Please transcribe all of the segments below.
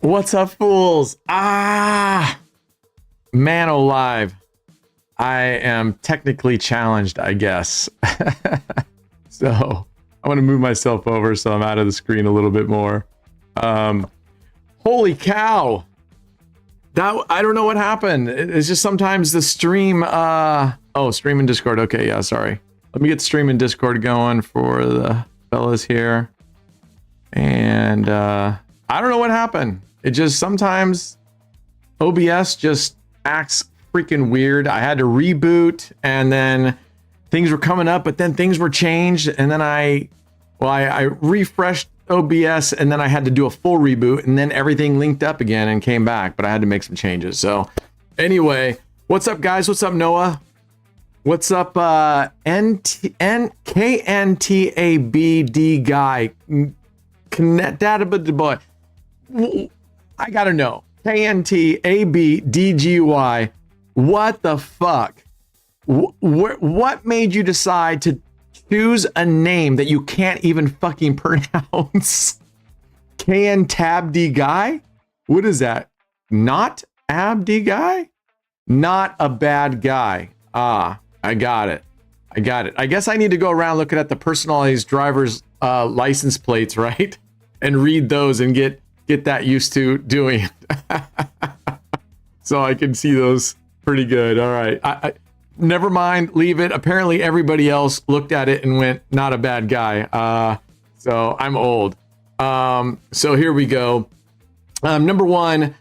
What's up, fools? Man alive. I am technically challenged, I guess. So I want to move myself over so I'm out of the screen a little bit more. Holy cow. That, I don't know what happened. It's just sometimes the stream, oh, stream in Discord. Okay, yeah, sorry. Let me get stream in Discord going for the fellas here. And I don't know what happened. It just sometimes OBS just acts freaking weird. I had to reboot and then things were coming up, but then things were changed. And then I refreshed OBS and then I had to do a full reboot and then everything linked up again and came back, but I had to make some changes. So anyway, what's up, guys? What's up, Noah? What's up, KNTABD guy? Connect data, but boy, I gotta know. KNTABDGY. What the fuck? What made you decide to choose a name that you can't even fucking pronounce? KNTABD guy? What is that? Not Abdi guy? Not a bad guy. Ah, I got it. I got it. I guess I need to go around looking at the personalized driver's license plates, right? And read those and get that used to doing it. So I can see those pretty good. All right. I never mind. Leave it. Apparently everybody else looked at it and went, not a bad guy. So I'm old. So here we go. Number one,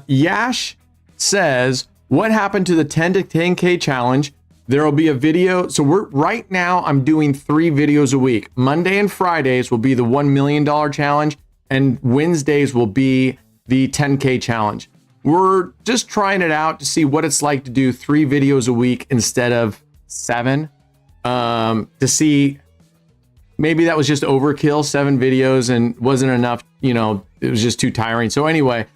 Yash says, what happened to the 10 to 10K challenge? There will be a video. So right now I'm doing 3 videos a week. Monday and Fridays will be the $1 million challenge, and Wednesdays will be the 10K challenge. We're just trying it out to see what it's like to do 3 videos a week instead of 7. To see, maybe that was just overkill, 7 videos and wasn't enough, you know, it was just too tiring. So anyway,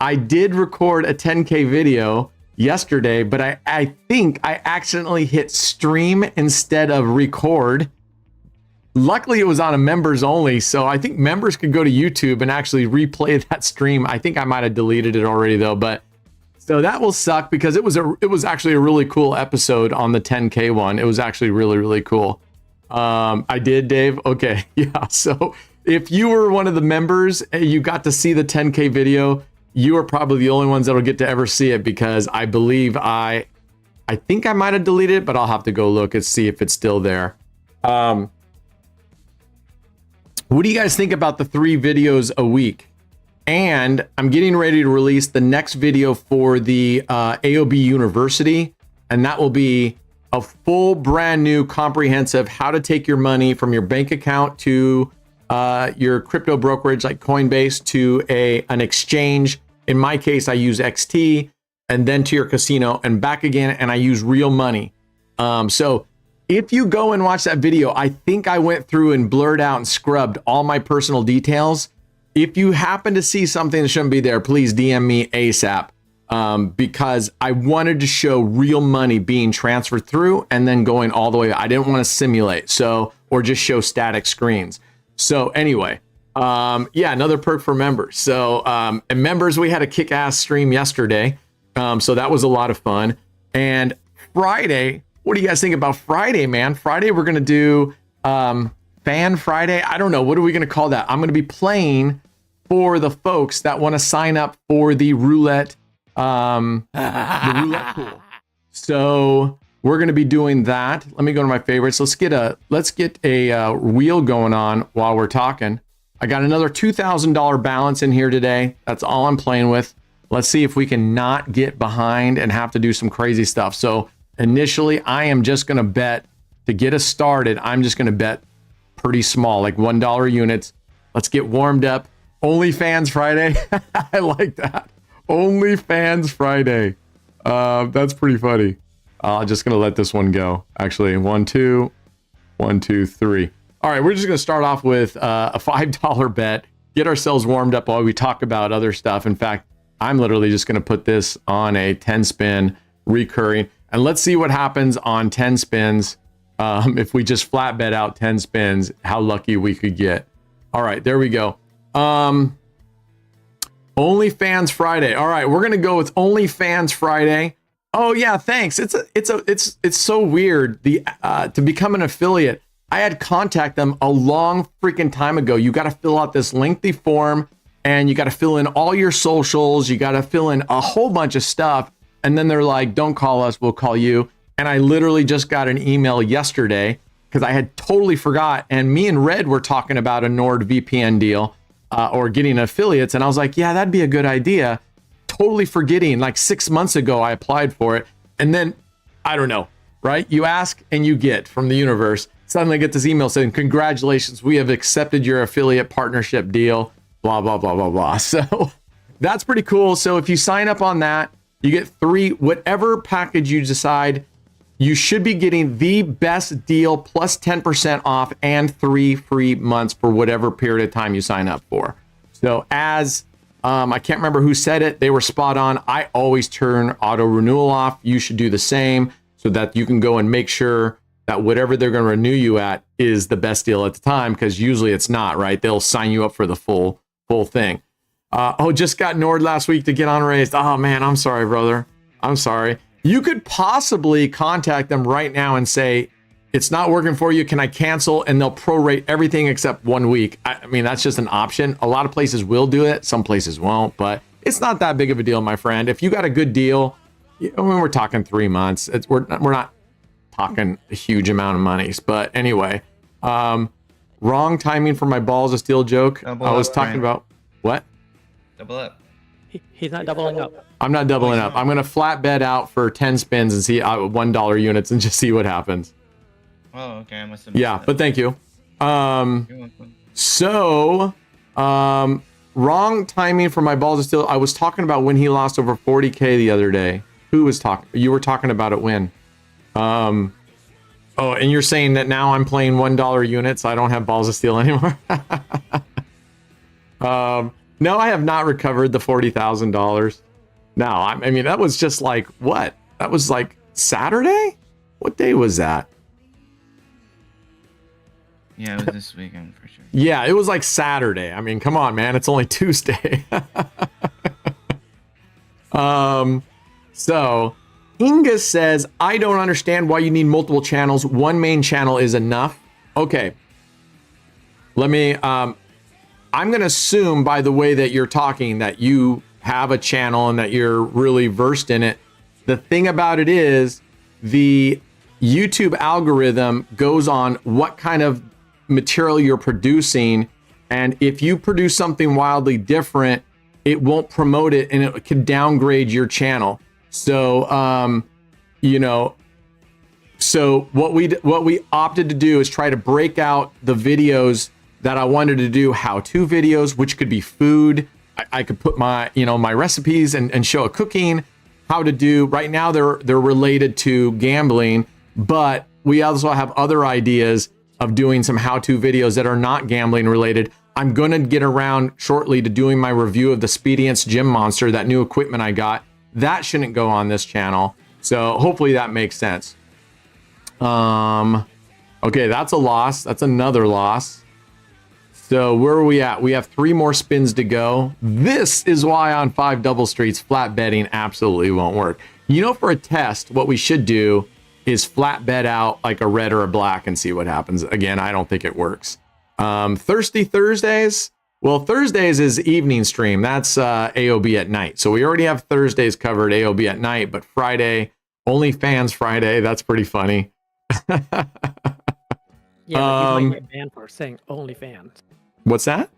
I did record a 10K video yesterday, but I think I accidentally hit stream instead of record. Luckily, it was on a members only, so I think members could go to YouTube and actually replay that stream. I think I might have deleted it already though, but so that will suck because it was actually a really cool episode on the 10K one. It was actually really, really cool. I did, Dave. Okay, yeah. So if you were one of the members, you got to see the 10K video. You are probably the only ones that'll get to ever see it because I believe I think I might have deleted it, but I'll have to go look and see if it's still there. What do you guys think about the 3 videos a week? And I'm getting ready to release the next video for the AOB University, and that will be a full brand new comprehensive how to take your money from your bank account to your crypto brokerage like Coinbase to an exchange. In my case, I use XT, and then to your casino and back again, and I use real money. So if you go and watch that video, I think I went through and blurred out and scrubbed all my personal details. If you happen to see something that shouldn't be there, please DM me ASAP, because I wanted to show real money being transferred through and then going all the way. I didn't want to simulate, or just show static screens. So anyway, yeah, another perk for members. So, and members, we had a kick-ass stream yesterday. So that was a lot of fun. And Friday, what do you guys think about Friday, man? Friday, we're going to do Fan Friday. I don't know. What are we going to call that? I'm going to be playing for the folks that want to sign up for the roulette, the roulette pool. So we're going to be doing that. Let me go to my favorites. Let's get a wheel going on while we're talking. I got another $2,000 balance in here today. That's all I'm playing with. Let's see if we can not get behind and have to do some crazy stuff. So initially, I am just going to bet to get us started. I'm just going to bet pretty small, like $1 units. Let's get warmed up. OnlyFans Friday. I like that. OnlyFans Friday. That's pretty funny. I'm just going to let this one go. Actually, 1, 2, 1, 2, 3. All right, we're just going to start off with a $5 bet, get ourselves warmed up while we talk about other stuff. In fact, I'm literally just going to put this on a 10 spin recurring, and let's see what happens on 10 spins. If we just flat bet out 10 spins, how lucky we could get. All right, there we go. OnlyFans Friday. All right, we're going to go with OnlyFans Friday. Oh yeah, thanks. It's so weird to become an affiliate. I had contact them a long freaking time ago. You got to fill out this lengthy form, and you got to fill in all your socials. You got to fill in a whole bunch of stuff. And then they're like, don't call us, we'll call you. And I literally just got an email yesterday because I had totally forgot. And me and Red were talking about a NordVPN deal or getting affiliates. And I was like, yeah, that'd be a good idea. Totally forgetting, like 6 months ago, I applied for it. And then, I don't know, right? You ask and you get from the universe. Suddenly get this email saying, congratulations, we have accepted your affiliate partnership deal, blah, blah, blah, blah, blah. So that's pretty cool. So if you sign up on that, you get 3, whatever package you decide, you should be getting the best deal plus 10% off and 3 free months for whatever period of time you sign up for. So as I can't remember who said it, they were spot on. I always turn auto renewal off. You should do the same so that you can go and make sure that whatever they're going to renew you at is the best deal at the time, because usually it's not, right? They'll sign you up for the full thing. Just got Nord last week to get on raised. Oh man, I'm sorry, brother. I'm sorry. You could possibly contact them right now and say, it's not working for you. Can I cancel? And they'll prorate everything except 1 week. I mean, that's just an option. A lot of places will do it. Some places won't, but it's not that big of a deal, my friend. If you got a good deal, when we're talking 3 months, we're not talking a huge amount of monies. But anyway, wrong timing for my balls of steel joke. I was talking about what? Double up. He's not doubling up. I'm not doubling up. I'm going to flat bet out for 10 spins and see $1 units and just see what happens. Oh, okay. I must have missed that. But thank you. So, wrong timing for my balls of steel. I was talking about when he lost over 40K the other day. Who was talking? You were talking about it when? Oh, and you're saying that now I'm playing $1 units. So I don't have balls of steel anymore. No, I have not recovered the $40,000. No, I mean, that was just like, what? That was like Saturday? What day was that? Yeah, it was this weekend for sure. Yeah, it was like Saturday. I mean, come on, man. It's only Tuesday. So Inga says, I don't understand why you need multiple channels. One main channel is enough. Okay. Let me, I'm going to assume by the way that you're talking that you have a channel and that you're really versed in it. The thing about it is the YouTube algorithm goes on what kind of material you're producing. And if you produce something wildly different, it won't promote it and it can downgrade your channel. So, so what we opted to do is try to break out the videos that I wanted to do, how-to videos, which could be food. I could put my, my recipes and show a cooking, how to do. Right now they're related to gambling, but we also have other ideas of doing some how-to videos that are not gambling related. I'm going to get around shortly to doing my review of the Spedience Gym Monster, that new equipment I got. That shouldn't go on this channel. So hopefully that makes sense. Okay, that's a loss. That's another loss. So where are we at? We have 3 more spins to go. This is why on 5 double streets, flat betting absolutely won't work. For a test, what we should do is flat bet out like a red or a black and see what happens. Again, I don't think it works. Thirsty Thursdays. Well, Thursdays is evening stream. That's AOB at night. So we already have Thursdays covered, AOB at night, but Friday, OnlyFans Friday. That's pretty funny. Yeah, you might get banned for saying OnlyFans. What's that?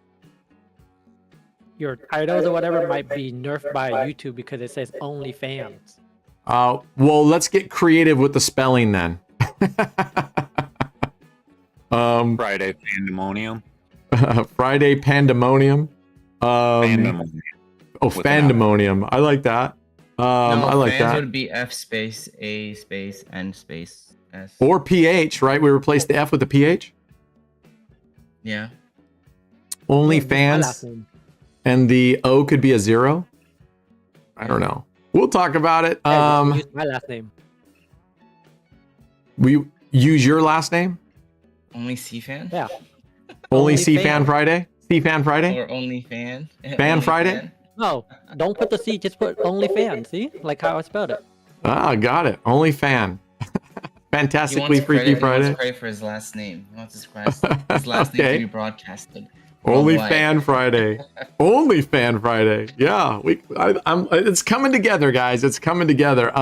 Your titles or whatever might be nerfed by YouTube because it says OnlyFans. Well, let's get creative with the spelling then. Friday Pandemonium. Friday Pandemonium. Pandemonium. Oh, Fandemonium. I like that. I like that. It would be F space A space N space S. Or PH, right? We replaced the F with the PH. Yeah. OnlyFans. And the O could be a 0. I don't know. We'll talk about it. Use my last name. We use your last name? Only C-Fan? Yeah. Only C-Fan Friday? C-Fan Friday? Or Only Fan? Fan Friday? No, don't put the C, just put OnlyFans. See? Like how I spelled it. Ah, got it. Only Fan. Fantastically Freaky Friday. He wants credit for his last name. He wants his last name to be broadcasted. Only Fan Friday. Only Fan Friday. Yeah, it's coming together, guys. It's coming together.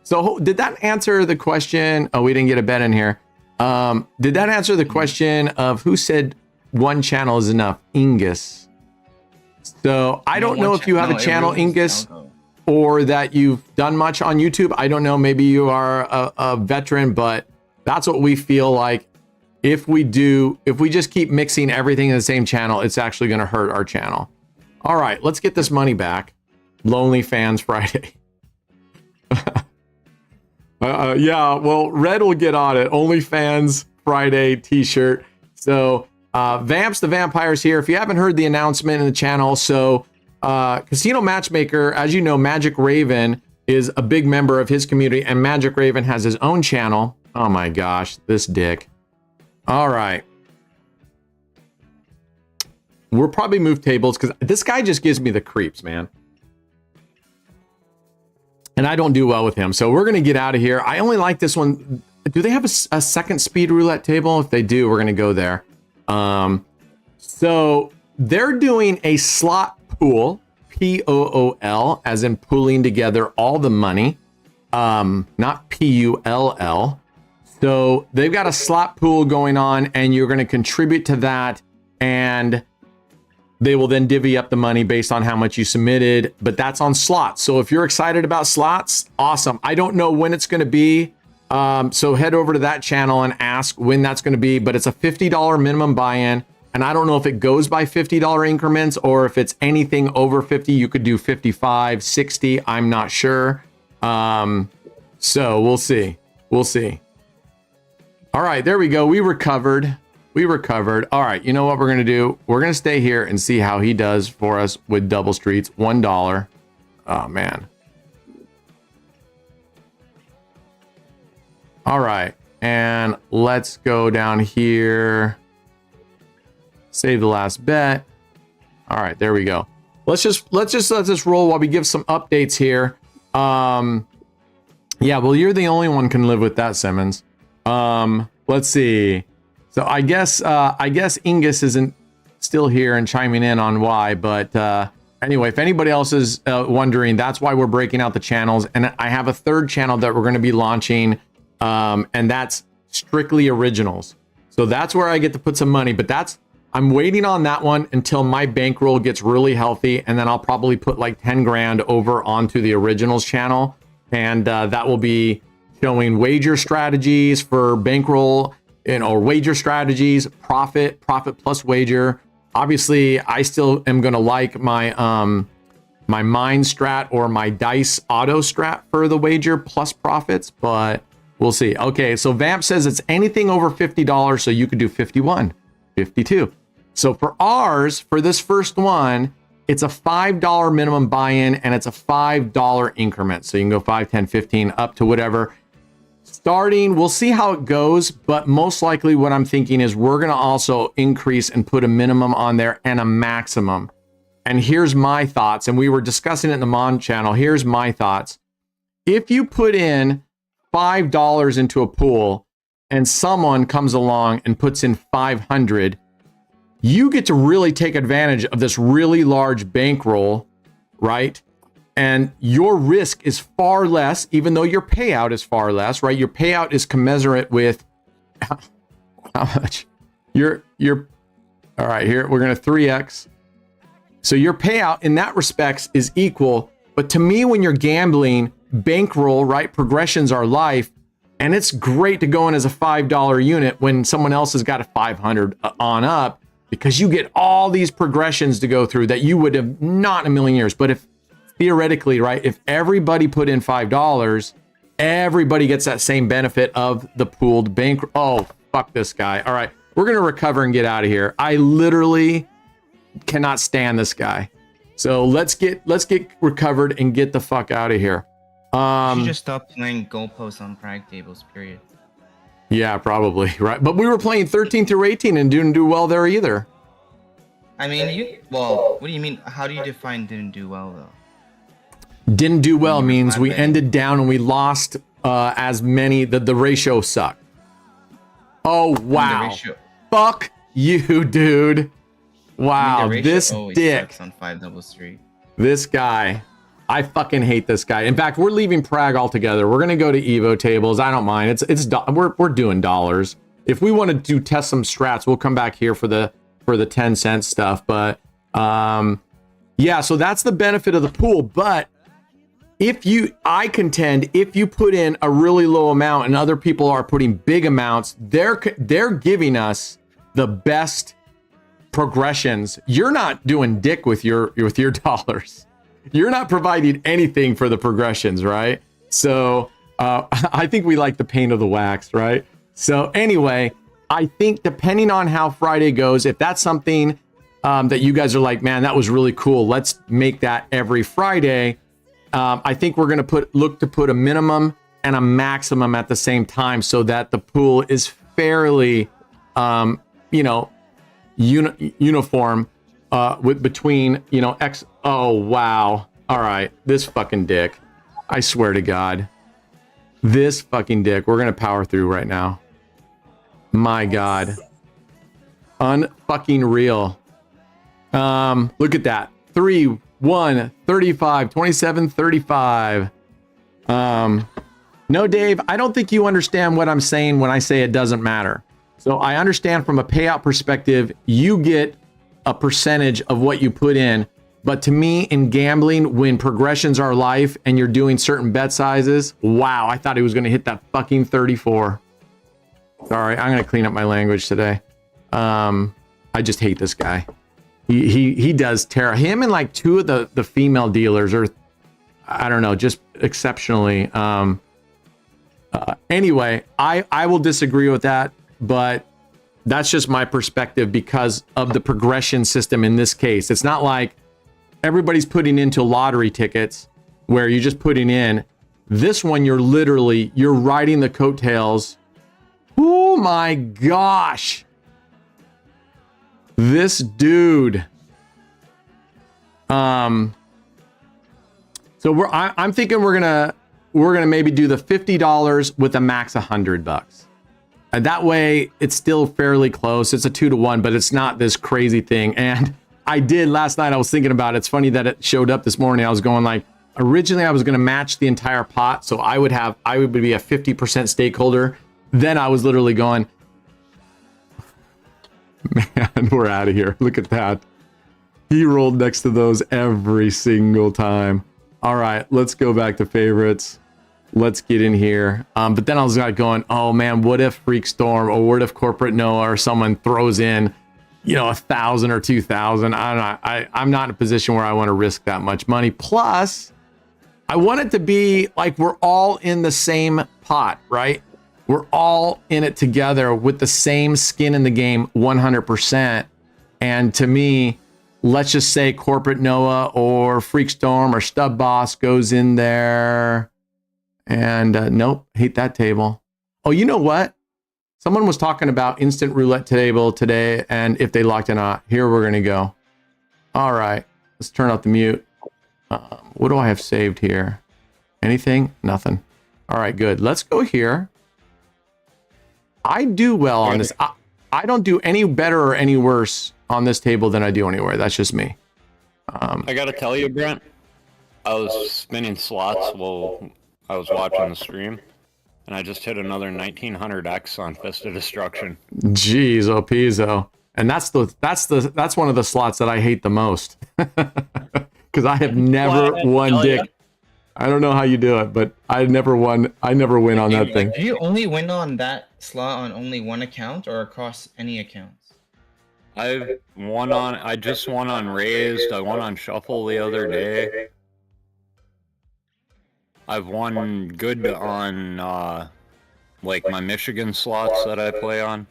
So did that answer the question? Oh, we didn't get a bet in here. Did that answer the question of who said one channel is enough? Ingus. So I don't know if you have a channel, Ingus, or that you've done much on YouTube. I don't know. Maybe you are a veteran, but that's what we feel like. If we just keep mixing everything in the same channel, it's actually going to hurt our channel. All right, let's get this money back. Lonely Fans Friday. Yeah, well, Red will get on it. OnlyFans Friday t-shirt. So Vamps the Vampire's here. If you haven't heard the announcement in the channel, so Casino Matchmaker, as you know, Magic Raven is a big member of his community, and Magic Raven has his own channel. Oh my gosh, this dick. All right. we'll probably move tables because this guy just gives me the creeps, man. And I don't do well with him. So we're going to get out of here. I only like this one. Do they have a second speed roulette table? If they do, we're going to go there. So they're doing a slot pool, P-O-O-L, as in pooling together all the money, not P-U-L-L. So they've got a slot pool going on, and you're going to contribute to that, and they will then divvy up the money based on how much you submitted, but that's on slots. So if you're excited about slots, awesome. I don't know when it's going to be. So head over to that channel and ask when that's going to be, but it's a $50 minimum buy-in. And I don't know if it goes by $50 increments or if it's anything over 50, you could do 55, 60. I'm not sure. So we'll see. We'll see. All right, there we go. We recovered. We recovered. All right, you know what we're going to do? We're going to stay here and see how he does for us with double streets. $1. Oh, man. All right, and let's go down here. Save the last bet. All right, there we go. Let's just let this roll while we give some updates here. Yeah, well, you're the only one can live with that, Simmons. Let's see. So I guess Ingus isn't still here and chiming in on why, but anyway, if anybody else is wondering, that's why we're breaking out the channels. And I have a third channel that we're going to be launching, and that's strictly originals. So that's where I get to put some money, but I'm waiting on that one until my bankroll gets really healthy, and then I'll probably put like 10 grand over onto the originals channel, and that will be showing wager strategies for bankroll, or wager strategies, profit plus wager. Obviously, I still am going to like my my mind strat or my dice auto strat for the wager plus profits, but we'll see. Okay, so Vamp says it's anything over $50, so you could do 51, 52. So for ours, for this first one, it's a $5 minimum buy-in, and it's a $5 increment. So you can go 5, 10, 15, up to whatever. Starting, we'll see how it goes, but most likely what I'm thinking is we're going to also increase and put a minimum on there and a maximum. And here's my thoughts, and we were discussing it in the Mon channel. Here's my thoughts. If you put in $5 into a pool and someone comes along and puts in 500, you get to really take advantage of this really large bankroll, right? And your risk is far less, even though your payout is far less, right? Your payout is commensurate with how much your all right, here we're going to 3x. So your payout in that respects is equal. But to me, when you're gambling, bankroll, right? Progressions are life. And it's great to go in as a $5 unit when someone else has got a 500 on up, because you get all these progressions to go through that you would have not in a million years. But if theoretically, right, if everybody put in $5, everybody gets that same benefit of the pooled bank. Oh, fuck this guy. All right, we're going to recover and get out of here. I literally cannot stand this guy. So let's get recovered and get the fuck out of here. You should just stop playing goalposts on prag tables, period. Yeah, probably, right? But we were playing 13 through 18 and didn't do well there either. I mean, what do you mean? How do you define didn't do well, though? Didn't do well means we ended down and we lost as many, the ratio sucked. Oh, wow. Fuck you, dude. Wow, this dick. On 5 double street. This guy. I fucking hate this guy. In fact, we're leaving Prague altogether. We're gonna go to Evo tables. I don't mind. We're doing dollars. If we want to test some strats, we'll come back here for the 10-cent stuff. But yeah, so that's the benefit of the pool. But I contend if you put in a really low amount and other people are putting big amounts, they're giving us the best progressions. You're not doing dick with your dollars. You're not providing anything for the progressions, right? So I think we like the pain of the wax, right? So anyway, I think depending on how Friday goes, if that's something that you guys are like, man, that was really cool, let's make that every Friday. I think we're going to look to put a minimum and a maximum at the same time so that the pool is fairly, uniform with between, you know, X. Oh, wow. All right. This fucking dick. I swear to God. This fucking dick. We're going to power through right now. My God. Unfucking real. Look at that. 3, 1, 35, 27, 35. No, Dave, I don't think you understand what I'm saying when I say it doesn't matter. So I understand from a payout perspective, you get a percentage of what you put in. But to me, in gambling, when progressions are life and you're doing certain bet sizes, wow, I thought he was going to hit that fucking 34. Sorry, I'm going to clean up my language today. I just hate this guy. He does terror. Him and like 2 of the female dealers are, I don't know, just exceptionally. Anyway, I will disagree with that, but that's just my perspective because of the progression system in this case. It's not like everybody's putting into lottery tickets where you're just putting in. This one, you're riding the coattails. Oh my gosh. This dude. So I'm thinking we're gonna maybe do the $50 with a max $100. And that way it's still fairly close. It's a 2-to-1, but it's not this crazy thing. And I did last night, I was thinking about it. It's funny that it showed up this morning. I was going like, originally I was going to match the entire pot. So I would be a 50% stakeholder. Then I was literally going, man, we're out of here. Look at that. He rolled next to those every single time. All right, let's go back to favorites. Let's get in here. But then I was like going, oh man, what if Freak Storm or what if Corporate Noah or someone throws in, you know, 1,000 or 2,000? I don't know. I'm not in a position where I want to risk that much money. Plus, I want it to be like we're all in the same pot, right? We're all in it together with the same skin in the game, 100%. And to me, let's just say Corporate Noah or Freakstorm or Stub Boss goes in there. And nope, hate that table. Oh, you know what? Someone was talking about instant roulette table today and if they locked it or not. Here we're going to go. All right, let's turn off the mute. What do I have saved here? Anything? Nothing. All right, good. Let's go here. I do well on this. I don't do any better or any worse on this table than I do anywhere. That's just me. I gotta tell you, Brent, I was spinning slots while I was watching the stream, and I just hit another 1900x on Fist of Destruction. Jeez, oh Pizzo. And that's one of the slots that I hate the most. Because I have never won dick. I don't know how you do it, but I never win on that thing. Do you only win on that slot on only one account or across any accounts? I just won on Raised. I won on Shuffle the other day. I've won good on like my Michigan slots that I play on.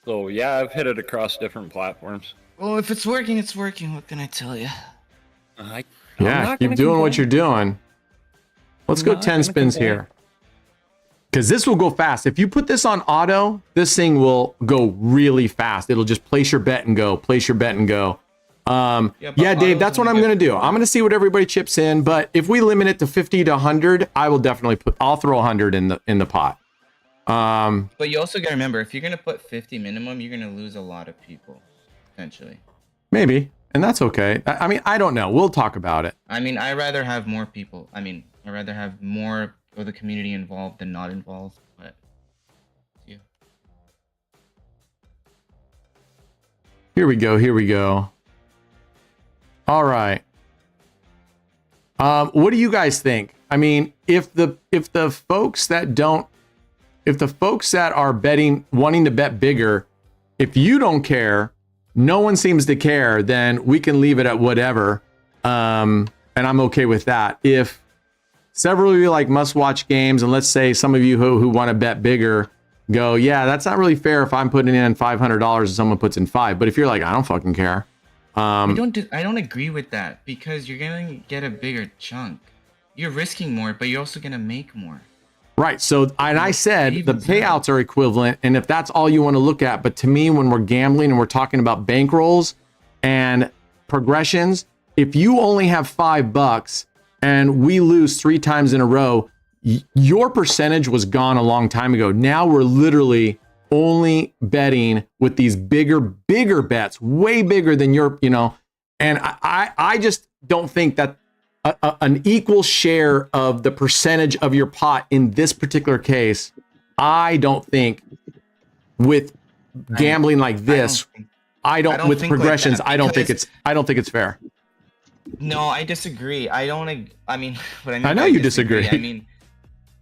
So yeah, I've hit it across different platforms. Well, if it's working, it's working. What can I tell you? Yeah, keep doing what you're doing. Let's go 10 spins here. Because this will go fast. If you put this on auto, this thing will go really fast. It'll just place your bet and go, place your bet and go. Yeah, Dave, that's what I'm going to do. I'm going to see what everybody chips in. But if we limit it to 50 to 100, I will definitely I'll throw 100 in the pot. But you also got to remember, if you're going to put 50 minimum, you're going to lose a lot of people, potentially. Maybe. And that's okay. I mean, I don't know. We'll talk about it. I mean, I'd rather have more people. I'd rather have more of the community involved than not involved. But yeah. Here we go. Here we go. All right. What do you guys think? I mean, if the folks that are betting, wanting to bet bigger, if you don't care, no one seems to care, then we can leave it at whatever. And I'm okay with that. If several of you like must-watch games, and let's say some of you who want to bet bigger go, yeah, that's not really fair if I'm putting in $500 and someone puts in $5. But if you're like, I don't fucking care. I don't agree with that because you're gonna get a bigger chunk. You're risking more, but you're also gonna make more. Right. So, and I said the payouts are equivalent, and if that's all you want to look at, but to me, when we're gambling and we're talking about bankrolls and progressions, if you only have $5 and we lose 3 times in a row, your percentage was gone a long time ago. Now we're literally only betting with these bigger bets, way bigger than your, and I just don't think that an equal share of the percentage of your pot in this particular case, I don't think with gambling like this, I don't with progressions, I don't think it's fair. No, I disagree. I mean, what I mean, I know you disagree. I mean,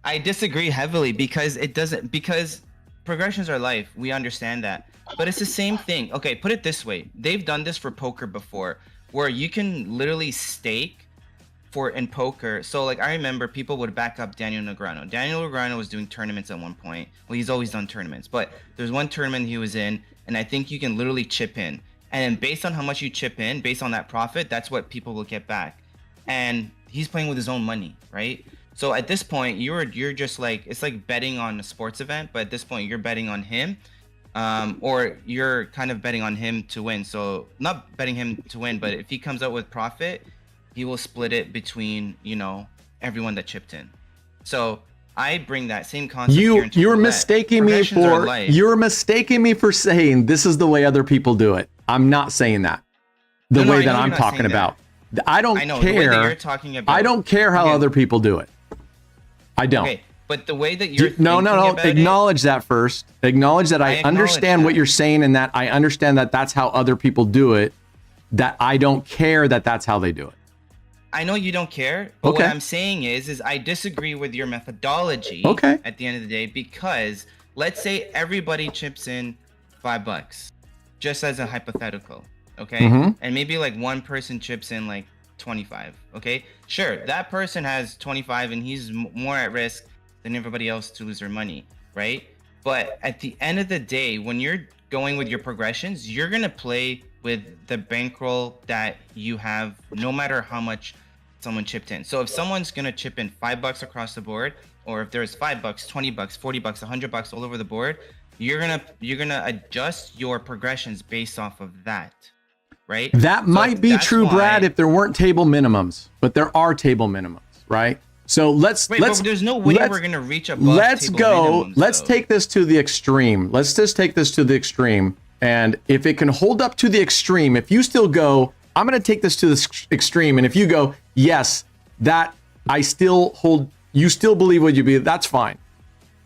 I disagree heavily because progressions are life. We understand that. But it's the same thing. Okay, put it this way. They've done this for poker before where you can literally stake in poker. So like I remember people would back up Daniel Negreanu. Daniel Negreanu was doing tournaments at one point. Well, he's always done tournaments, but there's one tournament he was in, and I think you can literally chip in. And then based on how much you chip in, based on that profit, that's what people will get back. And he's playing with his own money, right? So at this point, you're just like, it's like betting on a sports event, but at this point you're betting on him, or you're kind of betting on him to win. So not betting him to win, but if he comes out with profit, he will split it between, everyone that chipped in. So I bring that same concept here into You're roulette. mistaking me for saying this is the way other people do it. I'm not saying that. The way that I'm talking about. I don't care. The way that you're talking about. I don't care how other people do it. I don't. Okay, but the way that you're no. Acknowledge that first. Acknowledge that I understand what you're saying, and that I understand that that's how other people do it. That I don't care that that's how they do it. I know you don't care, but what I'm saying is I disagree with your methodology. At the end of the day, because let's say everybody chips in $5, just as a hypothetical, and maybe like one person chips in like 25. Sure, that person has 25 and he's more at risk than everybody else to lose their money, right? But at the end of the day, when you're going with your progressions, you're gonna play with the bankroll that you have, no matter how much someone chipped in. So if someone's gonna chip in $5 across the board, or if there's $5, $20, $40, $100 all over the board, you're gonna adjust your progressions based off of that, right? That might be true, Brad, if there weren't table minimums, but there are table minimums, right? So let's but there's no way we're gonna reach above. Let's take this to the extreme. Let's just take this to the extreme, and if it can hold up to the extreme, if you still go, I'm going to take this to the extreme. And if you go, yes, that I still hold, you still believe what you believe, that's fine.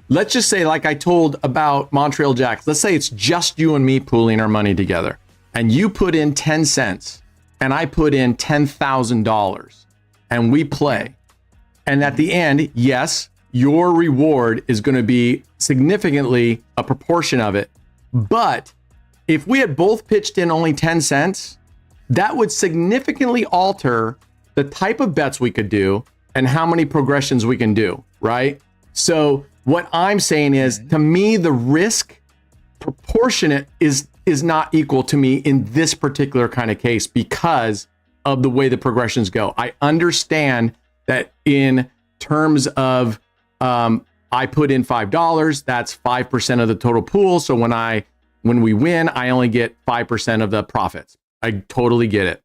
Let's just say, like I told about Montreal Jacks, let's say it's just you and me pooling our money together. And you put in 10 cents and I put in $10,000 and we play. And at the end, yes, your reward is going to be significantly a proportion of it. But if we had both pitched in only 10 cents, that would significantly alter the type of bets we could do and how many progressions we can do, right? So what I'm saying is, to me, the risk proportionate is not equal to me in this particular kind of case because of the way the progressions go. I understand that in terms of I put in $5, that's 5% of the total pool. So when we win, I only get 5% of the profits. I totally get it.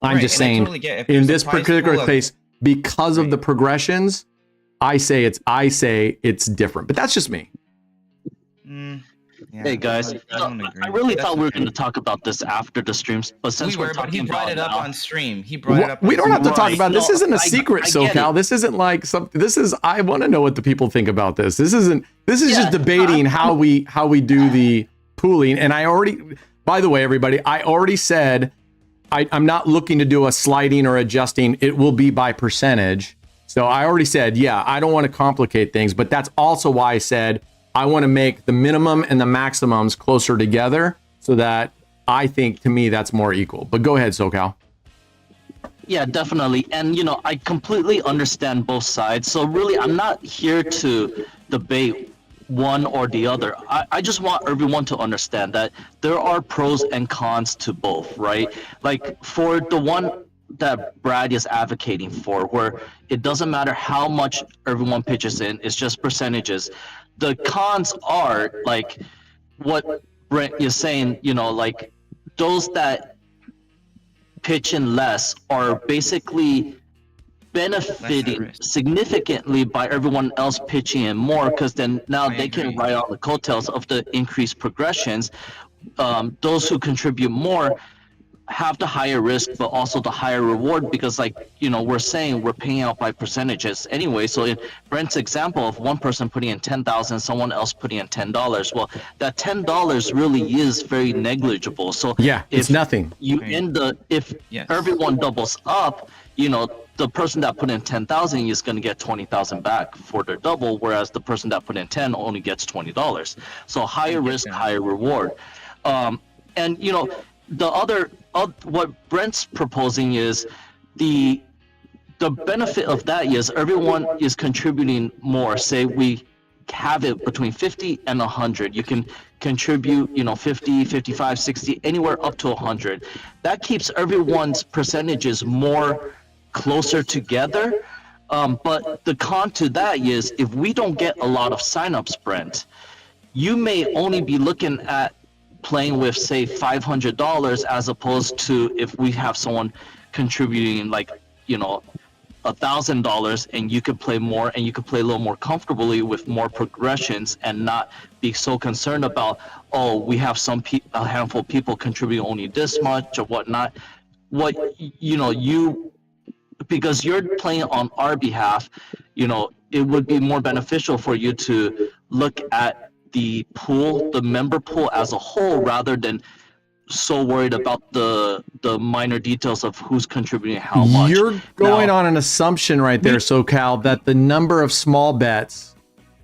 I'm just saying, in this particular case, because of the progressions, I say it's different. But that's just me. Yeah, hey guys, I really thought we were going to talk about this after the streams, but since we're talking he brought about it up now, on stream. He brought it up. We don't have to talk about it. This No, isn't a secret, SoCal. This isn't like something. This is. I want to know what the people think about this. This isn't. This is just debating how we do the pooling. And I already. By the way, everybody, I already said I'm not looking to do a sliding or adjusting. It will be by percentage. So I already said, yeah, I don't want to complicate things, but that's also why I said I want to make the minimum and the maximums closer together so that I think, to me, that's more equal. But go ahead, SoCal. Yeah, definitely. And, I completely understand both sides. So really, I'm not here to debate one or the other. I just want everyone to understand that there are pros and cons to both, right? Like for the one that Brad is advocating for, where it doesn't matter how much everyone pitches in, it's just percentages. The cons are like what Brent is saying, you know, like those that pitch in less are basically benefiting risk. significantly by everyone else pitching in more, because then now I they can agree. ride on the coattails of the increased progressions. Those who contribute more have the higher risk but also the higher reward, because like, you know, we're saying we're paying out by percentages anyway. So in Brent's example of one person putting in 10,000, someone else putting in $10, well, that $10 really is very negligible. So Yeah, if it's nothing. you Right. end the if Yes. everyone doubles up, you know, the person that put in 10,000 is going to get 20,000 back for their double, whereas the person that put in 10 only gets $20. So higher risk, that. higher reward. And you know, the other what Brent's proposing is the benefit of that is everyone is contributing more. Say we have it between 50 and 100. You can contribute, you know, 50, 55, 60, anywhere up to 100. That keeps everyone's percentages more closer together. But the con to that is if we don't get a lot of signups, Brent, you may only be looking at playing with, say, $500 as opposed to if we have someone contributing like, you know, $1,000, and you could play more and you could play a little more comfortably with more progressions and not be so concerned about, oh, we have a handful of people contributing only this much or whatnot. What, you know, because you're playing on our behalf, you know, it would be more beneficial for you to look at the pool, the member pool as a whole, rather than so worried about the minor details of who's contributing how much. You're going Now, on an assumption right there, SoCal, that the number of small bets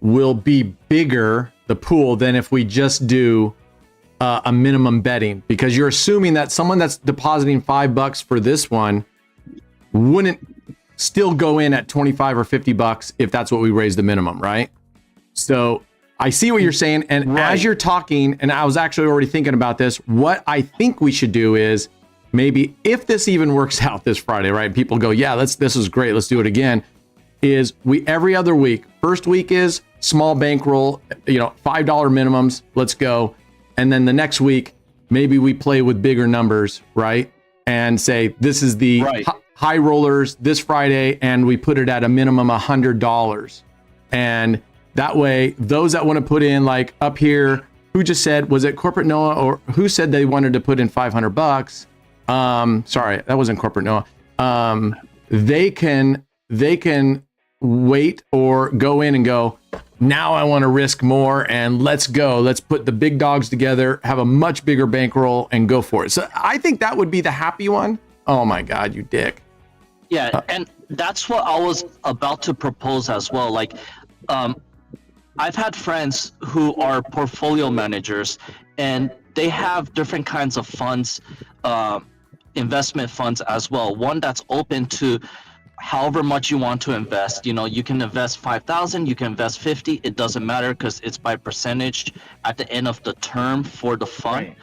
will be bigger, the pool, than if we just do a minimum betting, because you're assuming that someone that's depositing $5 for this one wouldn't still go in at 25 or $50 if that's what we raise the minimum, right? So I see what you're saying. And Right. as you're talking, and I was actually already thinking about this, what I think we should do is maybe if this even works out this Friday, right? People go, yeah, this is great. Let's do it again. Is we every other week, first week is small bankroll, you know, $5 minimums. Let's go. And then the next week, maybe we play with bigger numbers, right? And say, this is the Right. high rollers this Friday, and we put it at a minimum $100. And that way, those that want to put in, like up here, who just said, was it Corporate Noah, or who said they wanted to put in $500? Sorry, that wasn't Corporate Noah. They can wait or go in and go, now I want to risk more, and let's go. Let's put the big dogs together, have a much bigger bankroll, and go for it. So I think that would be the happy one. Oh my God, you dick. yeah, and that's what I was about to propose as well. Like, I've had friends who are portfolio managers, and they have different kinds of funds, investment funds as well. One that's open to however much you want to invest. You know, you can invest 5,000, you can invest 50. It doesn't matter because it's by percentage at the end of the term for the fund. Right.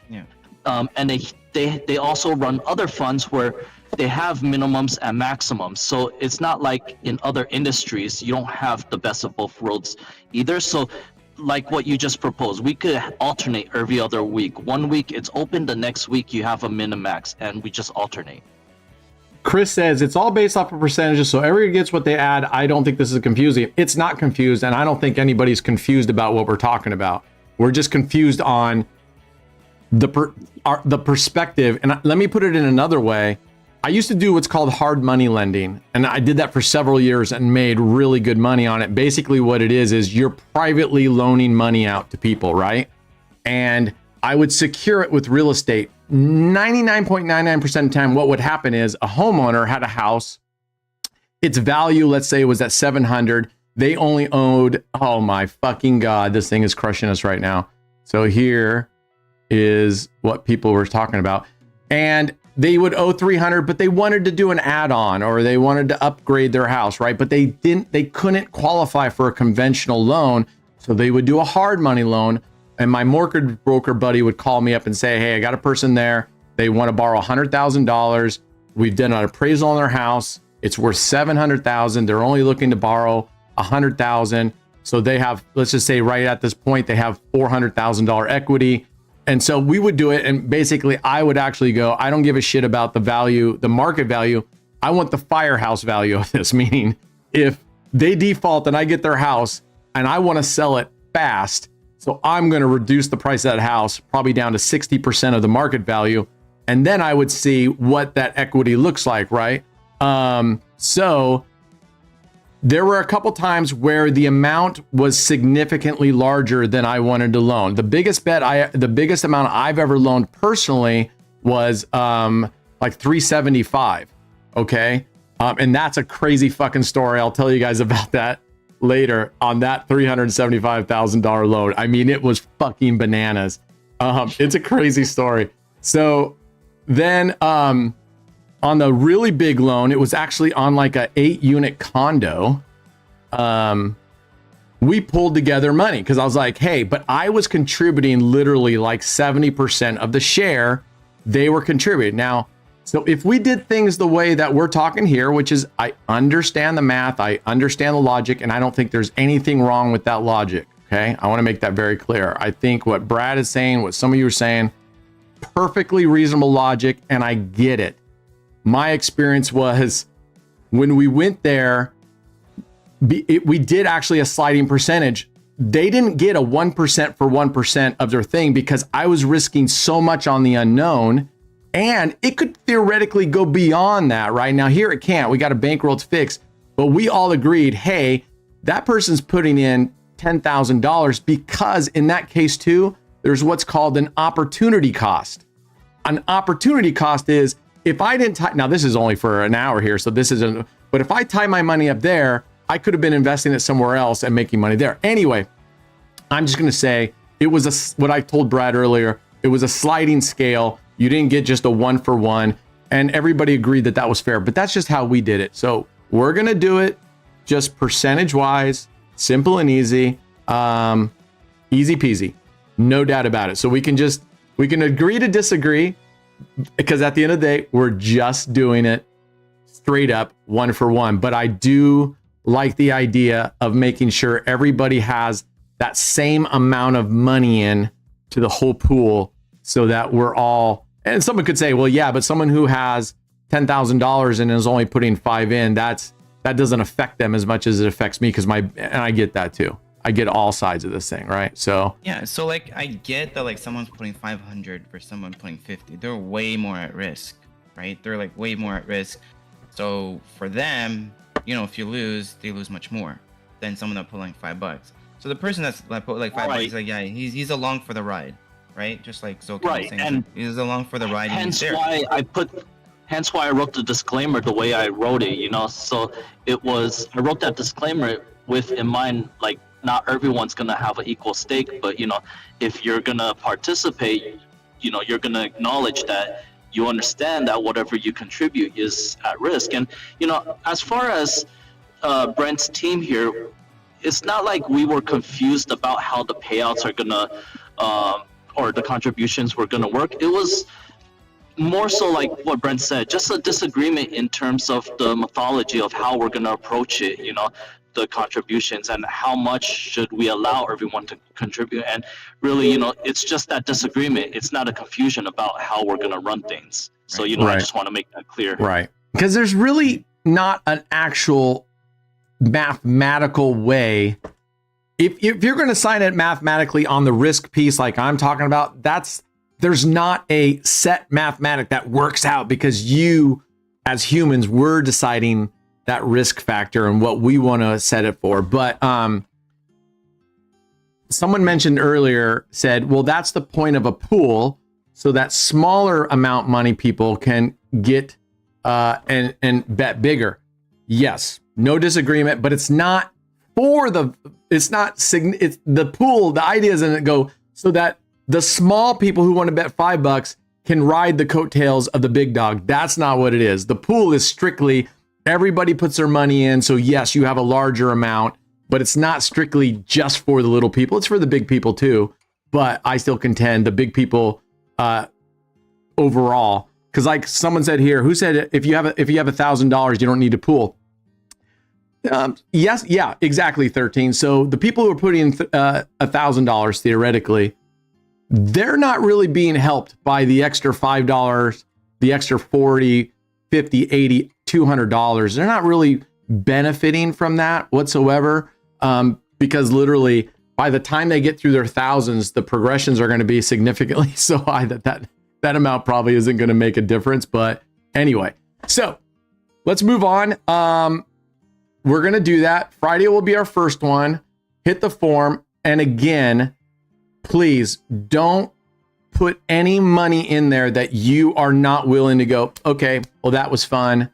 Yeah. And they also run other funds where they have minimums and maximums. So it's not like in other industries, you don't have the best of both worlds either. So like what you just proposed, we could alternate every other week. One week it's open, the next week you have a min max, and we just alternate. Chris says it's all based off of percentages, so everyone gets what they add. I don't think this is confusing. It's not confused, and I don't think anybody's confused about what we're talking about. We're just confused on the perspective. And let me put it in another way. I used to do what's called hard money lending, and I did that for several years and made really good money on it. Basically what it is you're privately loaning money out to people, right? And I would secure it with real estate. 99.99% of the time, what would happen is a homeowner had a house. Its value, let's say, was at 700. They only owed, oh my fucking God, this thing is crushing us right now. So here is what people were talking about. And they would owe 300, but they wanted to do an add-on, or they wanted to upgrade their house, right? But they couldn't qualify for a conventional loan. So they would do a hard money loan. And my mortgage broker buddy would call me up and say, hey, I got a person there. They want to borrow $100,000. We've done an appraisal on their house. It's worth 700,000. They're only looking to borrow 100,000. So they have, let's just say right at this point, they have $400,000 equity. And so we would do it. And basically I would actually go, I don't give a shit about the value, the market value. I want the firehouse value of this, meaning if they default and I get their house and I want to sell it fast, so I'm going to reduce the price of that house probably down to 60% of the market value. And then I would see what that equity looks like, right? So there were a couple times where the amount was significantly larger than I wanted to loan. The biggest amount I've ever loaned personally was like 375. Okay. And that's a crazy fucking story. I'll tell you guys about that later on that $375,000 loan. I mean, it was fucking bananas. It's a crazy story. So then on the really big loan, it was actually on like a 8-unit condo. We pulled together money because I was like, hey, but I was contributing literally like 70% of the share they were contributing. Now, so if we did things the way that we're talking here, which is I understand the math, I understand the logic, and I don't think there's anything wrong with that logic. Okay. I want to make that very clear. I think what Brad is saying, what some of you are saying, perfectly reasonable logic, and I get it. My experience was when we went there, we did actually a sliding percentage. They didn't get a 1% for 1% of their thing because I was risking so much on the unknown, and it could theoretically go beyond that. Right now, here it can't. We got a bankroll to fix, but we all agreed, hey, that person's putting in $10,000 because in that case too, there's what's called an opportunity cost. An opportunity cost is if I didn't tie, now this is only for an hour here, so this isn't, but if I tie my money up there, I could have been investing it somewhere else and making money there. Anyway, I'm just going to say it was what I told Brad earlier. It was a sliding scale. You didn't get just a 1-for-1, and everybody agreed that that was fair, but that's just how we did it. So we're going to do it just percentage wise, simple and easy, easy peasy, no doubt about it. So we can agree to disagree, because at the end of the day, we're just doing it straight up 1-for-1. But I do like the idea of making sure everybody has that same amount of money in to the whole pool so that we're all, and someone could say, well, yeah, but someone who has $10,000 and is only putting 5 in, that doesn't affect them as much as it affects me, because and I get that too. I get all sides of this thing, right? So yeah, so like I get that like someone's putting 500 for someone putting 50. They're way more at risk, right? They're like way more at risk. So for them, you know, if you lose, they lose much more than someone that put like $5. So the person that's like put like $5, Right. like yeah, he's along for the ride, right? Just like Zokan Right, was saying, and he's along for the ride. And he's hence there. hence why I wrote the disclaimer the way I wrote it, you know. So I wrote that disclaimer with in mind, like, not everyone's gonna have an equal stake, but you know, if you're gonna participate, you know, you're gonna acknowledge that you understand that whatever you contribute is at risk. And you know, as far as Brent's team here, it's not like we were confused about how the payouts are gonna or the contributions were gonna work. It was more so like what Brent said, just a disagreement in terms of the methodology of how we're gonna approach it, you know, the contributions and how much should we allow everyone to contribute. And really, you know, it's just that disagreement. It's not a confusion about how we're gonna run things. So, you know, Right. I just want to make that clear. right, because there's really not an actual mathematical way. If you're going to sign it mathematically on the risk piece, like I'm talking about, there's not a set mathematic that works out, because you, as humans, we're deciding that risk factor and what we want to set it for. But someone mentioned earlier, said, well, that's the point of a pool, so that smaller amount money people can get and bet bigger. Yes, no disagreement, but it's not for the, it's the pool. The idea isn't go so that the small people who want to bet $5 can ride the coattails of the big dog. That's not what it is. The pool is strictly everybody puts their money in. So yes, you have a larger amount, but it's not strictly just for the little people. It's for the big people too. But I still contend the big people overall, because because like someone said here, who said if you have $1,000, you don't need to pool. Yes, yeah, exactly, 13. So the people who are putting in $1,000 theoretically, they're not really being helped by the extra $5, the extra $40, $50, $80, $200. They're not really benefiting from that whatsoever, because literally by the time they get through their thousands, the progressions are going to be significantly so high that amount probably isn't going to make a difference. But anyway, so let's move on. We're going to do that. Friday will be our first one. Hit the form. And again, please don't put any money in there that you are not willing to go, okay, well, that was fun.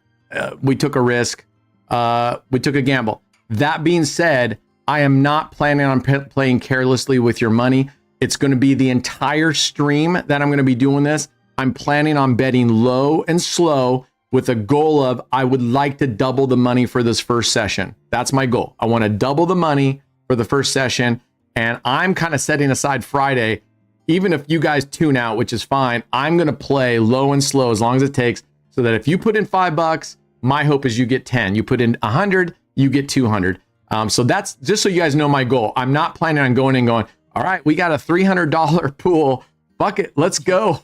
We took a risk. We took a gamble. That being said, I am not planning on playing carelessly with your money. It's going to be the entire stream that I'm going to be doing this. I'm planning on betting low and slow with a goal of I would like to double the money for this first session. That's my goal. I want to double the money for the first session. And I'm kind of setting aside Friday, even if you guys tune out, which is fine. I'm going to play low and slow as long as it takes, so that if you put in $5, my hope is you get 10. You put in 100, you get 200. So that's just so you guys know my goal. I'm not planning on going and going, all right, we got a $300 pool. Fuck it, let's go.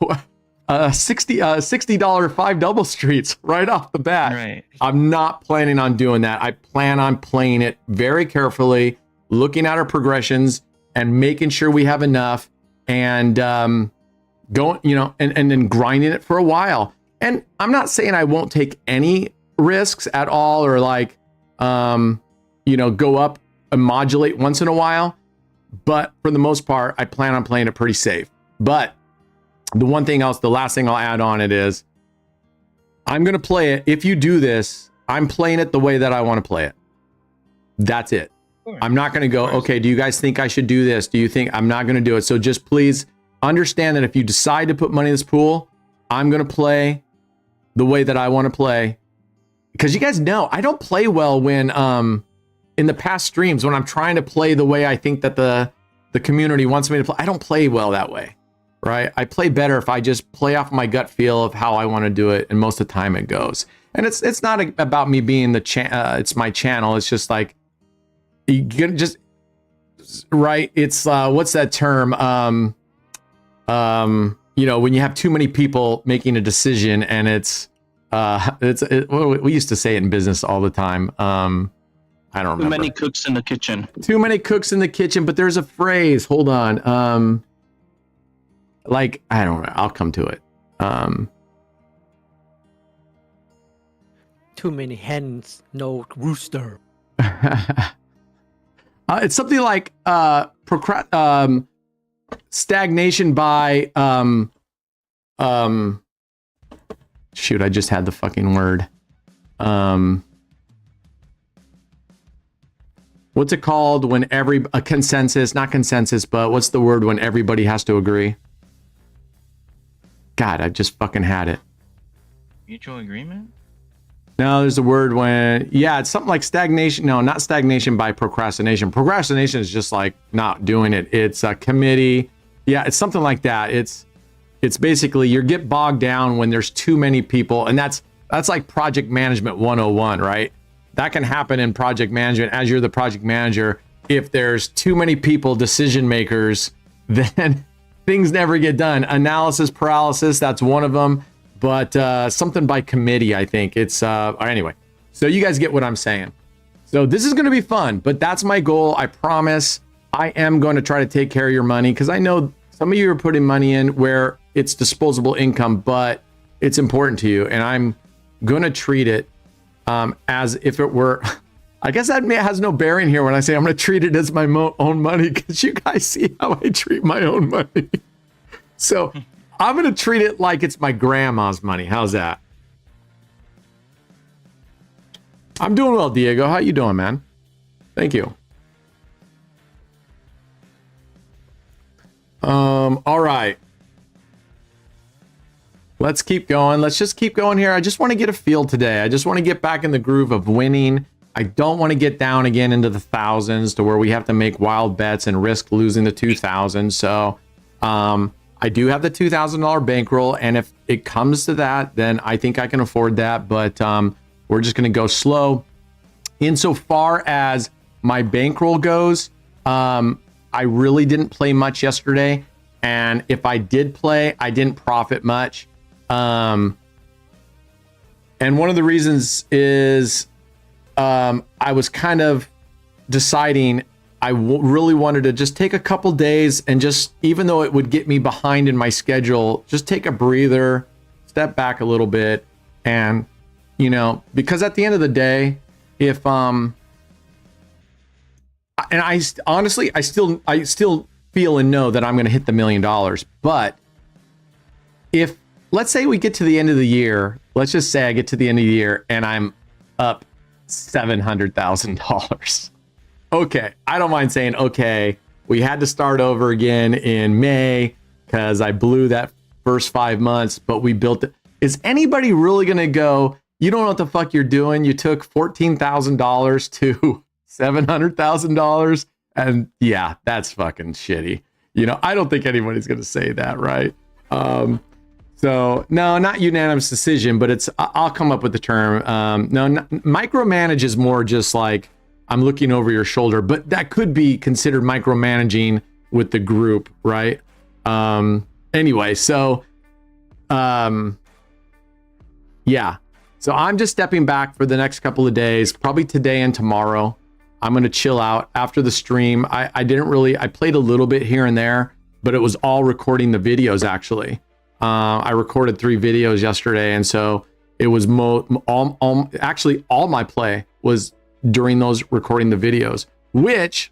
$60 5 double streets right off the bat. Right. I'm not planning on doing that. I plan on playing it very carefully, looking at our progressions and making sure we have enough, and going, and then grinding it for a while. And I'm not saying I won't take any risks at all, or like, go up and modulate once in a while. But for the most part, I plan on playing it pretty safe. But the last thing I'll add on it is, I'm going to play it. If you do this, I'm playing it the way that I want to play it. That's it. I'm not going to go, okay, do you guys think I should do this? Do you think I'm not going to do it? So just please understand that if you decide to put money in this pool, I'm going to play the way that I want to play. Because you guys know, I don't play well when, in the past streams, when I'm trying to play the way I think that the community wants me to play, I don't play well that way, right? I play better if I just play off my gut feel of how I want to do it, and most of the time it goes. And it's not about me being it's my channel. It's just like, you get just right. It's what's that term? When you have too many people making a decision, and we used to say it in business all the time. I don't remember. Too many cooks in the kitchen. Too many cooks in the kitchen, but there's a phrase. Hold on. Like, I don't know. I'll come to it. Too many hens, no rooster. It's something like stagnation by shoot, I just had the fucking word. What's it called when a consensus, not consensus, but what's the word when everybody has to agree? God, I just fucking had it. Mutual agreement? No, there's a word when, it's something like stagnation. No, not stagnation by procrastination. Procrastination is just like not doing it. It's a committee. Yeah, it's something like that. It's basically you get bogged down when there's too many people, and that's like project management 101, right? That can happen in project management as you're the project manager. If there's too many people, decision makers, then things never get done. Analysis paralysis, that's one of them. But something by committee, I think. It's anyway. So you guys get what I'm saying. So this is going to be fun, but that's my goal. I promise I am going to try to take care of your money, because I know some of you are putting money in where it's disposable income, but it's important to you. And I'm going to treat it as if it were, I guess that has no bearing here when I say I'm going to treat it as my own money, because you guys see how I treat my own money. So I'm going to treat it like it's my grandma's money. How's that? I'm doing well, Diego. How you doing, man? Thank you. All right. Let's keep going. Let's just keep going here. I just want to get a feel today. I just want to get back in the groove of winning. I don't want to get down again into the thousands to where we have to make wild bets and risk losing the 2,000. So, I do have the $2,000 bankroll, and if it comes to that, then I think I can afford that. But we're just going to go slow. Insofar as my bankroll goes, I really didn't play much yesterday, and if I did play, I didn't profit much. And one of the reasons is I was kind of deciding really wanted to just take a couple days and just, even though it would get me behind in my schedule, just take a breather, step back a little bit, and because at the end of the day, if and I honestly, I still feel and know that I'm going to hit the $1 million. But if, let's say we get to the end of the year, let's just say I get to the end of the year and I'm up $700,000. Okay, I don't mind saying, okay, we had to start over again in May because I blew that first 5 months, but we built it. Is anybody really going to go, you don't know what the fuck you're doing? You took $14,000 to $700,000? And yeah, that's fucking shitty. I don't think anybody's going to say that, right? So no, not unanimous decision, but I'll come up with the term. Micromanage is more just like, I'm looking over your shoulder, but that could be considered micromanaging with the group, right? Anyway, so yeah. So I'm just stepping back for the next couple of days, probably today and tomorrow. I'm going to chill out after the stream. I played a little bit here and there, but it was all recording the videos actually. I recorded 3 videos yesterday, and so it was actually all my play was during those recording the videos, which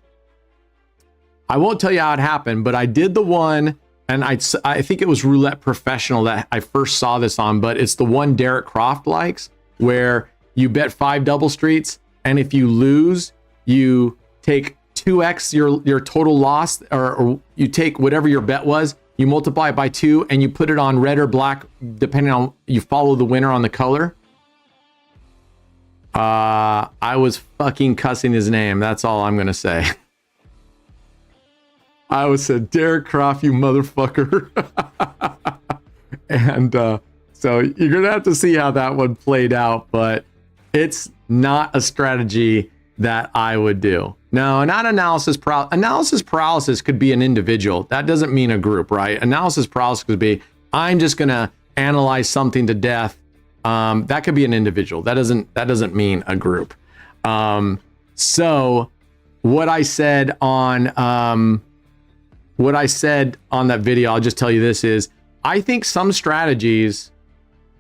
I won't tell you how it happened, but I did the one, and I think it was Roulette Professional that I first saw this on, but it's the one Derek Croft likes, where you bet 5 double streets, and if you lose, you take 2x your total loss, or you take whatever your bet was, you multiply it by 2, and you put it on red or black, depending on, you follow the winner on the color. I was fucking cussing his name. That's all I'm going to say. I was said, Derek Croft, you motherfucker. And so you're going to have to see how that one played out, but it's not a strategy that I would do. No, not analysis paralysis. Analysis paralysis could be an individual. That doesn't mean a group, right? Analysis paralysis could be, I'm just going to analyze something to death. That could be an individual. That doesn't mean a group. So what I said on that video, I'll just tell you this is, I think some strategies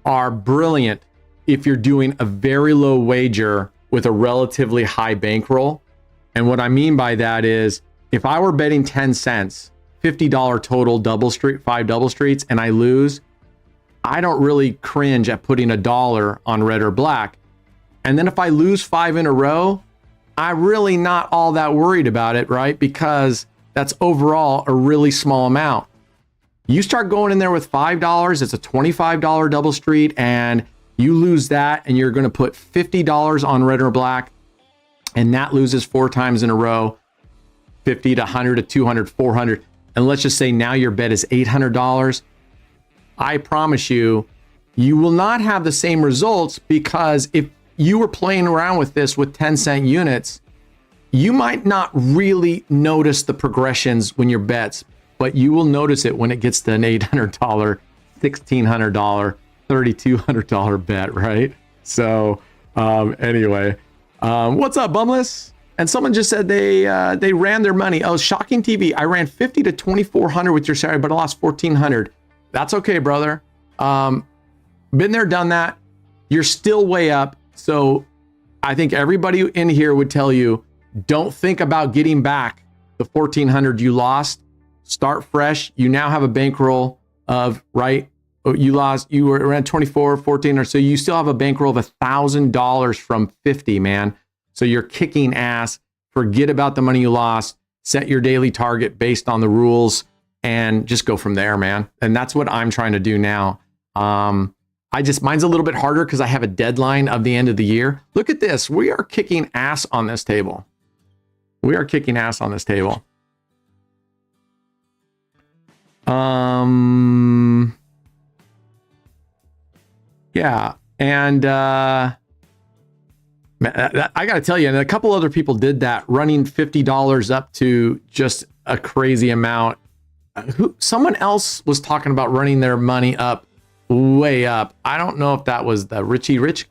are brilliant if you're doing a very low wager with a relatively high bankroll. And what I mean by that is, if I were betting 10 cents, $50 total double street, 5 double streets, and I lose, I don't really cringe at putting $1 on red or black. And then if I lose 5 in a row, I'm really not all that worried about it, right? Because that's overall a really small amount. You start going in there with $5, it's a $25 double street, and you lose that, and you're going to put $50 on red or black, and that loses 4 times in a row, 50 to 100 to 200, 400. And let's just say now your bet is $800. I promise you, you will not have the same results, because if you were playing around with this with 10-cent units, you might not really notice the progressions when your bets, but you will notice it when it gets to an $800, $1,600, $3,200 bet, right? So anyway, what's up, Bumless? And someone just said they ran their money. Oh, Shocking TV. I ran 50 to 2,400 with your salary, but I lost 1,400. That's okay, brother. Been there, done that. You're still way up. So I think everybody in here would tell you, don't think about getting back the 1,400 you lost. Start fresh. You now have a bankroll of, right? You were around 24, 14, or so. You still have a bankroll of $1,000 from 50, man. So you're kicking ass. Forget about the money you lost. Set your daily target based on the rules and just go from there, man. And that's what I'm trying to do now. Mine's a little bit harder because I have a deadline of the end of the year. Look at this. We are kicking ass on this table. We are kicking ass on this table. Yeah, and man, I got to tell you, and a couple other people did that, running $50 up to just a crazy amount. Someone else was talking about running their money up, way up. I don't know if that was the Richie Rich.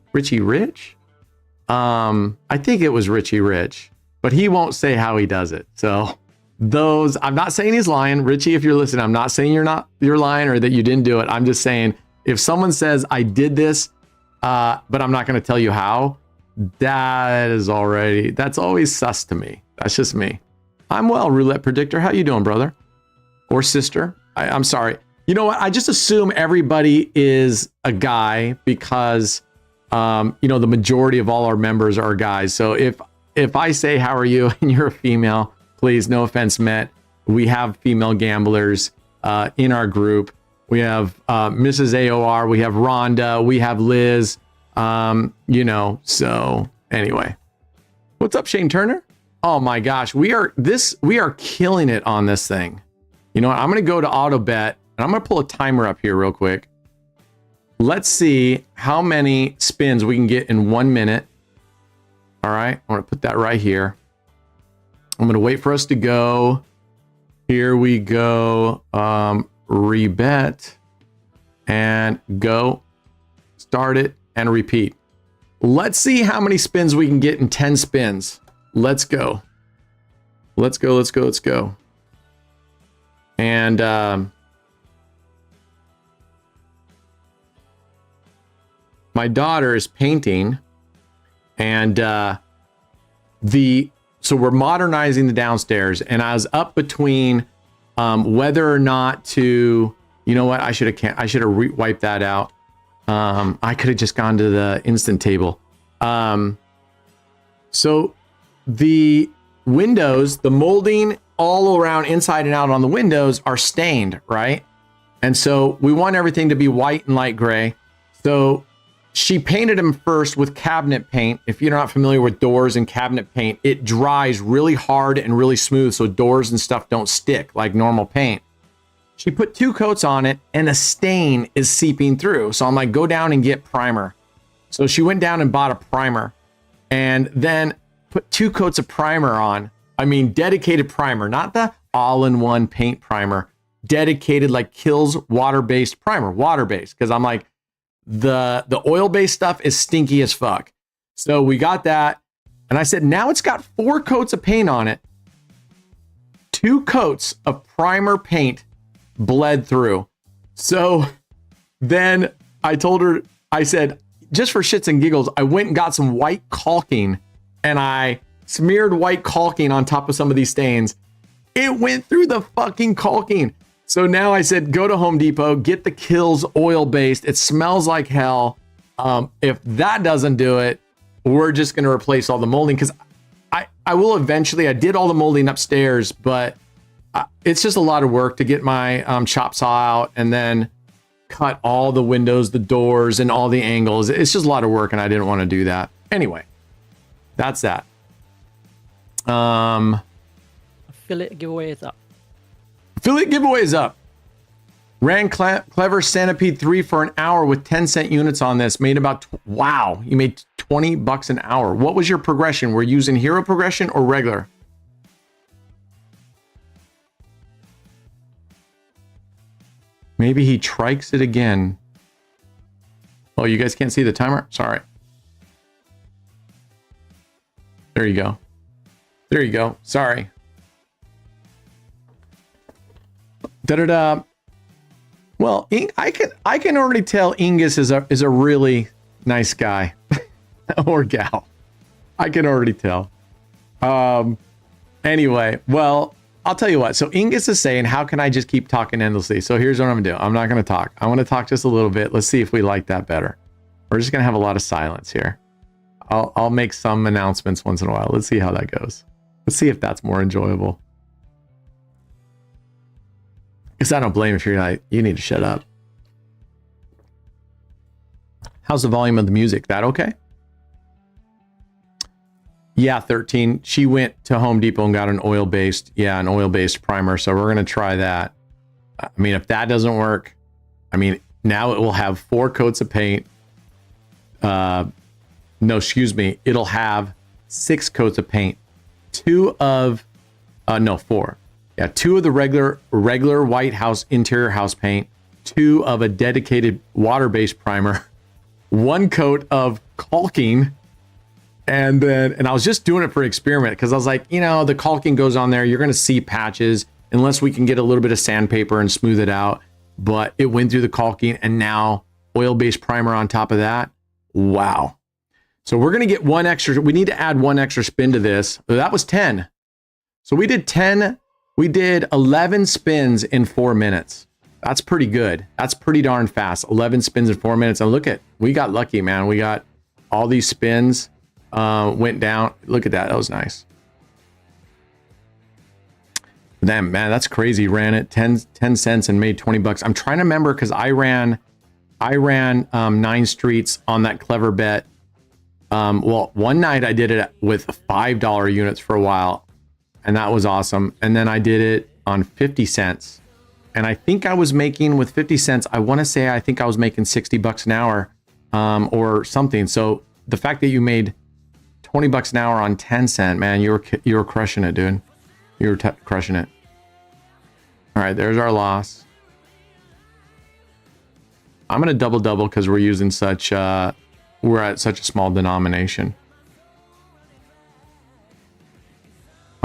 I think it was Richie Rich, but he won't say how he does it. So those, I'm not saying he's lying. Richie, if you're listening, I'm not saying you're lying or that you didn't do it. I'm just saying if someone says I did this, but I'm not going to tell you how, that's always sus to me. That's just me. I'm well, Roulette Predictor. How you doing, brother? Or sister? I'm sorry. You know what? I just assume everybody is a guy because, the majority of all our members are guys. So if I say, how are you? And you're a female, please, no offense meant. We have female gamblers in our group. We have Mrs. AOR. We have Rhonda. We have Liz. So anyway. What's up, Shane Turner? Oh my gosh. We are killing it on this thing. You know what? I'm going to go to auto bet and I'm going to pull a timer up here real quick. Let's see how many spins we can get in 1 minute. All right. I'm going to put that right here. I'm going to wait for us to go. Here we go. Rebet and go. Start it and repeat. Let's see how many spins we can get in 10 spins. Let's go. Let's go. And my daughter is painting, and so we're modernizing the downstairs, and I was up between whether or not to, you know what, I should have wiped that out. I could have just gone to the instant table. So the windows, the molding all around, inside and out on the windows are stained, right? And so we want everything to be white and light gray. So she painted them first with cabinet paint. If you're not familiar with doors and cabinet paint, it dries really hard and really smooth, so doors and stuff don't stick like normal paint. She put 2 coats on it and a stain is seeping through. So I'm like, go down and get primer. So she went down and bought a primer and then put 2 coats of primer on. I mean, dedicated primer, not the all-in-one paint primer, dedicated, like Kills water-based primer, water-based. Cause I'm like, the oil-based stuff is stinky as fuck. So we got that. And I said, now it's got 4 coats of paint on it. 2 coats of primer paint bled through. So then I told her, I said, just for shits and giggles, I went and got some white caulking and I smeared white caulking on top of some of these stains. It went through the fucking caulking. So now I said, go to Home Depot, get the Kills oil-based. It smells like hell. If that doesn't do it, we're just going to replace all the molding, because I will eventually. I did all the molding upstairs, but it's just a lot of work to get my chop saw out and then cut all the windows, the doors, and all the angles. It's just a lot of work, and I didn't want to do that. Anyway, that's that. Affiliate giveaway is up. Affiliate giveaway is up. Ran Clever Centipede 3 for an hour with 10-cent units on this. Made about, wow, you made $20 an hour. What was your progression? Were you using hero progression or regular? Maybe he trikes it again. Oh, you guys can't see the timer? Sorry. There you go. There you go. Sorry. Da-da-da. Well, I can already tell Ingus is a really nice guy or gal. I can already tell. Anyway, well, I'll tell you what. So Ingus is saying, how can I just keep talking endlessly? So here's what I'm gonna do. I'm not gonna talk. I want to talk just a little bit. Let's see if we like that better. We're just gonna have a lot of silence here. I'll make some announcements once in a while. Let's see how that goes. Let's see if that's more enjoyable. Because I don't blame if you're like, you need to shut up. How's the volume of the music? That okay? Yeah, 13. She went to Home Depot and got an oil-based primer. So we're going to try that. I mean, if that doesn't work, I mean, now it will have 4 coats of paint. No, excuse me. It'll have 6 coats of paint. 4. Yeah, 2 of the regular white house interior house paint, 2 of a dedicated water-based primer, 1 coat of caulking, and I was just doing it for experiment because I was like, the caulking goes on there. You're going to see patches unless we can get a little bit of sandpaper and smooth it out. But it went through the caulking, and now oil-based primer on top of that. Wow. So we're going to get 1 extra. We need to add 1 extra spin to this. That was 10. So we did 10. We did 11 spins in 4 minutes. That's pretty good. That's pretty darn fast. 11 spins in 4 minutes. And look we got lucky, man. We got all these spins went down. Look at that. That was nice. Damn, man, that's crazy. Ran it 10 cents and made $20. I'm trying to remember because I ran 9 streets on that clever bet. Well, one night I did it with $5 units for a while, and that was awesome. And then I did it on 50 cents. And I think I was making with 50 cents, I want to say I think I was making $60 an hour or something. So the fact that you made $20 an hour on 10 cent, man, you were crushing it, dude. You were crushing it. All right, there's our loss. I'm going to double because we're using we're at such a small denomination.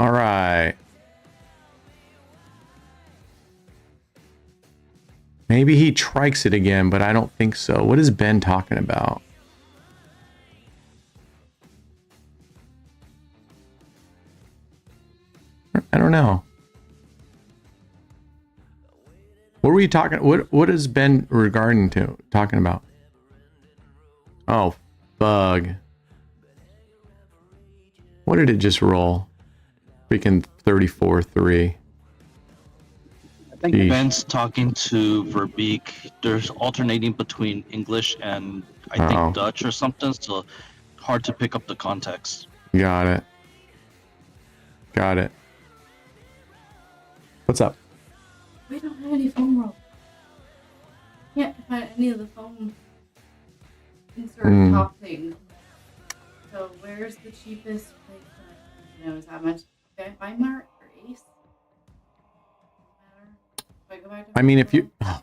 All right. Maybe he trikes it again, but I don't think so. What is Ben talking about? I don't know. What were you talking? What is Ben talking about? Oh, bug. What did it just roll? Freaking 34-3. I think Ben's talking to Verbeek. There's alternating between English and I think Dutch or something, so hard to pick up the context. Got it. What's up? We don't have any foam roll. Can't find any of the foam insert top thing. So where's the cheapest place that knows how much? Okay, Weimar or Ace? I mean, if you... Oh.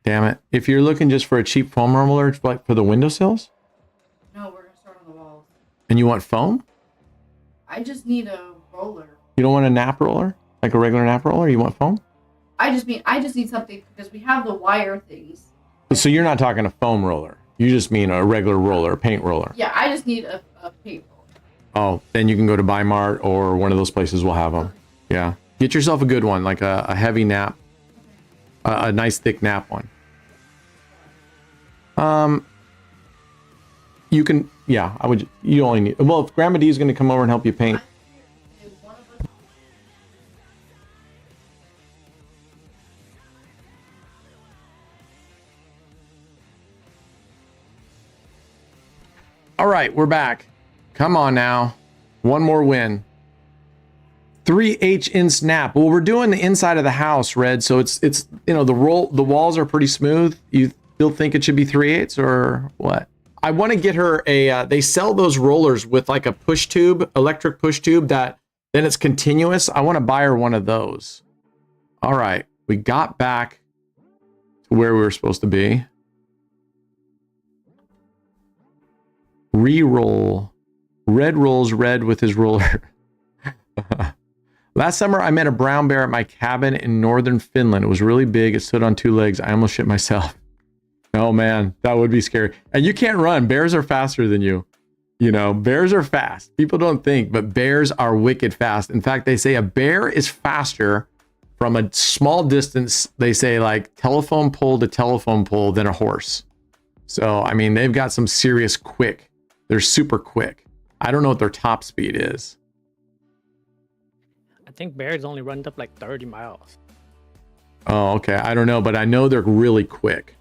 Damn it. If you're looking just for a cheap foam roller, like for the windowsills? No, we're going to start on the walls. And you want foam? I just need a roller. You don't want a nap roller? Like a regular nap roller? You want foam? I just need something because we have the wire things. So you're not talking a foam roller. You just mean a regular roller, a paint roller. Yeah, I just need a paint roller. Oh, then you can go to Bimart or one of those places will have them. Yeah. Get yourself a good one, like a heavy nap. A nice thick nap one. You can, yeah, you only need, well, if Grandma D is going to come over and help you paint. All right, we're back. Come on now. One more win. 3H in snap. Well, we're doing the inside of the house, Red. So it's the walls are pretty smooth. You still think it should be 3/8 or what? I want to get her they sell those rollers with like a push tube, electric push tube that then it's continuous. I want to buy her one of those. All right, we got back to where we were supposed to be. Re-roll. Red rolls red with his roller. Last summer, I met a brown bear at my cabin in northern Finland. It was really big. It stood on 2 legs. I almost shit myself. Oh, man, that would be scary. And you can't run. Bears are faster than you. You know, bears are fast. People don't think, but bears are wicked fast. In fact, they say a bear is faster from a small distance. They say like telephone pole to telephone pole than a horse. So, I mean, they've got some serious quick. They're super quick. I don't know what their top speed is. I think bears only run up like 30 miles. Oh, okay. I don't know, but I know they're really quick.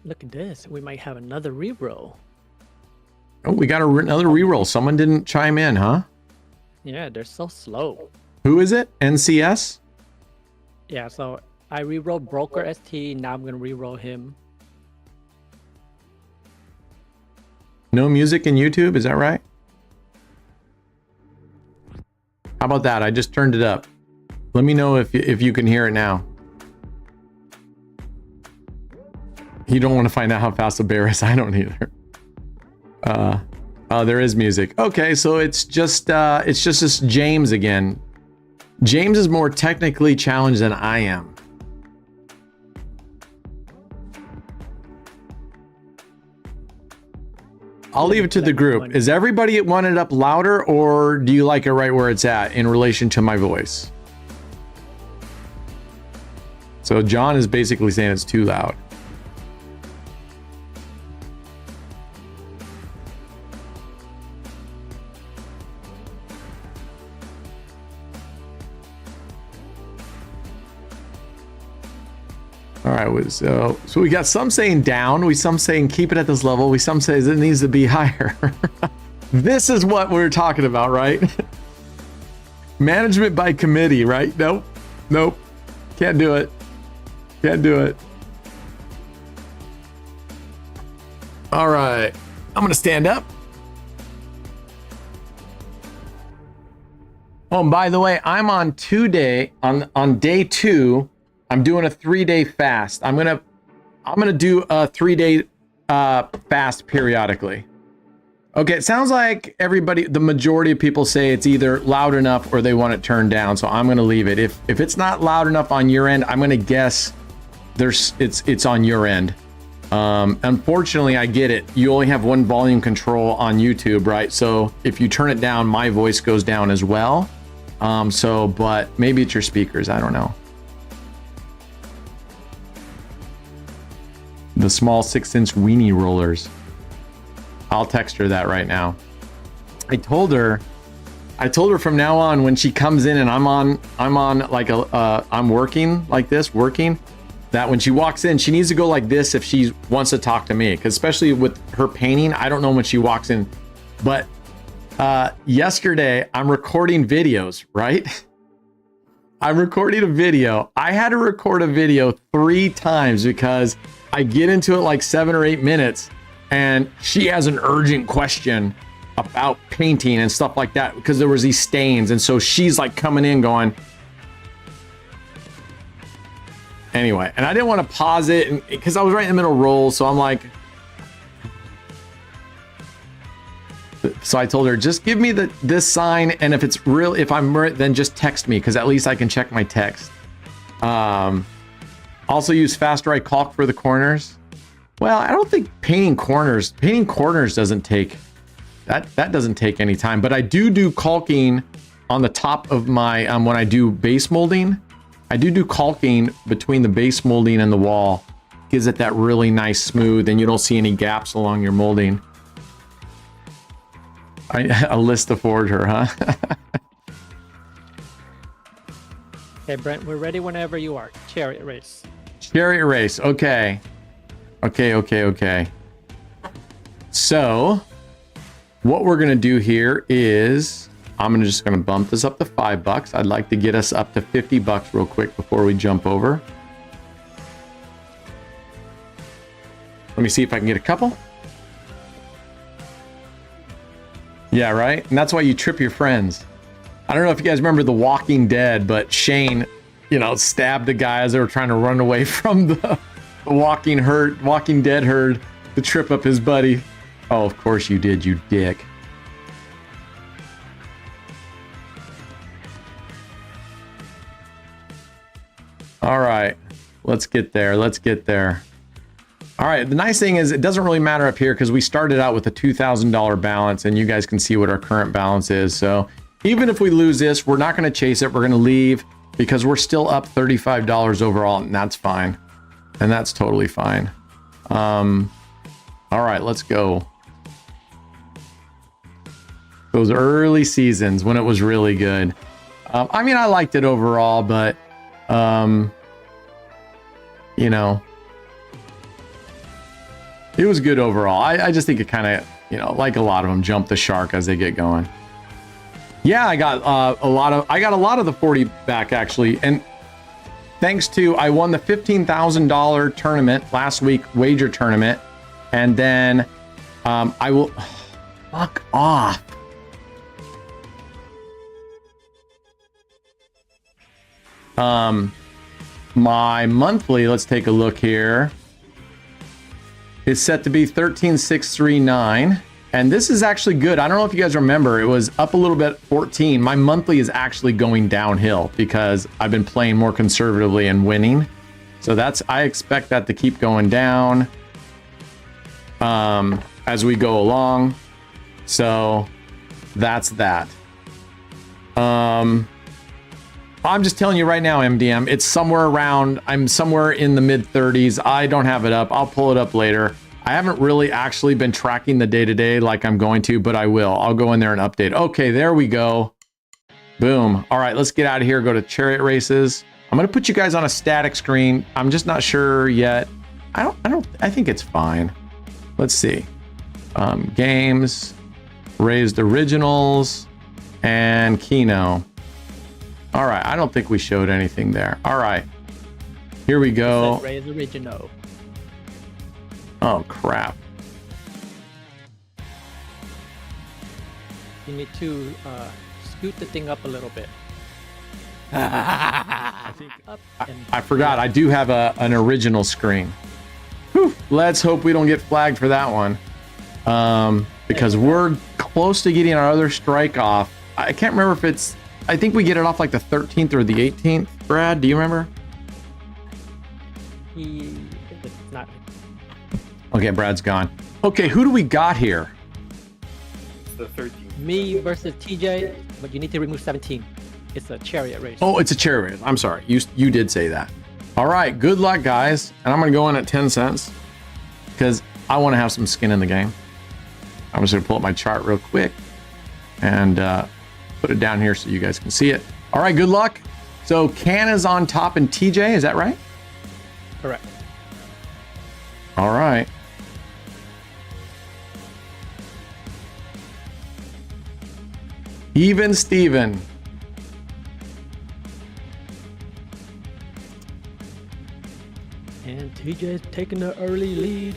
Look at this. We might have another reroll. Oh, we got another reroll. Someone didn't chime in, huh? Yeah, they're so slow. Who is it? NCS? Yeah, so I rewrote Broker ST. Now I'm gonna rewrote him. No music in YouTube, is that right? How about that? I just turned it up. Let me know if you can hear it now. You don't want to find out how fast the bear is. I don't either. Oh, there is music. Okay, so it's just this James again. James is more technically challenged than I am. I'll leave it to the group. Is everybody want it up louder, or do you like it right where it's at in relation to my voice? So John is basically saying it's too loud. All right, so we got some saying down, we some saying keep it at this level, we some say it needs to be higher. This is what we're talking about, right? Management by committee, right? Nope, nope, can't do it, can't do it. All right, I'm gonna stand up. Oh, and by the way, I'm on on day 2. I'm doing a 3-day fast. I'm gonna do a 3-day fast periodically. Okay, it sounds like the majority of people say it's either loud enough or they want it turned down. So I'm gonna leave it. If it's not loud enough on your end, I'm gonna guess it's on your end. Unfortunately, I get it. You only have one volume control on YouTube, right? So if you turn it down, my voice goes down as well. But maybe it's your speakers. I don't know. The small 6-inch weenie rollers. I'll text her that right now. I told her from now on when she comes in and I'm on like I'm working like this, that when she walks in, she needs to go like this if she wants to talk to me. Because especially with her painting, I don't know when she walks in. But yesterday I'm recording videos, right? I'm recording a video. I had to record a video 3 times because I get into it like 7 or 8 minutes and she has an urgent question about painting and stuff like that because there was these stains. And so she's like coming in going, anyway, and I didn't want to pause it because I was right in the middle of roll. So I'm like, so I told her, just give me this sign. And if it's real, if I'm right, then just text me because at least I can check my text. Also use fast dry caulk for the corners. Well, I don't think painting corners doesn't take that doesn't take any time, but I do caulking on the top of my when I do base molding. I do caulking between the base molding and the wall. Gives it that really nice smooth and you don't see any gaps along your molding. A list to forward her, huh? Okay, Brent, we're ready whenever you are. Chariot race. Chariot race. Okay. So, what we're gonna do here is I'm just gonna bump this up to $5. I'd like to get us up to $50 real quick before we jump over. Let me see if I can get a couple. Yeah, right? And that's why you trip your friends. I don't know if you guys remember The Walking Dead, but Shane, stabbed a guy as they were trying to run away from the Walking Dead herd to trip up his buddy. Oh, of course you did, you dick. All right, let's get there. All right, the nice thing is it doesn't really matter up here because we started out with a $2,000 balance and you guys can see what our current balance is. So even if we lose this, we're not going to chase it. We're going to leave because we're still up $35 overall and that's fine. And that's totally fine. All right, let's go. Those early seasons when it was really good. I mean, I liked it overall, but it was good overall. I just think it kind of, like a lot of them, jump the shark as they get going. Yeah, I got a lot of the 40 back actually, and thanks to I won the $15,000 tournament last week, wager tournament, and then I will fuck off. My monthly, let's take a look here, is set to be 13,639. And this is actually good. I don't know if you guys remember, it was up a little bit, 14. My monthly is actually going downhill because I've been playing more conservatively and winning. So I expect that to keep going down as we go along. So that's that. I'm just telling you right now, MDM, it's somewhere around, I'm somewhere in the mid 30s. I don't have it up. I'll pull it up later. I haven't really actually been tracking the day-to-day like I'm going to, but I will. I'll go in there and update. Okay, there we go. Boom. All right, let's get out of here. Go to Chariot races. I'm going to put you guys on a static screen. I'm just not sure yet. I think it's fine. Let's see. Games, raised originals, and Keno. All right, I don't think we showed anything there. All right, here we go. Raise original. Oh, crap. You need to scoot the thing up a little bit. I think Up and I forgot. I do have an original screen. Whew, let's hope we don't get flagged for that one. Because we're close to getting our other strike off. I can't remember if it's... I think we get it off like the 13th or the 18th. Brad, do you remember? It's not. Okay, Brad's gone. Okay, who do we got here? It's the 13th. Me versus TJ, but you need to remove 17. It's a chariot race. Oh, it's a chariot. I'm sorry. You did say that. All right, good luck, guys. And I'm going to go in at 10 cents because I want to have some skin in the game. I'm just going to pull up my chart real quick and put it down here so you guys can see it. All right, good luck. So Can is on top and TJ, is that right? Correct. All right. Even Steven. And TJ's taking the early lead.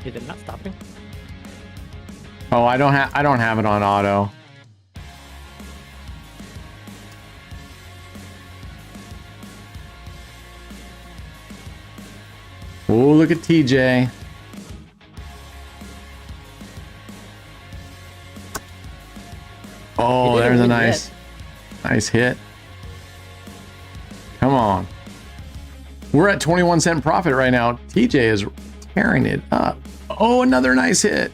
Is it not stopping? Oh, I don't have it on auto. Oh, look at TJ. Oh, He didn't there's a win nice hit. Come on. We're at 21 cent profit right now. TJ is tearing it up. Oh, another nice hit.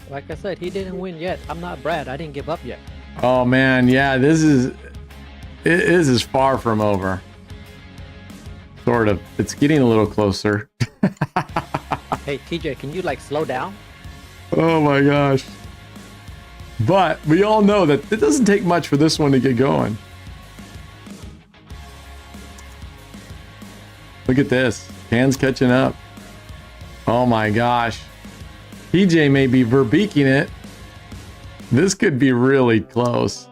Like I said, he didn't win yet. I'm not Brad. I didn't give up yet. Oh man, yeah, this is far from over. Sort of. It's getting a little closer. Hey, TJ, can you like slow down? Oh my gosh. But we all know that it doesn't take much for this one to get going. Look at this. Can's catching up. Oh my gosh. TJ may be verbeeking it. This could be really close.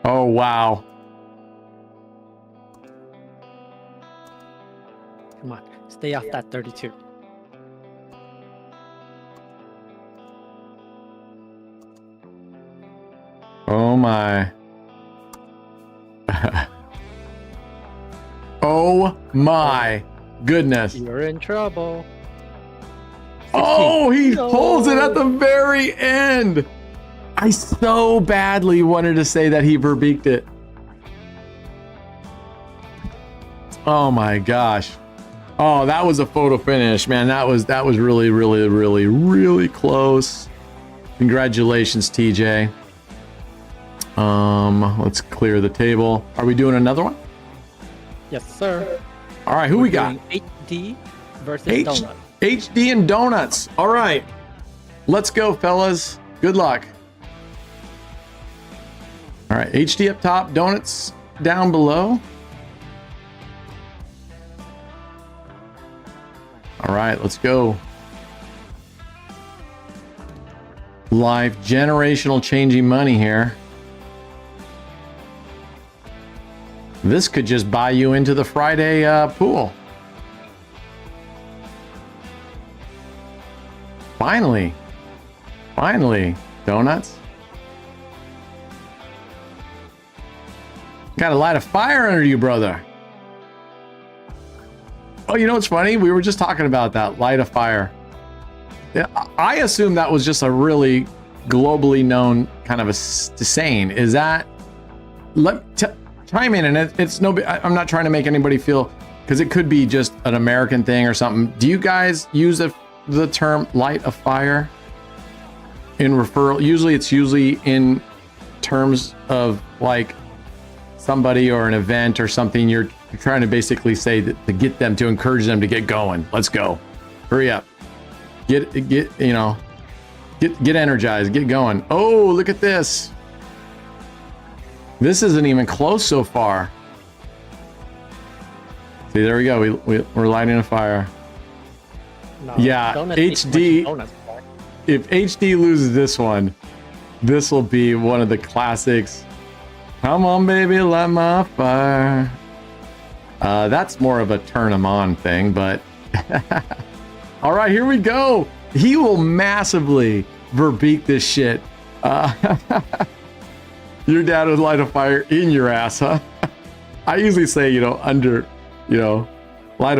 Oh wow. Come on, stay off that 32. Oh my. Oh my goodness. You're in trouble. 16. Oh, he No. holds it at the very end. I so badly wanted to say that he verbeeked it. Oh my gosh. Oh, that was a photo finish, man. That was really, really, really, really close. Congratulations, TJ. Let's clear the table. Are we doing another one? Yes, sir. All right, who we got? HD versus Donut. HD and donuts. All right. Let's go, fellas. Good luck. All right, HD up top, donuts down below. All All right, let's go. Life generational changing money here. This could just buy you into the Friday pool. Finally. Finally. Donuts. Got to light a fire under you, brother. Oh, you know what's funny? We were just talking about that. Light a fire. Yeah, I assume that was just a really globally known kind of a saying. Is that... Chime in, and it's no... I'm not trying to make anybody feel... Because it could be just an American thing or something. Do you guys use the term light a fire in referral? Usually it's in terms of like somebody or an event or something. You're trying to basically say that to get them, to encourage them to get going. Let's go. Hurry up. Get energized, get going. Oh, look at this. This isn't even close so far. See, there we go. We're lighting a fire. No, yeah, HD. If HD loses this one, this will be one of the classics. Come on, baby, light my fire. That's more of a turn 'em on thing, but all right, here we go. He will massively verbeek this shit. Your dad would light a fire in your ass, huh? I usually say, light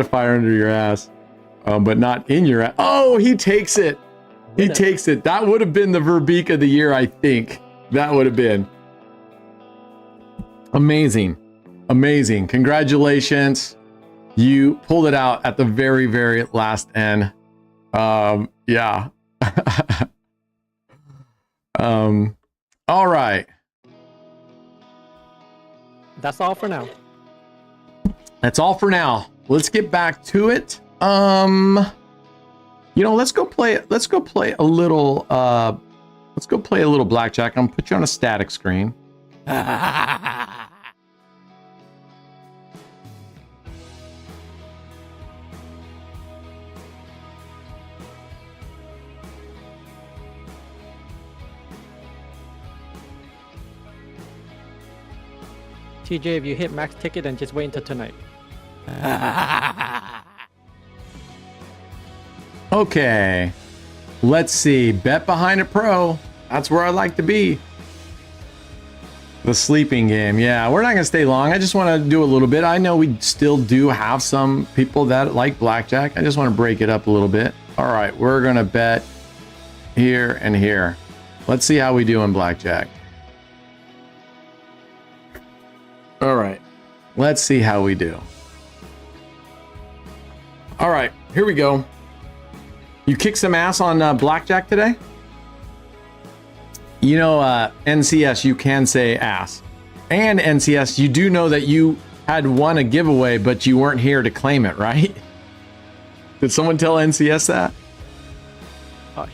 a fire under your ass, but not in your ass. Oh, he takes it. He takes it. That would have been the verbeek of the year, I think. That would have been. Amazing. Amazing. Congratulations. You pulled it out at the very, very last end. Yeah. All right. That's all for now. That's all for now. Let's get back to it. Let's go play a little blackjack. I'm gonna put you on a static screen. TJ, if you hit max ticket, then just wait until tonight. Okay. Let's see. Bet behind a pro. That's where I like to be. The sleeping game. Yeah, we're not going to stay long. I just want to do a little bit. I know we still do have some people that like blackjack. I just want to break it up a little bit. All right, we're going to bet here and here. Let's see how we do in blackjack. All right. Let's see how we do. All right, here we go. You kicked some ass on blackjack today? NCS, you can say ass. And NCS, you do know that you had won a giveaway, but you weren't here to claim it, right? Did someone tell NCS that?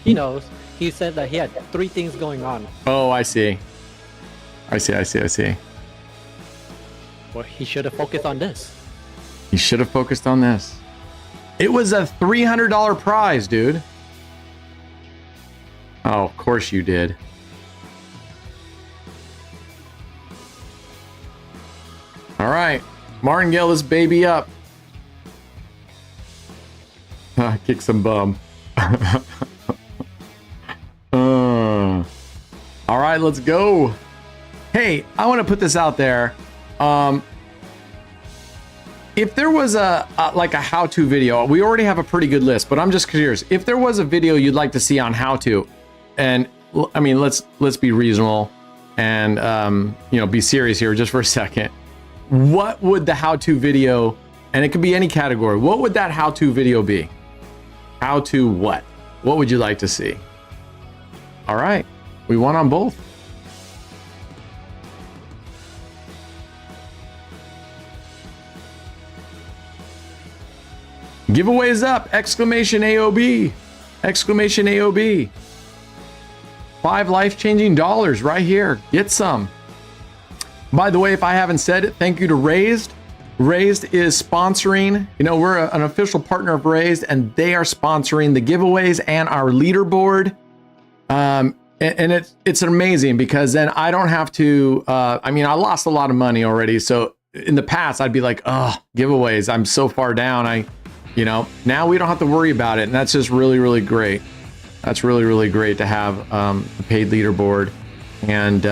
He knows. He said that he had 3 things going on. Oh, I see. I see. Well, he should have focused on this. He should have focused on this. It was a $300 prize, dude. Oh, of course you did. All right, Martingale this baby up. Kick some bum. All right, let's go. Hey, I want to put this out there. If there was a how-to video, we already have a pretty good list, but I'm just curious. If there was a video you'd like to see on how to, and I mean, let's be reasonable and be serious here just for a second. What would the how-to video, and it could be any category, what would that how-to video be? How to what? What would you like to see? All right, we won on both. Giveaways up! Exclamation AOB! Exclamation AOB! 5 life-changing dollars right here. Get some. By the way, if I haven't said it, thank you to Raised Raised is sponsoring. You know, we're an official partner of Raised, and they are sponsoring the giveaways and our leaderboard. And it's amazing because then I don't have to. I mean, I lost a lot of money already. So in the past, I'd be like, oh, giveaways. I'm so far down. Now we don't have to worry about it, and that's just really, really great. That's really, really great to have a paid leaderboard, and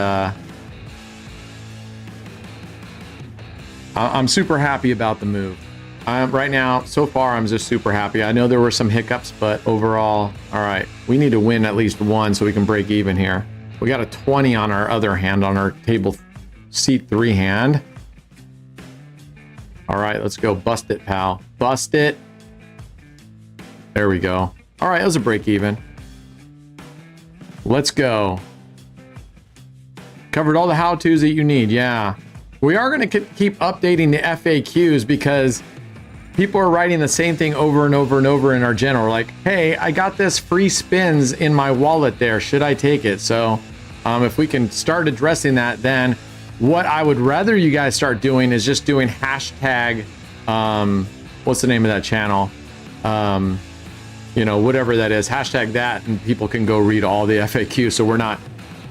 I'm super happy about the move. Right now, so far, I'm just super happy. I know there were some hiccups, but overall, all right. We need to win at least one so we can break even here. We got a 20 on our other hand, on our table seat 3 hand. All right, let's go. Bust it, pal. Bust it. There we go. All right, that was a break even. Let's go. Covered all the how-tos that you need. Yeah. We are going to keep updating the FAQs because people are writing the same thing over and over and over in our general. Like, hey, I got this free spins in my wallet there. Should I take it? So if we can start addressing that, then what I would rather you guys start doing is just doing hashtag, what's the name of that channel? Whatever that is, hashtag that, and people can go read all the FAQs. So we're not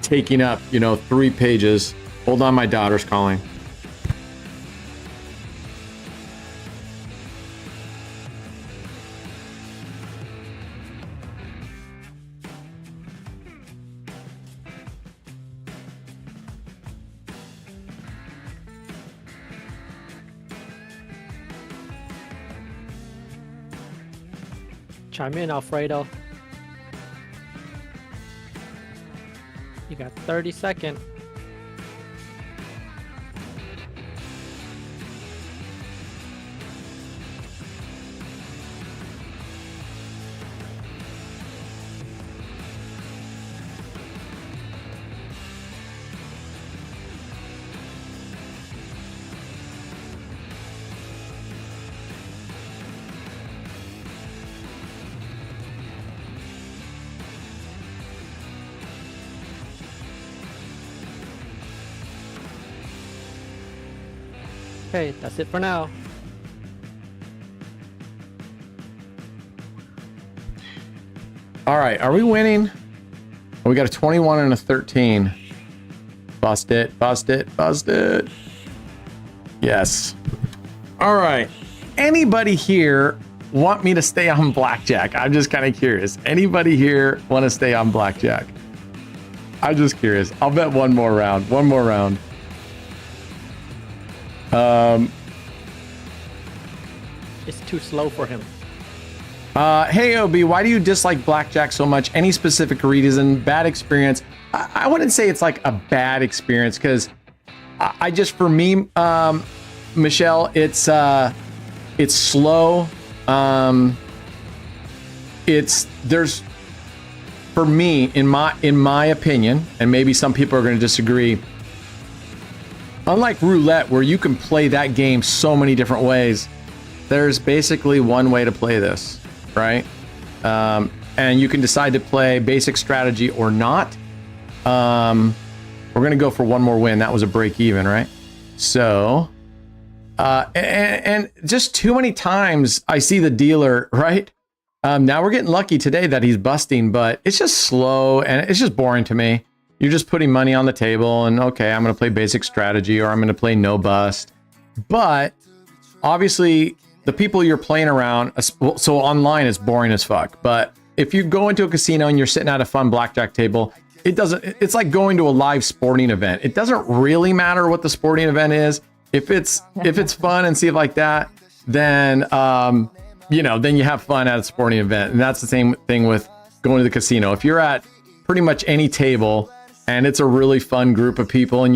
taking up, 3 pages. Hold on, my daughter's calling. Chime in, Alfredo. You got 30 seconds. Okay, that's it for now. All right, are we winning? We got a 21 and a 13. Bust it, bust it, bust it. Yes. All right. Anybody here want me to stay on Blackjack? I'm just kind of curious. Anybody here want to stay on Blackjack? I'm just curious. I'll bet one more round. One more round. It's too slow for him. Hey, OB, why do you dislike Blackjack so much? Any specific reason? Bad experience? I wouldn't say it's like a bad experience because I just, for me, Michelle, it's slow. There's, for me, in my opinion, and maybe some people are going to disagree, unlike Roulette, where you can play that game so many different ways, there's basically one way to play this, right? And you can decide to play basic strategy or not. We're going to go for one more win. That was a break even, right? So, and just too many times I see the dealer, right? Now we're getting lucky today that he's busting, but it's just slow and it's just boring to me. You're just putting money on the table and okay, I'm going to play basic strategy or I'm going to play no bust. But obviously the people you're playing around, so online is boring as fuck. But if you go into a casino and you're sitting at a fun blackjack table, it's like going to a live sporting event. It doesn't really matter what the sporting event is. If it's fun and see it like that, then, then you have fun at a sporting event. And that's the same thing with going to the casino. If you're at pretty much any table and it's a really fun group of people and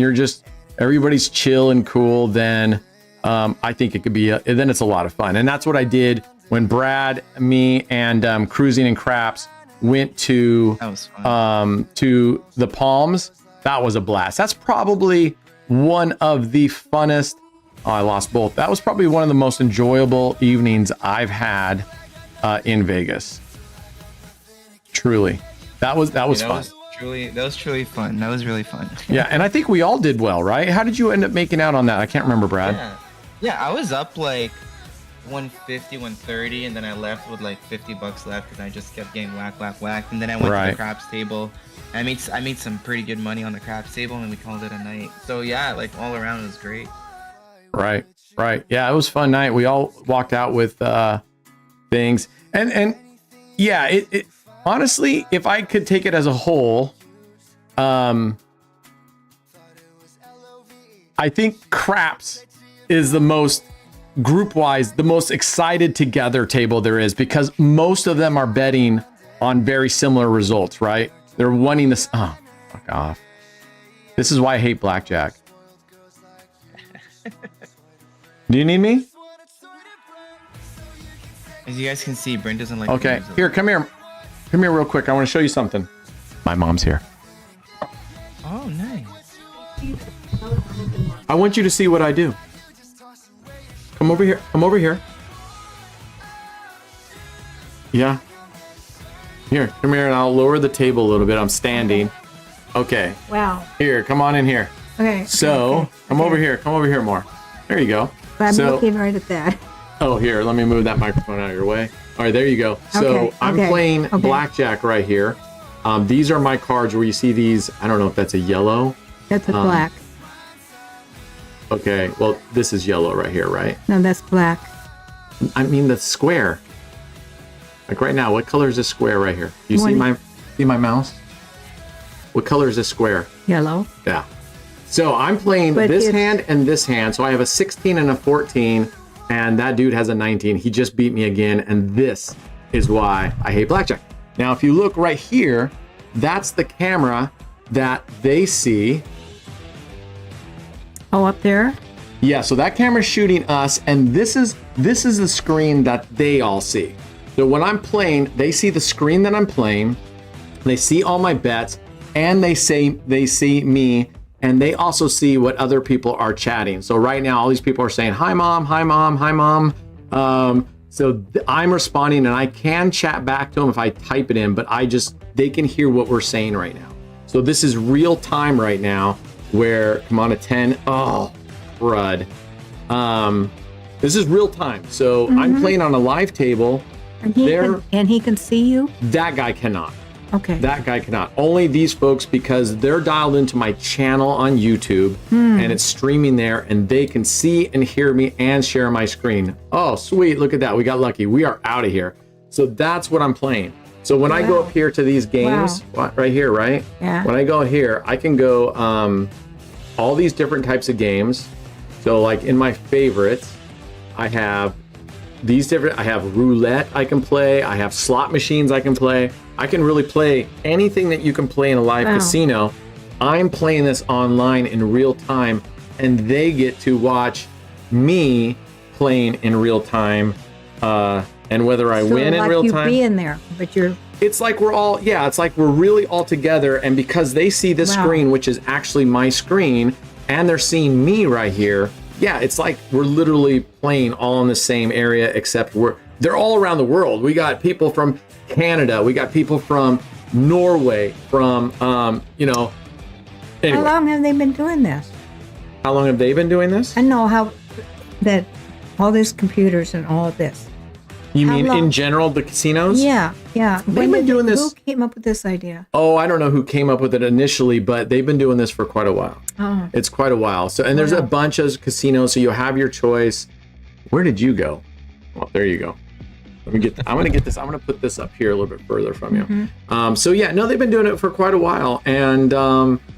everybody's chill and cool, then I think it could be, then it's a lot of fun. And that's what I did when Brad, me, and Cruising and Craps went to the Palms. That was a blast. That's probably one of the funnest. Oh, I lost both. That was probably one of the most enjoyable evenings I've had in Vegas. Truly, that was fun. That was truly fun. That was really fun. Yeah, and I think we all did well, right? How did you end up making out on that? I can't remember, Brad. Yeah, I was up like 150, 130, and then I left with like $50 left, and I just kept getting whacked. And then I went to the craps table. I made some pretty good money on the craps table, and we called it a night. So yeah, like all around it was great. Right. Yeah, it was a fun night. We all walked out with things, and yeah, it honestly, if I could take it as a whole, I think craps is the most group-wise, the most excited together table there is, because most of them are betting on very similar results, right? They're wanting this. Oh, fuck off. This is why I hate blackjack. Do you need me? As you guys can see, Brent doesn't like. Okay, here, come here real quick. I want to show you something. My mom's here. Oh, nice. I want you to see what I do. Come over here. Yeah. Here, come here, and I'll lower the table a little bit. I'm standing. Okay. Wow. Here, come on in here. Okay. So, come over here more. There you go. But I'm looking right at that. Oh, here, let me move that microphone out of your way. All right, there you go. So Okay, I'm playing blackjack right here. These are my cards where you see these. I don't know if that's a yellow. That's a black. Okay, well, this is yellow right here, right? No, that's black. I mean the square. Like right now, what color is this square right here? You see my mouse? What color is this square? Yellow. Yeah. So I'm playing this hand and this hand. So I have a 16 and a 14, and that dude has a 19. He just beat me again, and this is why I hate blackjack. Now, if you look right here, that's the camera that they see. Oh, up there? Yeah, so that camera's shooting us, and this is the screen that they all see. So when I'm playing, they see the screen that I'm playing, they see all my bets, and they see me, and they also see what other people are chatting. So right now, all these people are saying, hi mom, hi mom, hi mom. So I'm responding, and I can chat back to them if I type it in, but they can hear what we're saying right now. So this is real time right now, where, come on, a 10. Oh, crud. This is real time. So I'm playing on a live table. And he can see you? That guy cannot. Okay. That guy cannot. Only these folks, because they're dialed into my channel on YouTube and it's streaming there, and they can see and hear me and share my screen. Oh, sweet. Look at that. We got lucky. We are out of here. So that's what I'm playing. So when I go up here to these games, right here, right? Yeah. When I go here, I can go all these different types of games. So like in my favorites, I have I have roulette I can play. I have slot machines I can play. I can really play anything that you can play in a live casino. I'm playing this online in real time, and they get to watch me playing in real time. And whether I win in real time, be in there, but it's like it's like we're really all together. And because they see this screen, which is actually my screen, and they're seeing me right here, it's like we're literally playing all in the same area, except they're all around the world. We got people from Canada, we got people from Norway, from anyway. How long have they been doing this? How long have they been doing this? I know that all these computers and all of this. You mean in general, the casinos? Yeah. They've been doing this. Who came up with this idea? Oh, I don't know who came up with it initially, but they've been doing this for quite a while. Oh. It's quite a while. So, and there's a bunch of casinos, so you have your choice. Where did you go? Well, there you go. Let me I'm going to get this. I'm going to put this up here a little bit further from you. They've been doing it for quite a while. And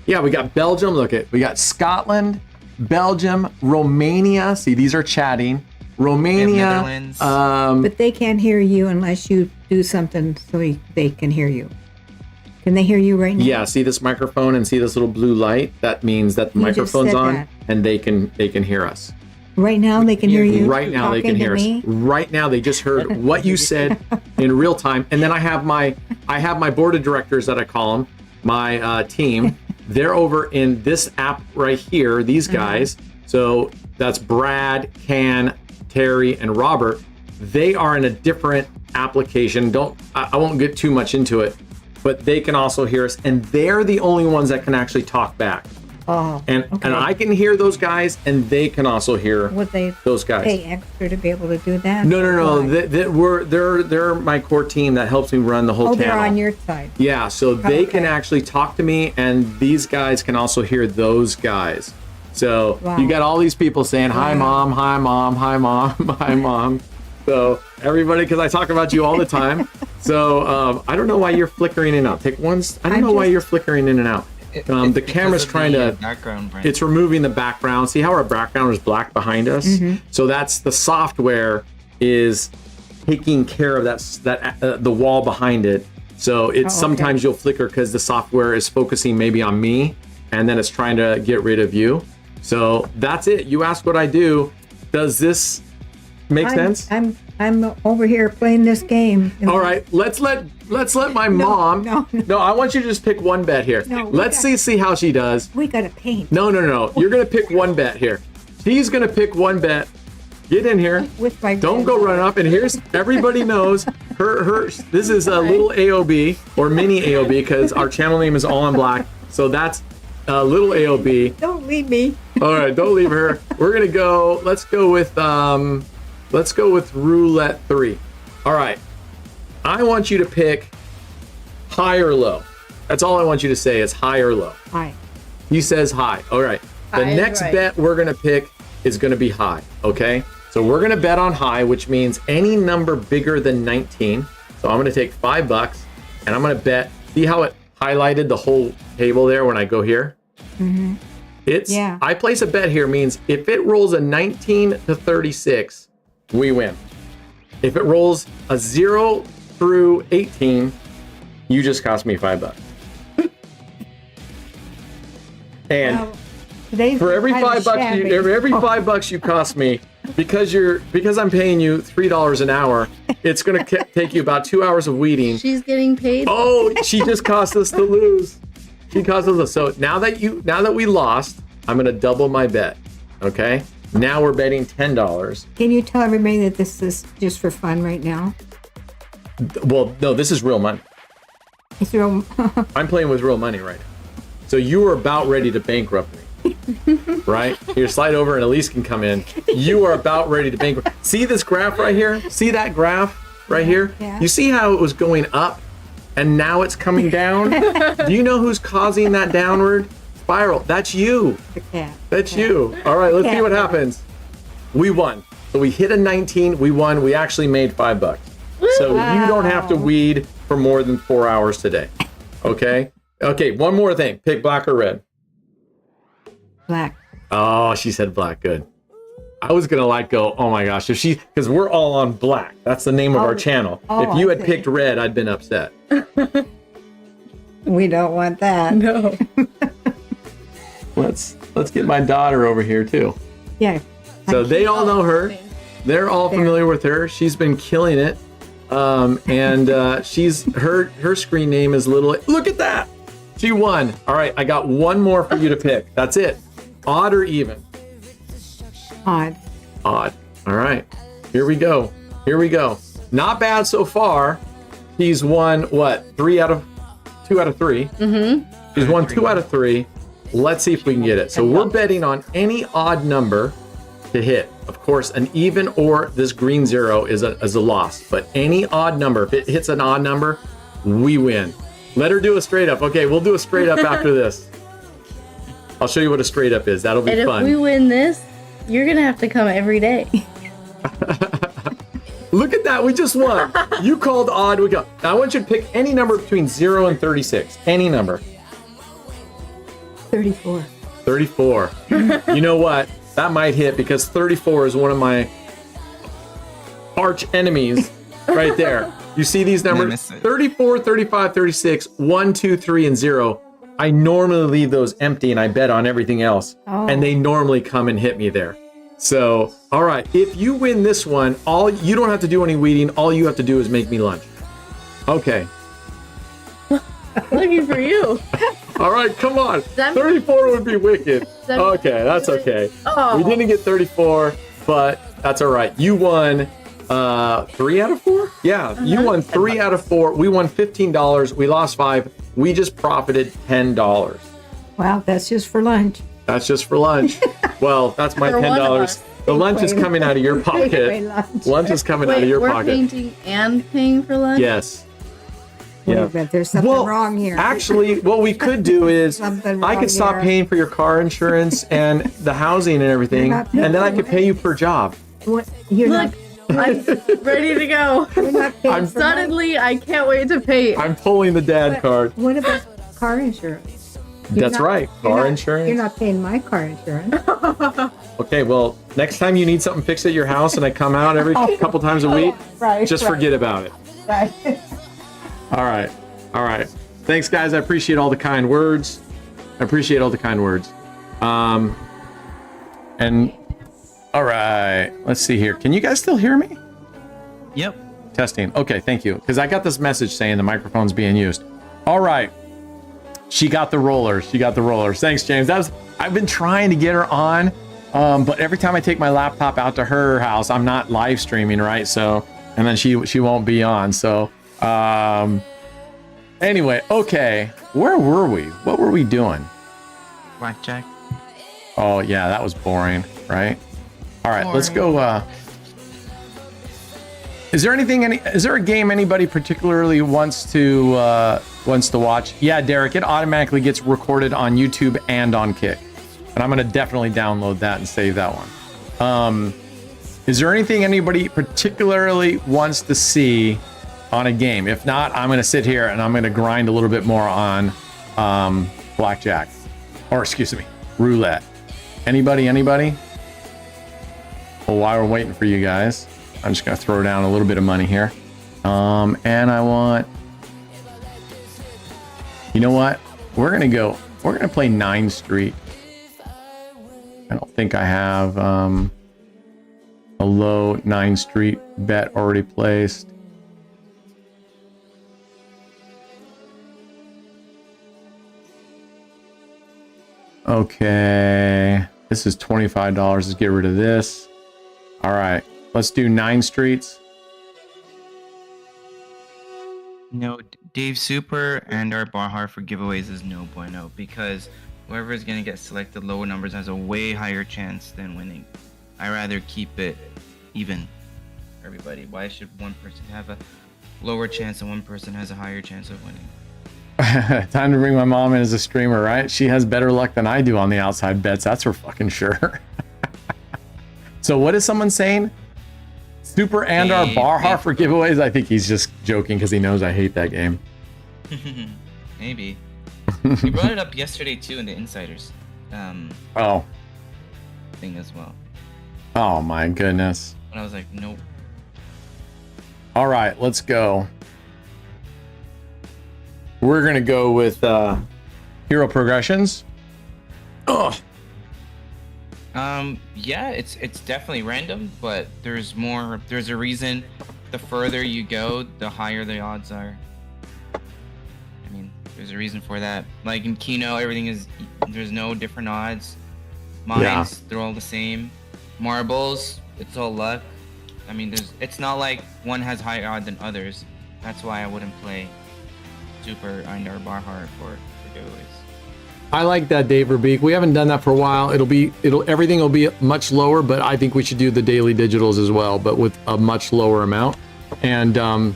we got Belgium. We got Scotland, Belgium, Romania. See, these are chatting. Romania, Netherlands. But they can't hear you unless you do something so they can hear you. Can they hear you right now? Yeah, see this microphone and see this little blue light? That means that the microphone's on, and they can hear us. Right now they can hear you? Right now they can hear us. Right now they just heard what you said in real time. And then I have my board of directors that I call them, my team. They're over in this app right here, these guys. So that's Brad, Can, Terry, and Robert. They are in a different application. I won't get too much into it, but they can also hear us, and they're the only ones that can actually talk back. Oh, And I can hear those guys, and they can also hear would they those guys. pay extra to be able to do that? No. Why? They're my core team that helps me run the whole Oh, channel. they're on your side. Yeah, so they can Okay. actually talk to me, and these guys can also hear those guys. So Wow. you got all these people saying, "Hi, mom. Hi, mom. Hi, mom. Hi, mom." So everybody, because I talk about you all the time. So I don't know why you're flickering in and out. Take ones. I don't know why you're flickering in and out. The camera's trying to. Background, Brent. It's removing the background. See how our background is black behind us? Mm-hmm. So that's the software is taking care of the wall behind it. So it's sometimes you'll flicker because the software is focusing maybe on me, and then it's trying to get rid of you. So that's it. You asked what I do. Does this make sense? I'm over here playing this game. All right, let's let my mom. no. I want you to just pick one bet here. No, let's see how she does. We gotta paint. No. You're gonna pick one bet here. She's gonna pick one bet. Get in here. With my Don't go run up. And here's everybody knows her. This is a little AOB or mini AOB because our channel name is all in black. So that's a little AOB. Don't leave me. All right, don't leave her. We're gonna go. Let's go with Roulette 3. All right. I want you to pick high or low. That's all I want you to say is high or low. Hi. He says high. All right. The High is next right. bet we're going to pick is going to be high. Okay. So we're going to bet on high, which means any number bigger than 19. So I'm going to take $5 and I'm going to bet. See how it highlighted the whole table there when I go here? Mm-hmm. Yeah. I place a bet here means if it rolls a 19 to 36, we win. If it rolls a 0 through 18, you just cost me $5. And Well, today's for every kind of $5 shabby. every $5 you cost me, because I'm paying you $3 an hour, it's gonna take you about 2 hours of weeding. She's getting paid. Oh, she just cost us to lose. She cost us. So now that we lost, I'm gonna double my bet. Okay. Now we're betting $10. Can you tell everybody that this is just for fun right now? Well, no, this is real money. It's real. I'm playing with real money right now. So you are about ready to bankrupt me. Right? Here, slide over and Elise can come in. You are about ready to bankrupt. See this graph right here? See that graph right here? Yeah. You see how it was going up and now it's coming down? Do you know who's causing that downward spiral? That's you. The cat. That's you. All right, let's see what happens. We won. So we hit a 19. We won. We actually made $5. So you don't have to weed for more than 4 hours today. Okay? Okay, one more thing. Pick black or red. Black. Oh, she said black. Good. I was gonna go, oh my gosh, because we're all on black. That's the name of our channel. If you I had see. picked red, I'd been upset. We don't want that. No. Let's get my daughter over here too. Yeah. So they all know her. They're all familiar with her. She's been killing it. And she's her screen name is little. Look at that. She won. All right, I got one more for you to pick. That's it. Odd or even? Odd. Odd. All right. Here we go. Not bad so far. He's won what? 2 out of 3. Mm-hmm. He's won 2 out of 3. Let's see if we can get it. So we're betting on any odd number to hit. Of course, an even or this green 0 is a loss. But any odd number, if it hits an odd number, we win. Let her do a straight up. Okay, we'll do a straight up after this. I'll show you what a straight up is. That'll be And fun. if we win this, you're gonna have to come every day. Look at that. We just won. You called odd. We got. Now I want you to pick any number between 0 and 36. Any number. 34. 34. You know what? That might hit because 34 is one of my arch enemies right there. You see these numbers? Nemesis. 34, 35, 36, 1, 2, 3, and 0. I normally leave those empty and I bet on everything else. Oh. And they normally come and hit me there. So, all right. If you win this one, you don't have to do any weeding. All you have to do is make me lunch. Okay. Looking for you. All right, come on. That- 34 would be wicked. That- Okay, that's okay. Oh. We didn't get 34, but that's all right. You won 3 out of 4? Yeah, you won 3 out of 4. We won $15. We lost 5. We just profited $10. Wow, that's just for lunch. That's just for lunch. Well, that's my For one of $10. us. The lunch is coming out of your Takeaway pocket. lunch. Lunch is coming out of your we're pocket. painting and paying for lunch? Yes. Wait a Yeah. minute, there's something wrong here. Actually, what we could do is Something I wrong could stop here. paying for your car insurance and the housing and everything, You're not and then I paying could pay you per job. What? You're Look, I'm ready to go. not paying I'm- for mine. Suddenly, I can't wait to pay. I'm pulling the dad card. What about car insurance? You're That's not- right. you're Car not- insurance. You're not paying my car insurance. Okay, well, next time you need something fixed at your house and I come out every couple times a week, Right. just forget about it. Right. All right. All right. Thanks, guys. I appreciate all the kind words. And all right. Let's see here. Can you guys still hear me? Yep. Testing. Okay, thank you. Because I got this message saying the microphone's being used. All right. She got the rollers. Thanks, James. I've been trying to get her on, but every time I take my laptop out to her house, I'm not live streaming, right? So, and then she won't be on. So, anyway, okay. Where were we? What were we doing? Blackjack. Oh yeah, that was boring, right? All right, let's go. Is there a game anybody particularly wants to watch? Yeah, Derek, it automatically gets recorded on YouTube and on Kick, and I'm gonna definitely download that and save that one. Is there anything anybody particularly wants to see on a game? If not, I'm gonna sit here and I'm gonna grind a little bit more on Blackjack, or excuse me, Roulette. Anybody? Well, while we're waiting for you guys, I'm just gonna throw down a little bit of money here. And I want, you know what? We're gonna play 9th Street. I don't think I have a low 9th Street bet already placed. Okay, this is $25. Let's get rid of this. All right, let's do 9 streets. No, Dave Super and our Barhar for giveaways is no bueno because whoever is going to get selected lower numbers has a way higher chance than winning. I rather keep it even for everybody. Why should one person have a lower chance and one person has a higher chance of winning? Time to bring my mom in as a streamer, right? She has better luck than I do on the outside bets. That's for fucking sure. So what is someone saying? Super and our Barhar for giveaways? I think he's just joking because he knows I hate that game. Maybe. We brought it up yesterday too in the Insiders Oh. thing as well. Oh my goodness. And I was like, nope. All right, let's go. We're gonna go with hero progressions. Oh. Yeah, it's definitely random, but there's a reason. The further you go, the higher the odds are. I mean, there's a reason for that. Like in Keno, there's no different odds. Mines, they're all the same. Marbles, it's all luck. I mean, it's not like one has higher odds than others. That's why I wouldn't play Super under Barhar for giveaways. I like that, Dave Verbeek. We haven't done that for a while. Everything will be much lower, but I think we should do the daily digitals as well, but with a much lower amount. And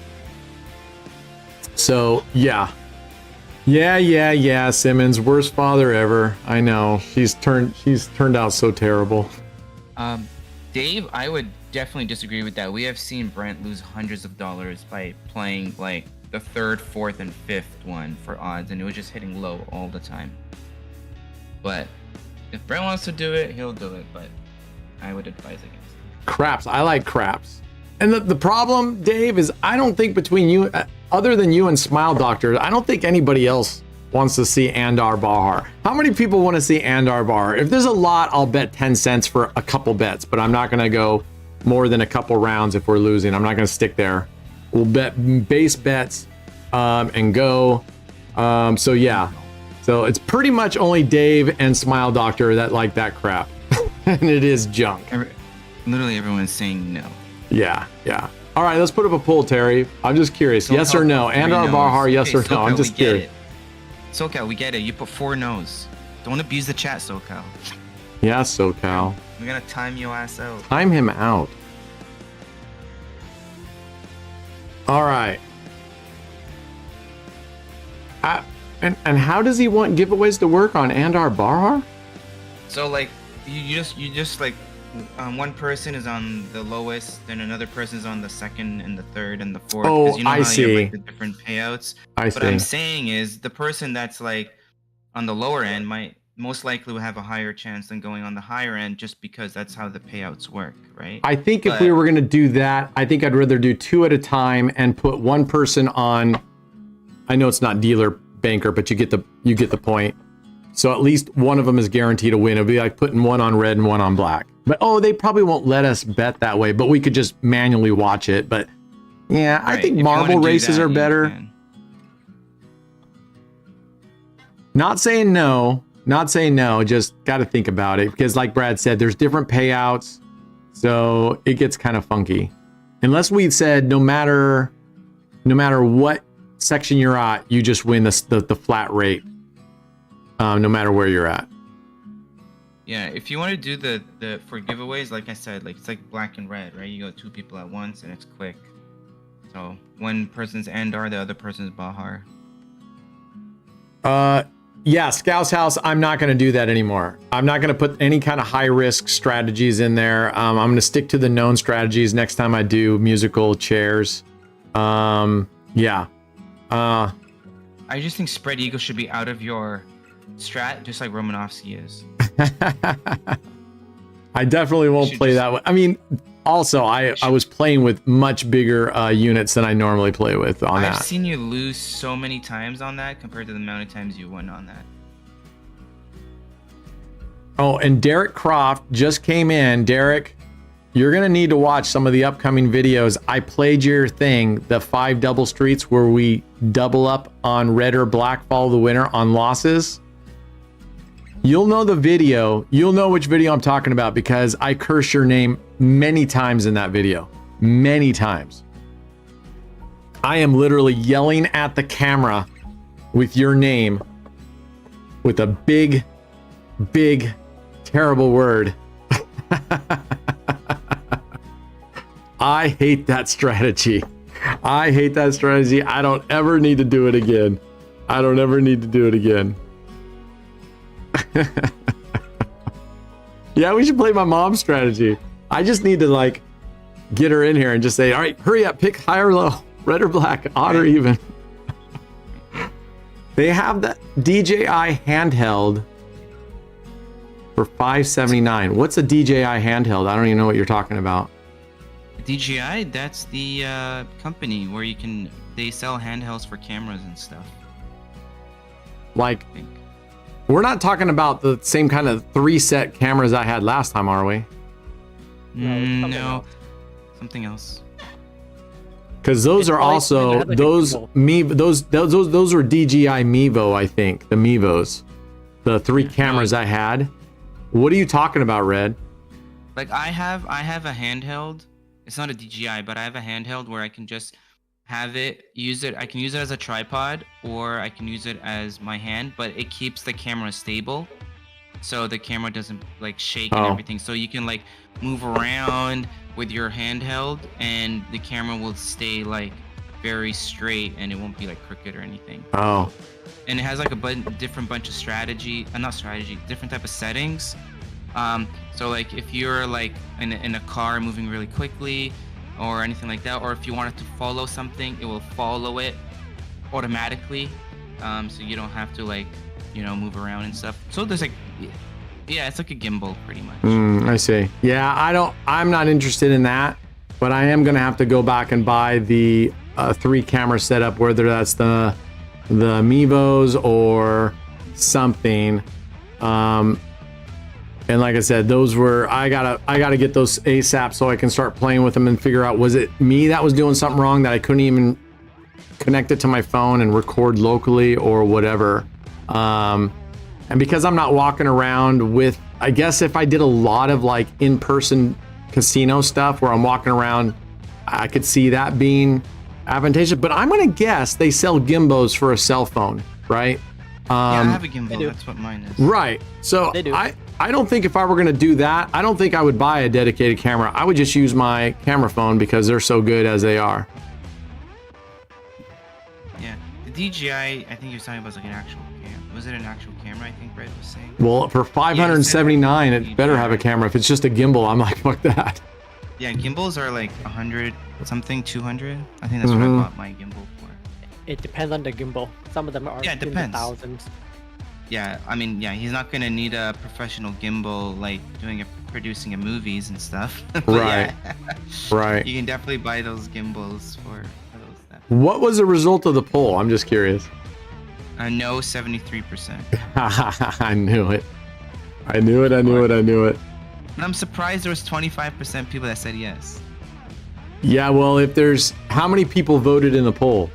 so yeah, Simmons, worst father ever. I know. She's turned out so terrible. Dave, I would definitely disagree with that. We have seen Brent lose hundreds of dollars by playing like the 3rd, 4th, and 5th one for odds, and it was just hitting low all the time. But if Brent wants to do it, he'll do it, but I would advise against it. Craps. I like craps. And the problem, Dave, is I don't think between you, other than you and Smile Doctor, I don't think anybody else wants to see Andar Bahar. How many people want to see Andar Bahar? If there's a lot, I'll bet 10 cents for a couple bets, but I'm not going to go more than a couple rounds if we're losing. I'm not going to stick there. We'll bet base bets and go. So yeah. So it's pretty much only Dave and Smile Doctor that like that crap. And it is junk. Literally everyone's saying no. Yeah. All right, let's put up a poll, Terry. I'm just curious. Yes or no? Andar Bahar, yes or no? I'm just curious. SoCal, we get it. You put 4 no's. Don't abuse the chat, SoCal. Yeah, SoCal. We're gonna time your ass out. Time him out. All right. And how does he want giveaways to work on Andar Barhar? So like you just like one person is on the lowest, then another person is on the second and the third and the fourth. Oh, 'cause you know I how see. You have, like, the different payouts. I What I'm see. saying is the person that's like on the lower end might most likely will have a higher chance than going on the higher end, just because that's how the payouts work, right? I think if But- we were going to do that, I think I'd rather do 2 at a time and put one person on. I know it's not dealer banker, but you get the point. So at least one of them is guaranteed to win. It'd be like putting one on red and one on black. But they probably won't let us bet that way. But we could just manually watch it. But yeah, I Right, think if you wanna marble do races that, are you better. can. Not saying no. Not saying no. Just got to think about it, because like Brad said, there's different payouts, so it gets kind of funky. Unless we said no matter what section you're at, you just win the flat rate, no matter where you're at. Yeah, if you want to do the for giveaways, like I said, like it's like black and red, right? You go 2 people at once and it's quick. So one person's Andar, the other person's Bahar. Yeah, Scout's House, I'm not going to do that anymore. I'm not going to put any kind of high risk strategies in there. I'm going to stick to the known strategies next time I do musical chairs. Yeah. I just think Spread Eagle should be out of your strat, just like Romanovsky is. I definitely won't should play just- that way. I mean, also, I was playing with much bigger units than I normally play with on I've that. seen you lose so many times on that compared to the amount of times you won on that. Oh, and Derek Croft just came in. Derek, you're going to need to watch some of the upcoming videos. I played your thing, the 5 double streets where we double up on red or black, follow the winner on losses. You'll know the video. You'll know which video I'm talking about, because I curse your name many times in that video. Many times. I am literally yelling at the camera with your name with a big, terrible word. I hate that strategy. I hate that strategy. I don't ever need to do it again. I don't ever need to do it again. Yeah, we should play my mom's strategy. I just need to like get her in here and just say, all right, hurry up, pick high or low, red or black, odd or even. They have that DJI handheld for $579. What's a DJI handheld? I don't even know what you're talking about. DJI, that's the company where they sell handhelds for cameras and stuff, Like, I think. we're not talking about the same kind of 3-set cameras I had last time, are we? No, it's something No, else. something else. Because those It's are like- also it had like a those gimbal. those were DJI Mevo, I think, the Mevos, the 3 cameras I had. What are you talking about, Red? Like I have a handheld. It's not a DJI, but I have a handheld where I can just have it, use it. I can use it as a tripod, or I can use it as my hand, but it keeps the camera stable, so the camera doesn't like shake and Oh. everything. So you can like move around with your handheld, and the camera will stay like very straight, and it won't be like crooked or anything. Oh, And it has like a different bunch of different type of settings. So like if you're like in a car moving really quickly or anything like that, or if you wanted to follow something, it will follow it automatically. So you don't have to like, move around and stuff. So there's like, yeah, it's like a gimbal pretty much. I see. Yeah, I'm not interested in that, but I am gonna have to go back and buy the 3 camera setup, whether that's the Mevos or something. And like I said, those were I gotta get those ASAP so I can start playing with them and figure out, was it me that was doing something wrong that I couldn't even connect it to my phone and record locally or whatever. And because I'm not walking around with, I guess if I did a lot of like in-person casino stuff where I'm walking around, I could see that being advantageous. But I'm gonna guess they sell gimbals for a cell phone, right? I have a They gimbal. do. That's what mine is. Right. So They do. I don't think if I were going to do that, I don't think I would buy a dedicated camera. I would just use my camera phone because they're so good as they are. Yeah. The DJI, I think you're talking about like an actual cam. Was it an actual camera? I think Red was saying. Well, for 579, it better have a camera. If it's just a gimbal, I'm like, fuck that. Yeah, gimbals are like 100 something, 200. I think that's what I bought my gimbal for. It depends on the gimbal. Some of them are Yeah, it in the depends. thousands. Yeah, I mean, yeah, he's not gonna need a professional gimbal like producing a movies and stuff. But Right. yeah, Right. you can definitely buy those gimbals for those stuff. What was the result of the poll? I'm just curious. No, 73%. I knew it. I knew it. I knew it. I knew it. And I'm surprised there was 25% people that said yes. Yeah, well, if there's how many people voted in the poll?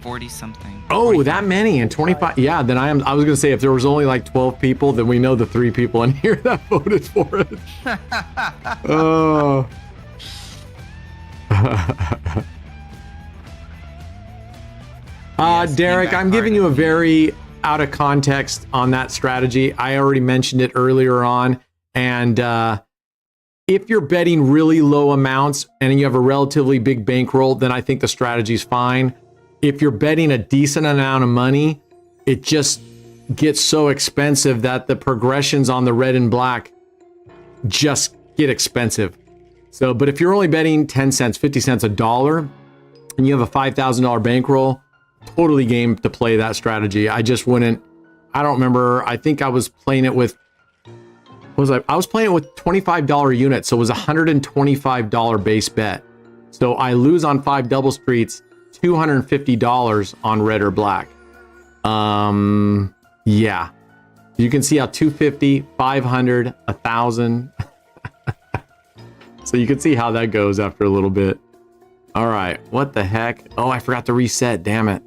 40 something. Oh, 45. that many and 25. Yeah, then I was going to say if there was only like 12 people, then we know the 3 people in here that voted for it. Oh. Yes, Derek, came back I'm giving hard. you a very out of context on that strategy. I already mentioned it earlier on. And if you're betting really low amounts and you have a relatively big bankroll, then I think the strategy is fine. If you're betting a decent amount of money, it just gets so expensive that the progressions on the red and black just get expensive. So, but if you're only betting 10 cents, 50 cents, $1, and you have a $5,000 bankroll, totally game to play that strategy. I just wouldn't, I don't remember. I think I was playing it with, I was playing it with $25 units. So it was $125 base bet. So I lose on 5 double streets, $250 on red or black. Yeah. You can see how 250, 500, 1,000. So you can see how that goes after a little bit. All right. What the heck? Oh, I forgot to reset. Damn it.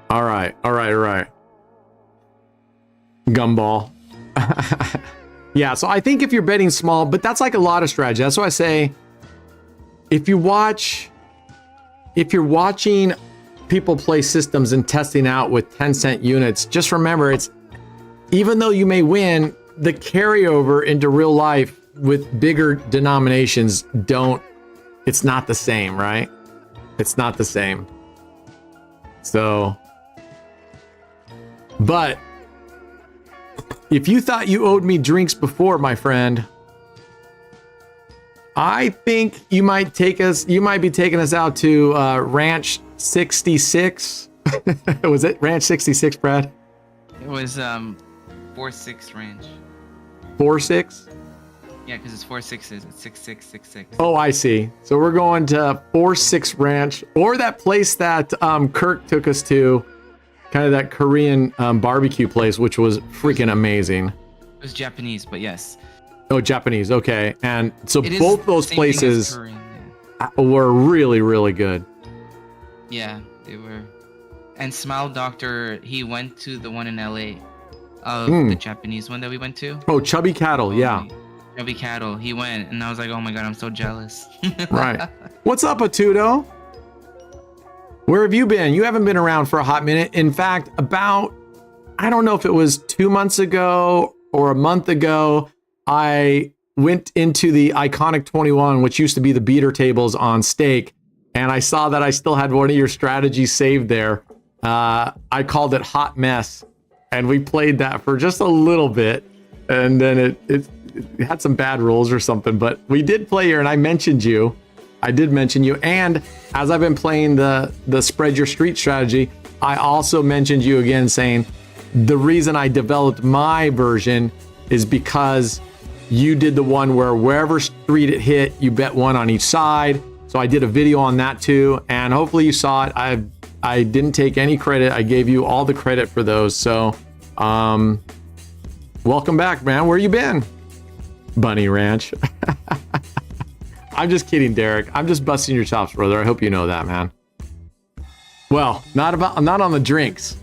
All right. All right. All right. Gumball. Yeah. So I think if you're betting small, but that's like a lot of strategy. That's why I say if you're watching people play systems and testing out with 10-cent units, just remember even though you may win, the carryover into real life with bigger denominations it's not the same, right? It's not the same. So, but if you thought you owed me drinks before, my friend, I think you might be taking us out to Ranch 66. Was it Ranch 66, Brad? It was 4-6 range. 4-6? Yeah, because it's 4 6s. It's 6666. Oh, I see. So we're going to 4-6 Ranch, or that place that Kirk took us to, kind of that Korean barbecue place, which was freaking amazing. It was Japanese, but yes. Oh, Japanese. Okay. And so It is both those the same thing as places Korean, were really, really good. yeah, they were. And Smile Doctor, he went to the one in LA of the Japanese one that we went to. Oh, Chubby Cattle. Yeah. Chubby Cattle. He went, and I was like, oh my god, I'm so jealous. Right. What's up, Atudo? Where have you been? You haven't been around for a hot minute. In fact, I don't know if it was 2 months ago or a month ago, I went into the Iconic 21, which used to be the beater tables on Stake, and I saw that I still had one of your strategies saved there. I called it Hot Mess, and we played that for just a little bit, and then it had some bad rolls or something, but we did play here, and I mentioned you. I did mention you, and as I've been playing the spread your street strategy, I also mentioned you again, saying the reason I developed my version is because you did the one where wherever street it hit, you bet one on each side. So I did a video on that too, and hopefully you saw it. I didn't take any credit. I gave you all the credit for those. So welcome back, man. Where you been? Bunny Ranch. I'm just kidding, Derek. I'm just busting your chops, brother. I hope you know that, man. Well, not on the drinks.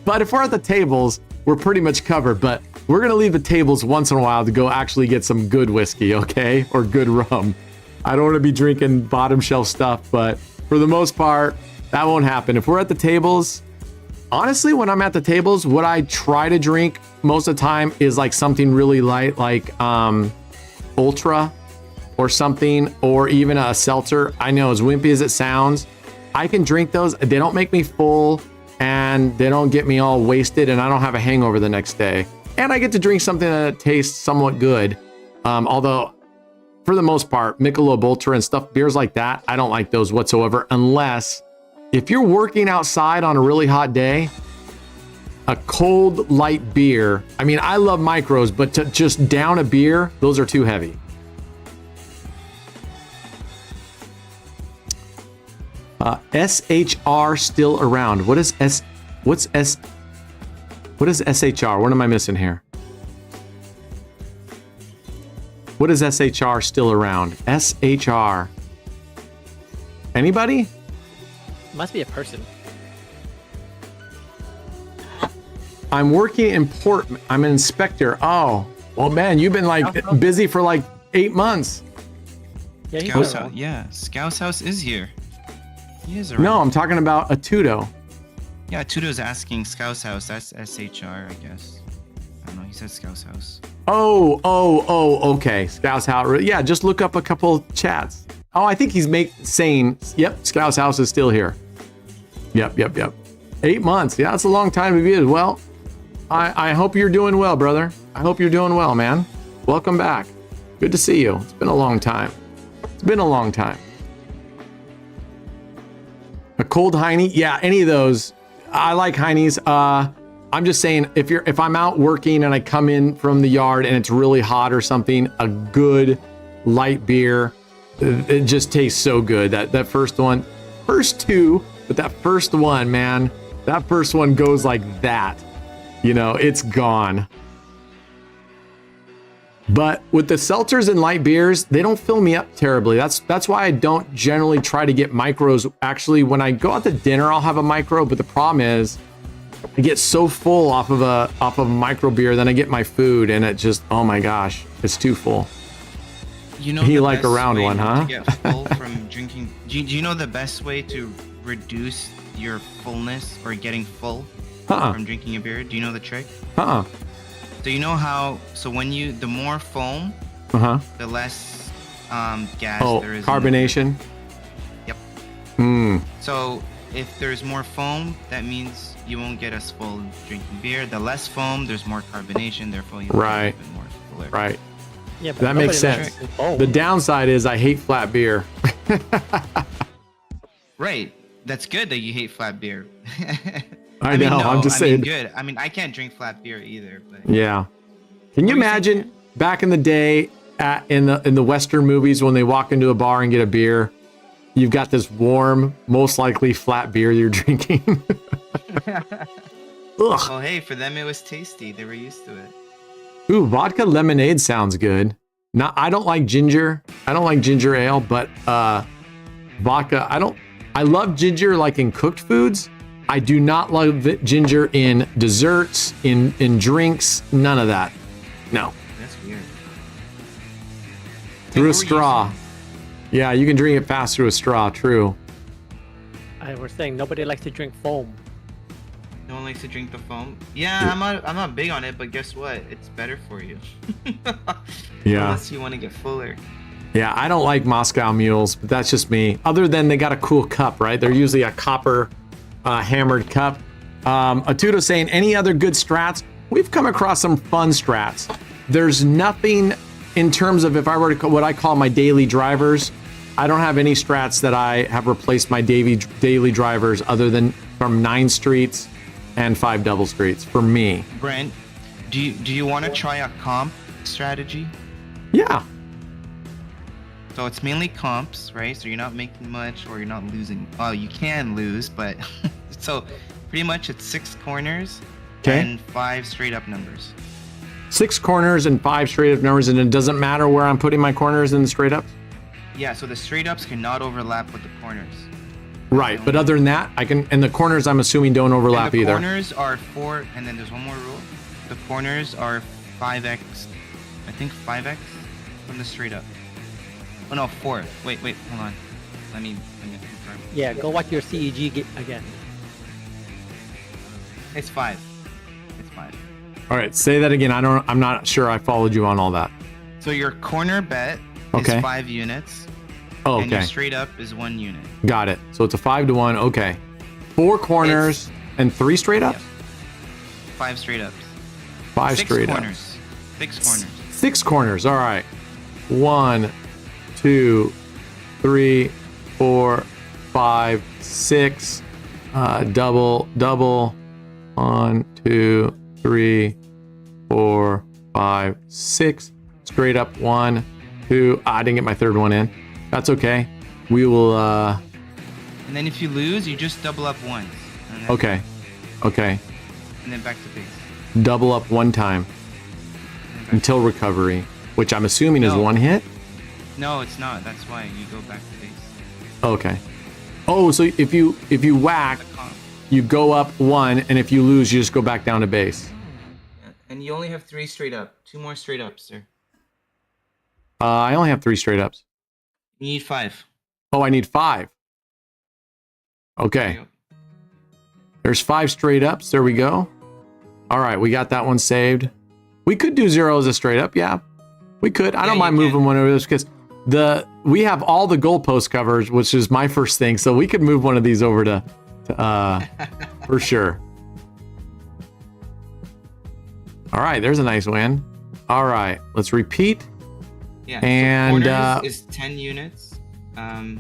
But if we're at the tables, we're pretty much covered. But we're going to leave the tables once in a while to go actually get some good whiskey, okay? Or good rum. I don't want to be drinking bottom shelf stuff, but for the most part, That won't happen. If we're at the tables, honestly, when I'm at the tables, what I try to drink most of the time is like something really light, like Ultra or something, or even a seltzer. I know, as wimpy as it sounds, I can drink those. They don't make me full and they don't get me all wasted, and I don't have a hangover the next day. And I get to drink something that tastes somewhat good. Although, for the most part, Michelob Ultra and stuff, beers like that, I don't like those whatsoever, unless if you're working outside on a really hot day, a cold, light beer. I mean, I love micros, but to just down a beer, those are too heavy. SHR still around. What is SHR? What am I missing here? What is SHR still around? SHR. Anybody? Must be a person. I'm working in port. I'm an inspector. Oh, well, man, you've been like busy for like 8 months. Yeah, he's Scout's around. house. Yeah, Scout's house is here. He is around. No, I'm talking about Atudo. Yeah, Tudo's asking Scout's house. That's SHR, I guess. I don't know. He said Scout's house. Oh, okay. Scout's house. Yeah, just look up a couple chats. Oh, I think he's saying, yep, Scout's house is still here. Yep. 8 months. Yeah, that's a long time to be as well. I hope you're doing well, brother. I hope you're doing well, man. Welcome back. Good to see you. It's been a long time. A cold Heine? Yeah, any of those. I like Heinies. I'm just saying, if I'm out working and I come in from the yard and it's really hot or something, a good light beer, it just tastes so good. That first one, first two, but that first one, man, that first one goes like that. You know, it's gone. But with the seltzers and light beers, they don't fill me up terribly. That's why I don't generally try to get micros. Actually, when I go out to dinner, I'll have a micro, but the problem is I get so full off of a micro beer, then I get my food and it just, oh my gosh, it's too full. You know, He the like a best round way one, not huh? To get full from drinking. Do you know the best way to reduce your fullness or getting full from drinking a beer? Do you know the trick? So you know how? So when the more foam, the less gas there is. Carbonation. Yep. So if there's more foam, that means you won't get as full drinking beer. The less foam, there's more carbonation, therefore you Right. get a bit more fuller. Right. Yeah, but That makes nobody sense. likes to bowl. The downside is I hate flat beer. Right. That's good that you hate flat beer. I know. I'm just saying. Good. I mean, I can't drink flat beer either. But Yeah. Can you What were you imagine saying? back in the day in the Western movies when they walk into a bar and get a beer, you've got this warm, most likely flat beer you're drinking. Ugh. well, hey, for them it was tasty. They were used to it. Ooh, vodka lemonade sounds good. Now, I don't like ginger. I don't like ginger ale, but vodka, I love ginger like in cooked foods. I do not love ginger in desserts, in drinks, none of that. No. That's weird. Through Hey, a what were you straw. Yeah, you can drink it fast through a straw, true. We're saying nobody likes to drink foam. No one likes to drink the foam. Yeah, I'm not big on it, but guess what? It's better for you. Yeah. Unless you want to get fuller. Yeah, I don't like Moscow mules, but that's just me. Other than they got a cool cup, right? They're usually a copper hammered cup. Atudo saying, any other good strats? We've come across some fun strats. There's nothing in terms of if I were to what I call my daily drivers. I don't have any strats that I have replaced my daily drivers other than from 9 streets and 5 double streets for me. Brent, do you want to try a comp strategy? Yeah. So it's mainly comps, right? So you're not making much or you're not losing. Oh, you can lose, but so pretty much it's 6 corners and 5 straight up numbers. 6 corners and 5 straight up numbers, and it doesn't matter where I'm putting my corners in the straight ups? Yeah, so the straight ups cannot overlap with the corners. Right, but other than that, I can, and the corners I'm assuming don't overlap And the either. corners are 4, and then there's one more rule. The corners are 5x, I think 5x from the straight up. Oh no, 4. Wait, hold on. Let me confirm. Yeah, go watch your CEG again. It's 5. It's 5. All right, say that again. I'm not sure I followed you on all that. So your corner bet Okay. is 5 units. Oh, And your okay. straight up is 1 unit. Got it. So it's a 5-to-1. Okay. 4 corners and 3 straight ups? Yep. 5 straight ups. 5 6 straight corners. ups. 6 corners. 6 corners. All right. 1, 2, 3, 4, 5, 6. Double. 1, 2, 3, 4, 5, 6. Straight up 1, 2. I didn't get my third one in. That's okay. We will. And then if you lose, you just double up once. And then, Okay. Okay. And then back to base. Double up 1 time And then back until recovery, which I'm assuming is No. 1 hit. No, it's not. That's why you go back to base. Okay. Oh, so if you whack, you go up 1, and if you lose, you just go back down to base. And you only have 3 straight up. 2 more straight ups, sir. I only have 3 straight ups. You need 5. Oh, I need 5. There Okay. you go. There's 5 straight ups. There we go. All right, we got that one saved. We could do 0 as a straight up. Yeah, we could. I Yeah, don't you mind can. moving one over this because we have all the goalpost covers, which is my first thing. So we could move one of these over to for sure. All right, there's a nice win. All right, let's repeat. Yeah. And, so corners is 10 units. I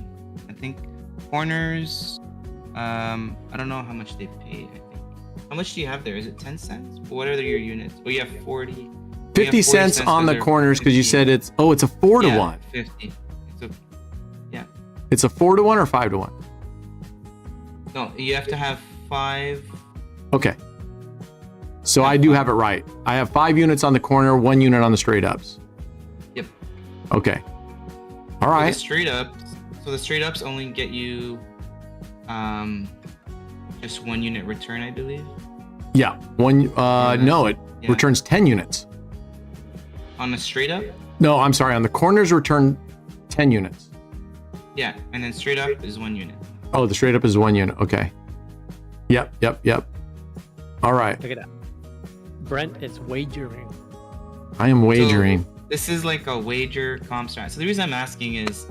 think corners. I don't know how much they pay. I think. How much do you have there? Is it 10 cents? What are your units? Oh, you have 40. 50 cents on the corners because you said it's a 4-to-1. 50. It's a 4-to-1 or 5-to-1. No, you have to have 5. Okay. So I do have it right. I have 5 units on the corner, 1 unit on the straight ups. Yep. Okay. All So right. the straight ups only get you just 1 unit return, I believe. Yeah. No, it Yeah. returns 10 units. On the straight up? No, I'm sorry. On the corners, return 10 units. Yeah, and then straight up is 1 unit. Oh, the straight up is 1 unit. Okay. Yep. All right. Look at that. Brent is wagering. I am wagering. So, this is like a wager comp strat. So the reason I'm asking is,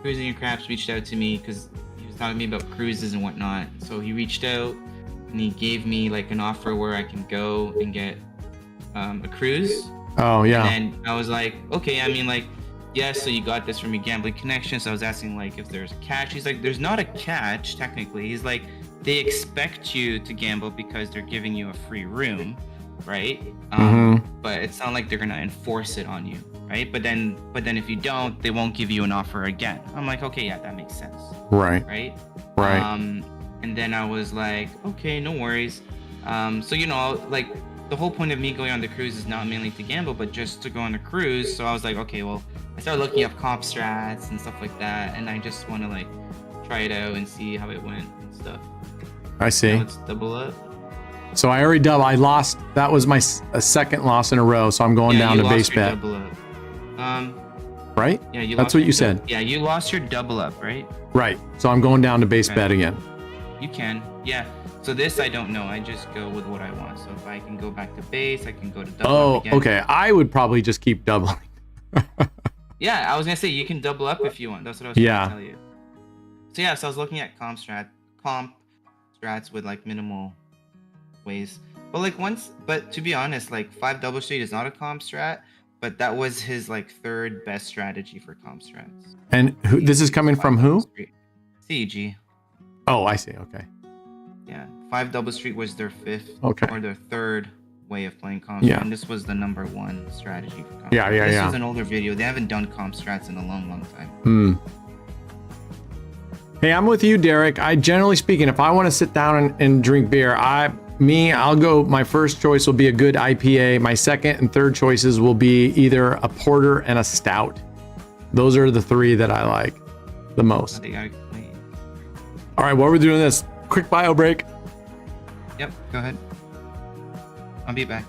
Cruising and Craps reached out to me because he was talking to me about cruises and whatnot. So he reached out and he gave me like an offer where I can go and get a cruise. Oh, yeah. And then I was like, okay, I mean, like, yes, so you got this from your gambling connection. So I was asking, like, if there's a catch. He's like, there's not a catch, technically. He's like, they expect you to gamble because they're giving you a free room, right? But it's not like they're going to enforce it on you, right? But then if you don't, they won't give you an offer again. I'm like, okay, yeah, that makes sense. Right. Right? Right. And then I was like, okay, no worries. So, you know, like, the whole point of me going on the cruise is not mainly to gamble, but just to go on the cruise. So I was like, okay, well, I started looking up comp strats and stuff like that, and I just want to like try it out and see how it went and stuff. I see. Now let's double up. So I already doubled. I lost. That was my second loss in a row. So I'm going down you to lost base your bet. double up. Right? Yeah, you. That's lost what your you said. Yeah, you lost your double up, right? Right. So I'm going down to base Okay. bet again. You can. Yeah. So this I don't know. I just go with what I want. So if I can go back to base, I can go to double Oh, up again. okay. I would probably just keep doubling. Yeah, I was gonna say you can double up if you want. That's what I was Yeah. trying to tell you. So yeah, so I was looking at comp strats with like minimal ways. But to be honest, like 5 double street is not a comp strat, but that was his like 3rd best strategy for comp strats. And this is coming from who? CEG. Oh, I see. Okay. Yeah, 5 double street was their 5th Okay. or their 3rd way of playing comp Yeah. strat, and this was the number 1 strategy for comp Yeah, strat. yeah, This yeah. was an older video. They haven't done comp strats in a long time. Hey, I'm with you, Derek. Generally speaking, if I want to sit down and drink beer, I'll go. My first choice will be a good IPA. My second and third choices will be either a porter and a stout. Those are the 3 that I like the most. They gotta wait. All right, while we're doing this, quick bio break. Yep, go ahead. I'll be back.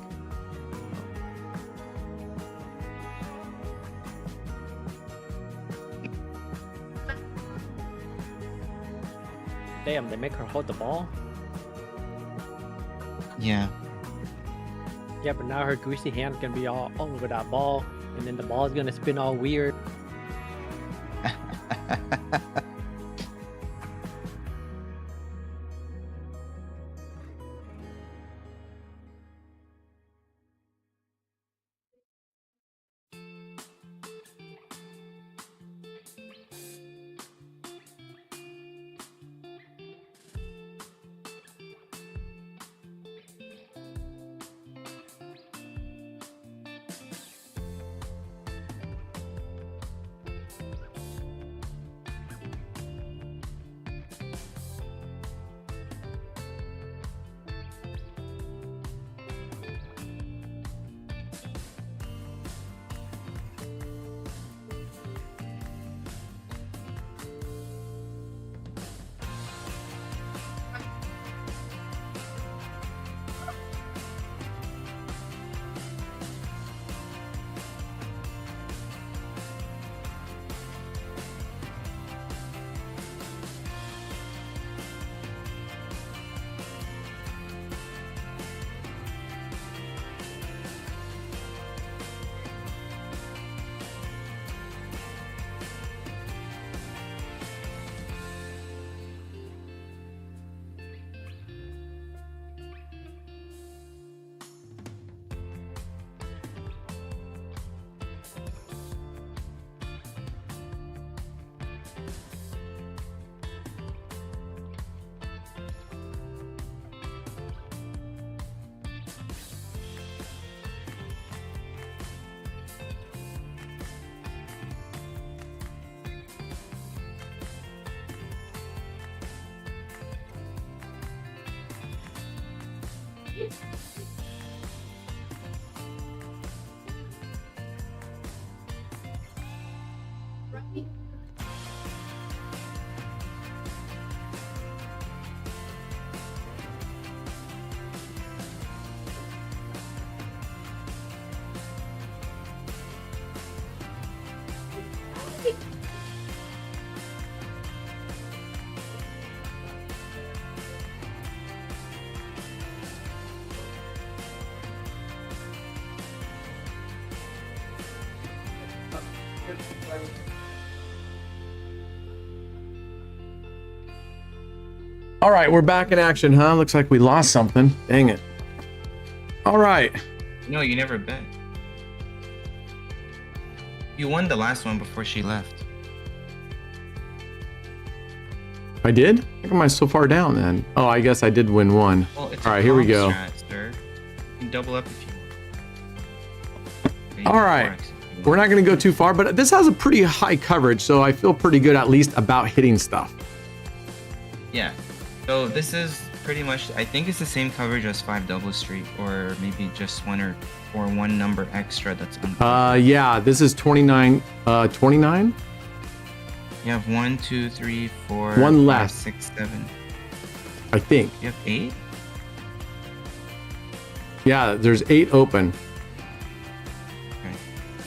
Damn, they make her hold the ball? Yeah. Yeah, but now her greasy hand's gonna be all over that ball, and then the ball's gonna spin all weird. All right, we're back in action, huh? Looks like we lost something. Dang it. All right. No, you never bet. You won the last one before she left. I did? How come am I so far down then? Oh, I guess I did win one. Well, it's all right, here we go. Strat, sir. You can double up if you want. Okay, All right. We're not going to go too far, but this has a pretty high coverage, so I feel pretty good at least about hitting stuff. Yeah. So this is pretty much, I think it's the same coverage as 5 double street, or maybe just one or one number extra that's uncovered. Yeah, this is 29. 29? You have 1, 2, 3, 4, One 5, left. 6, 7. I think. You have 8? Yeah, there's 8 open. Okay.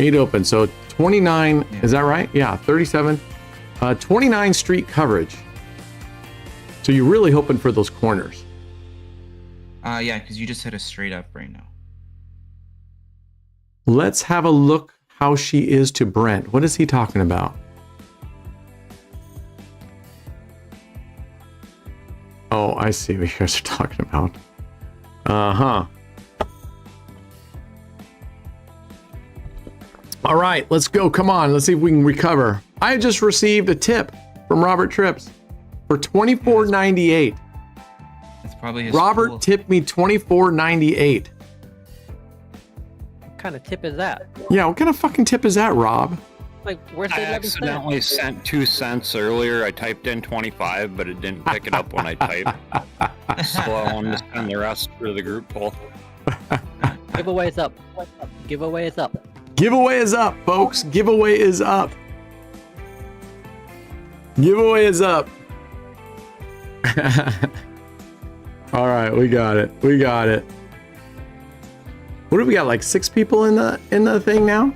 8 open. So 29, Yeah. is that right? Yeah, 37. 29 street coverage. So you're really hoping for those corners. Yeah, because you just hit a straight up right now. Let's have a look how she is to Brent. What is he talking about? Oh, I see what you guys are talking about. Uh-huh. All right, let's go. Come on, let's see if we can recover. I just received a tip from Robert Trips for $24.98. That's probably his Robert school. tipped me $24.98. What kind of tip is that? Yeah, what kind of fucking tip is that, Rob? Like, where's the I 11 cents? accidentally sent 2 cents earlier. I typed in 25, but it didn't pick it up when I typed. So I wanted to send the rest for the group poll. Giveaway is up. Giveaway is up. Giveaway is up, folks. Giveaway is up. Giveaway is up. All right, we got it. We got it. What do we got? Like 6 people in the thing now? What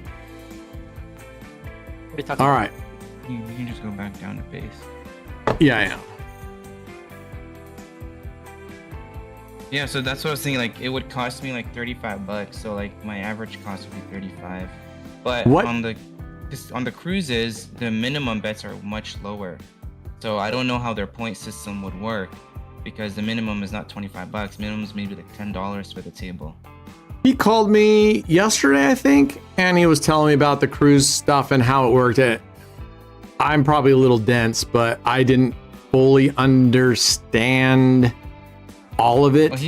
are you talking All about? right. You can just go back down to base. Yeah, I am. Yeah, so that's what I was thinking. Like, it would cost me like $35. So like my average cost would be 35. But What? on the cruises, the minimum bets are much lower. So I don't know how their point system would work because the minimum is not $25. Minimum is maybe like $10 for the table. He called me yesterday, I think, and he was telling me about the cruise stuff and how it worked. I'm probably a little dense, but I didn't fully understand all of it. Well,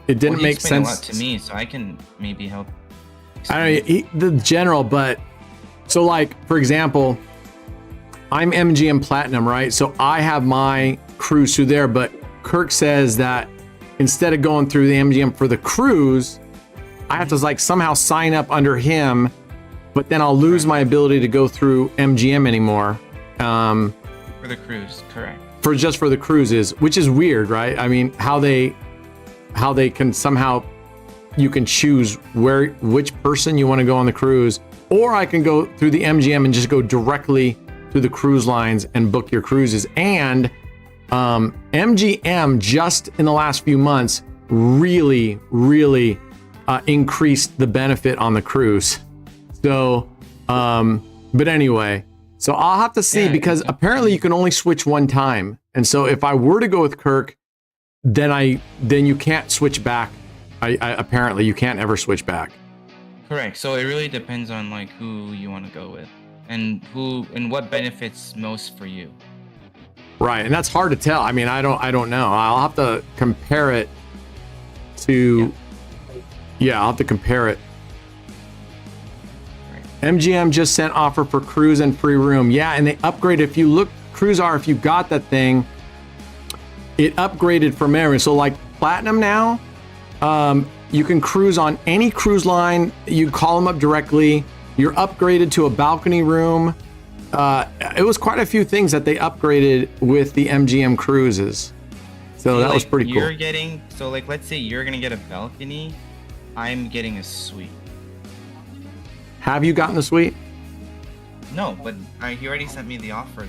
It didn't he make explained sense a lot to me, so I can maybe help. I don't know, the general, but so like, for example, I'm MGM Platinum, right? So I have my cruise through there, but Kirk says that instead of going through the MGM for the cruise, I have to like somehow sign up under him, but then I'll lose my ability to go through MGM anymore. For the cruise, correct. For the cruises, which is weird, right? I mean, how they can somehow, you can choose which person you want to go on the cruise, or I can go through the MGM and just go directly to the cruise lines and book your cruises. And MGM just in the last few months really increased the benefit on the cruise. So, but anyway, so I'll have to see because apparently you can only switch one time. And so if I were to go with Kirk, then you can't switch back. Apparently you can't ever switch back. Correct. So it really depends on like who you want to go with and what benefits most for you. Right. And that's hard to tell. I mean, I don't know. I'll have to compare it to, I'll have to compare it. MGM just sent offer for cruise and free room. Yeah, and they upgraded. If you look, if you got that thing, it upgraded from there. So like Platinum now, you can cruise on any cruise line. You call them up directly. You're upgraded to a balcony room. It was quite a few things that they upgraded with the MGM cruises. So that was pretty cool. So like, let's say you're going to get a balcony. I'm getting a suite. Have you gotten the suite? No, but he already sent me the offer.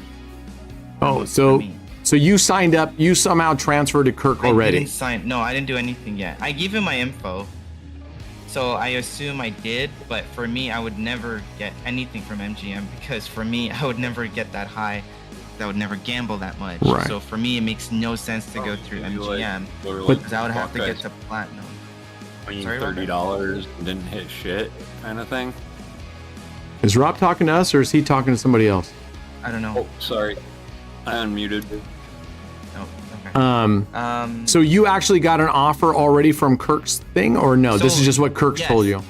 Oh, so you signed up, you somehow transferred to Kirk already. No, I didn't do anything yet. I gave him my info. So I assume I did, but for me, I would never get anything from MGM because for me, I would never get that high. I would never gamble that much. Right. So for me, it makes no sense to go through MGM because I would have to get to Platinum. $30 and didn't hit shit kind of thing. Is Rob talking to us or is he talking to somebody else? I don't know. Oh, sorry. I unmuted. Oh, okay. So you actually got an offer already from Kirk's thing or no? This is just what Kirk told you.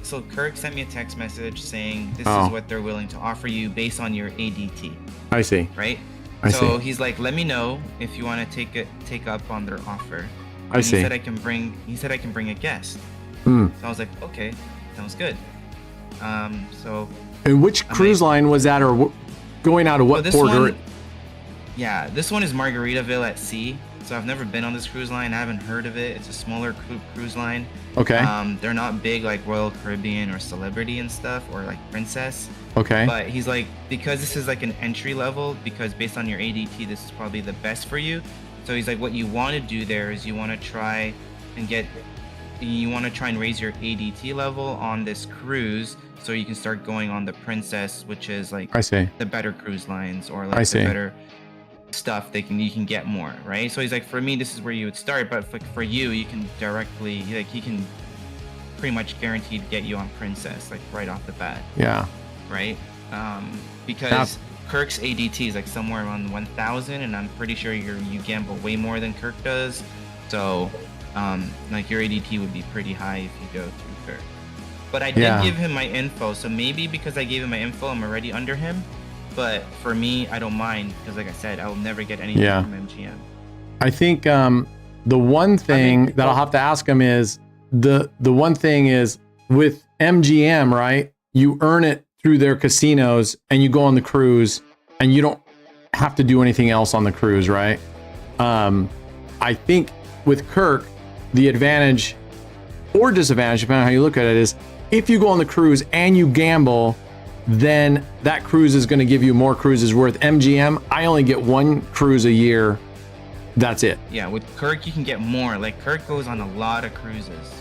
So Kirk sent me a text message saying this is what they're willing to offer you based on your ADT. I see. Right? So he's like, let me know if you want to take up on their offer. I see. He said I can bring a guest. So I was like, okay, sounds good. And which cruise line was that, or going out of what port? This one is Margaritaville at sea. So I've never been on this cruise line. I haven't heard of it. It's a smaller cruise line. Okay. They're not big like Royal Caribbean or Celebrity and stuff, or like Princess. Okay. But he's like, because this is like an entry level, because based on your ADT, this is probably the best for you. So he's like, what you want to do there is you want to try and raise your ADT level on this cruise so you can start going on the Princess, which is like the better cruise lines or like the better stuff you can get more, right? So he's like, for me, this is where you would start, but for you, you can directly, like, he can pretty much guaranteed get you on Princess, like right off the bat. Yeah. Right? Because Kirk's ADT is like somewhere around 1,000, and I'm pretty sure you gamble way more than Kirk does. So, like your ADT would be pretty high if you go through Kirk. But I did give him my info, so maybe because I gave him my info, I'm already under him. But for me, I don't mind because, like I said, I will never get anything from MGM. I think the one thing that I'll have to ask him is the one thing is with MGM, right? You earn it through their casinos, and you go on the cruise, and you don't have to do anything else on the cruise, right? I think with Kirk, the advantage or disadvantage, depending on how you look at it, is if you go on the cruise and you gamble, then that cruise is going to give you more cruises worth. MGM, I only get one cruise a year, That's it. Yeah, with Kirk you can get more. Like Kirk goes on a lot of cruises.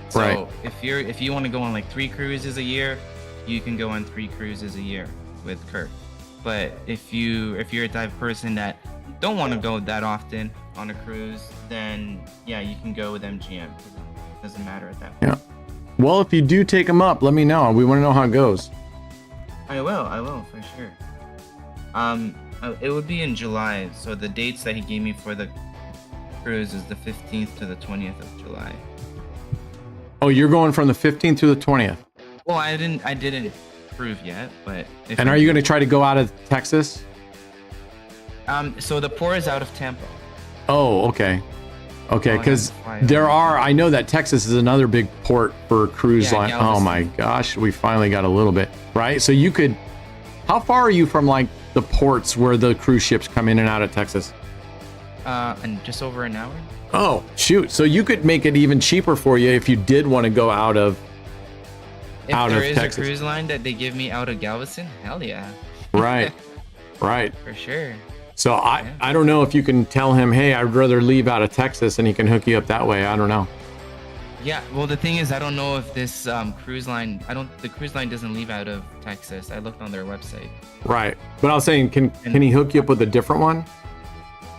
So Right. if you want to go on like 3 cruises a year, you can go on 3 cruises a year with Kirk. But if you're a type of person that don't want to go that often on a cruise, then yeah, you can go with MGM. It doesn't matter at that point. Yeah. Well, if you do take them up, let me know. We want to know how it goes. I will for sure. It would be in July. So the dates that he gave me for the cruise is the 15th to the 20th of July. Oh, you're going from the 15th to the 20th. Well, I didn't prove yet, but And are you going to try to go out of Texas? So the port is out of Tampa. Oh, okay. Okay, Oh, I because have to fly there over. are, I know that Texas is another big port for cruise Yeah, line. Oh Galveston. my gosh, we finally got a little bit, right? So you could, how far are you from like the ports where the cruise ships come in and out of Texas? And just over an hour. Oh, shoot. So you could make it even cheaper for you if you did want to go out of If out there of is Texas. a cruise line that they give me out of Galveston, hell yeah, Right. Right. for sure. So I don't know if you can tell him, hey, I'd rather leave out of Texas, and he can hook you up that way. I don't know. Yeah, well the thing is, I don't know if this cruise line, the cruise line doesn't leave out of Texas. I looked on their website. Right. But I was saying, can he hook you up with a different one?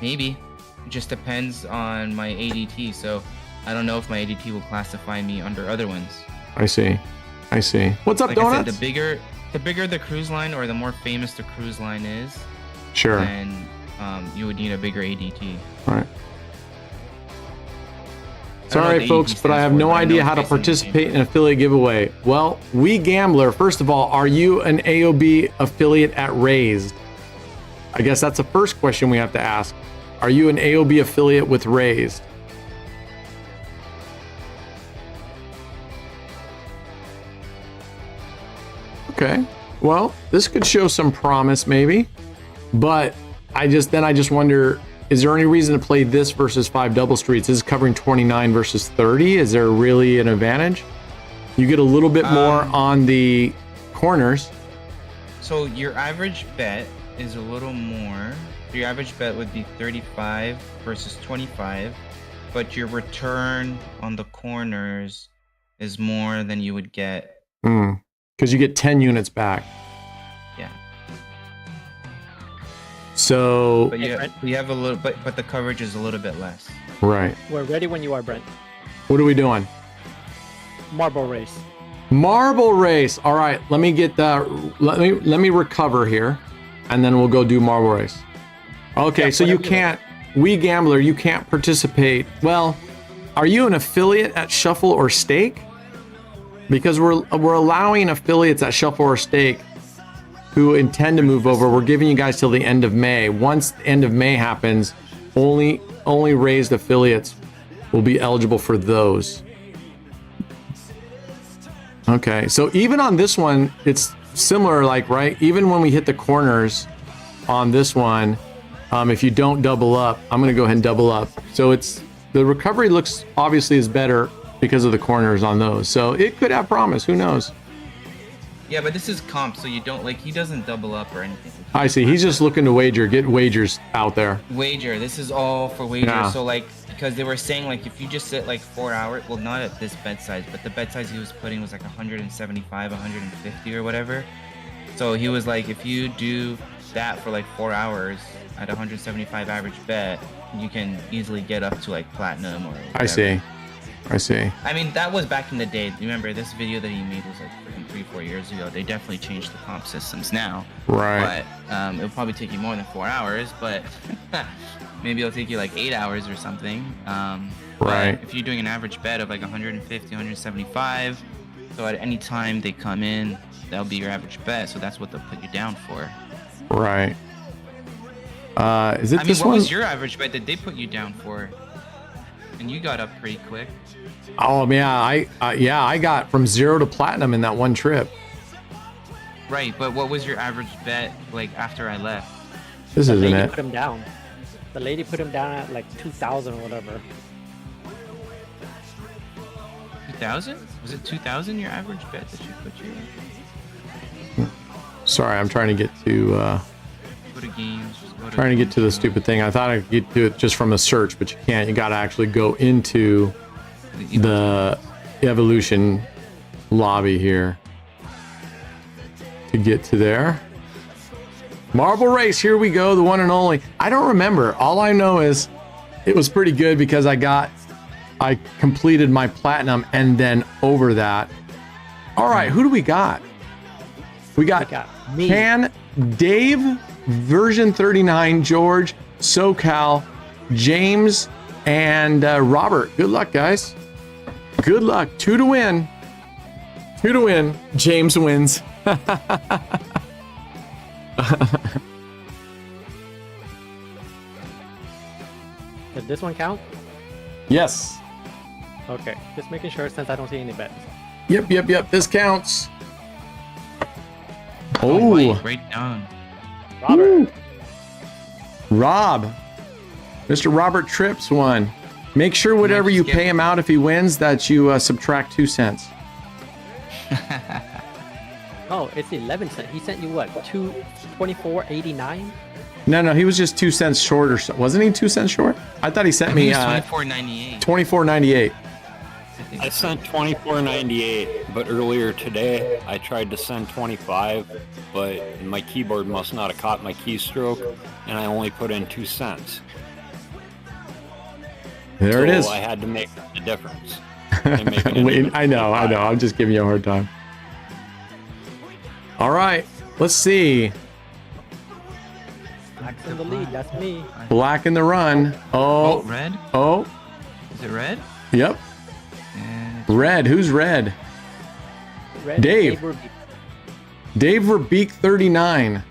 Maybe. It just depends on my ADT. So I don't know if my ADT will classify me under other ones. I see. I see. What's up, Like I Donuts? said, the bigger the cruise line or the more famous the cruise line is, Sure. then you would need a bigger ADT. All right. I don't know Sorry, what the folks, ADT but I stands have for, no but I know idea it's how to based on the participate in an affiliate giveaway. Well, We Gambler, first of all, are you an AOB affiliate at Raised? I guess that's the first question we have to ask. Are you an AOB affiliate with Raised? Okay. Well, this could show some promise maybe, but I just wonder, is there any reason to play this versus 5 double streets? This is covering 29 versus 30. Is there really an advantage? You get a little bit more on the corners. So your average bet is a little more. Your average bet would be 35 versus 25, but your return on the corners is more than you would get. Because you get 10 units back. Yeah. So, But you have a little, but the coverage is a little bit less. right. We're ready when you are, Brent. What are we doing? Marble race. Marble race. All right, let me get that. Let me recover here, and then we'll go do marble race. Okay, Yeah, so you whatever you can't. We Gambler, you can't participate. Well, are you an affiliate at Shuffle or Stake? Because we're allowing affiliates at Shuffle or Stake who intend to move over. We're giving you guys till the end of May. Once the end of May happens, only Raised affiliates will be eligible for those. Okay, so even on this one, it's similar, like, right? Even when we hit the corners on this one, if you don't double up, I'm gonna go ahead and double up. So the recovery looks obviously is better because of the corners on those. So it could have promise, who knows? Yeah, but this is comp, so you don't he doesn't double up or anything. I see, he's just looking to get wagers out there. Wager. This is all for wager. Yeah. So because they were saying if you just sit 4 hours, well, not at this bet size, but the bet size he was putting was 175, 150 or whatever. So he was like, if you do that for 4 hours at 175 average bet, you can easily get up to platinum or whatever. I see. I mean, that was back in the day. Remember, this video that he made was freaking 3-4 years ago. They definitely changed the comp systems now. Right. But it'll probably take you more than 4 hours, but maybe it'll take you 8 hours or something. Right. But if you're doing an average bet of 150, 175, so at any time they come in, that'll be your average bet. So that's what they'll put you down for. Right. Is it I mean, this what one? was your average bet that they put you down for? And you got up pretty quick. Oh yeah, I got from 0 to platinum in that one trip. Right, but what was your average bet after I left? This The isn't lady it. put him down. The lady put him down at 2,000 or whatever. 2,000? Was it 2,000 your average bet that she put you in? Sorry, I'm trying to get to. Go to games, just go Trying to get to the stupid thing. I thought I could get to it just from a search, but you can't. You got to actually go into the evolution lobby here to get to there. Marble race, here we go, the one and only. I don't remember. All I know is it was pretty good because I completed my platinum and then over that. All right, who do we got? We got me. Can, Dave, version 39, George, SoCal, James, and Robert. Good luck, guys. Good luck. 2 to win. 2 to win. James wins. Does this one count? Yes. Okay, just making sure since I don't see any bets. Yep. This counts. Oh, Oh, wait, right down. Robert. Rob. Mr. Robert Trips won. Make sure whatever you pay him out if he wins that you subtract 2 cents. Oh, it's 11 cents. He sent you what? 224.89. No, he was just 2 cents short or so. Wasn't he 2 cents short? I thought he sent me $24.98. $24.98. I sent $24.98, but earlier today I tried to send 25, but my keyboard must not have caught my keystroke, and I only put in 2 cents. There it is. So I had to make the difference. And make it Wait, I know. I'm just giving you a hard time. All right, let's see. Black's in the lead. That's me. Black in the run. Oh, Oh, red? oh, Is it red? yep. And Red. Who's red? Red, Dave. Verbeek. Dave Verbeek 39.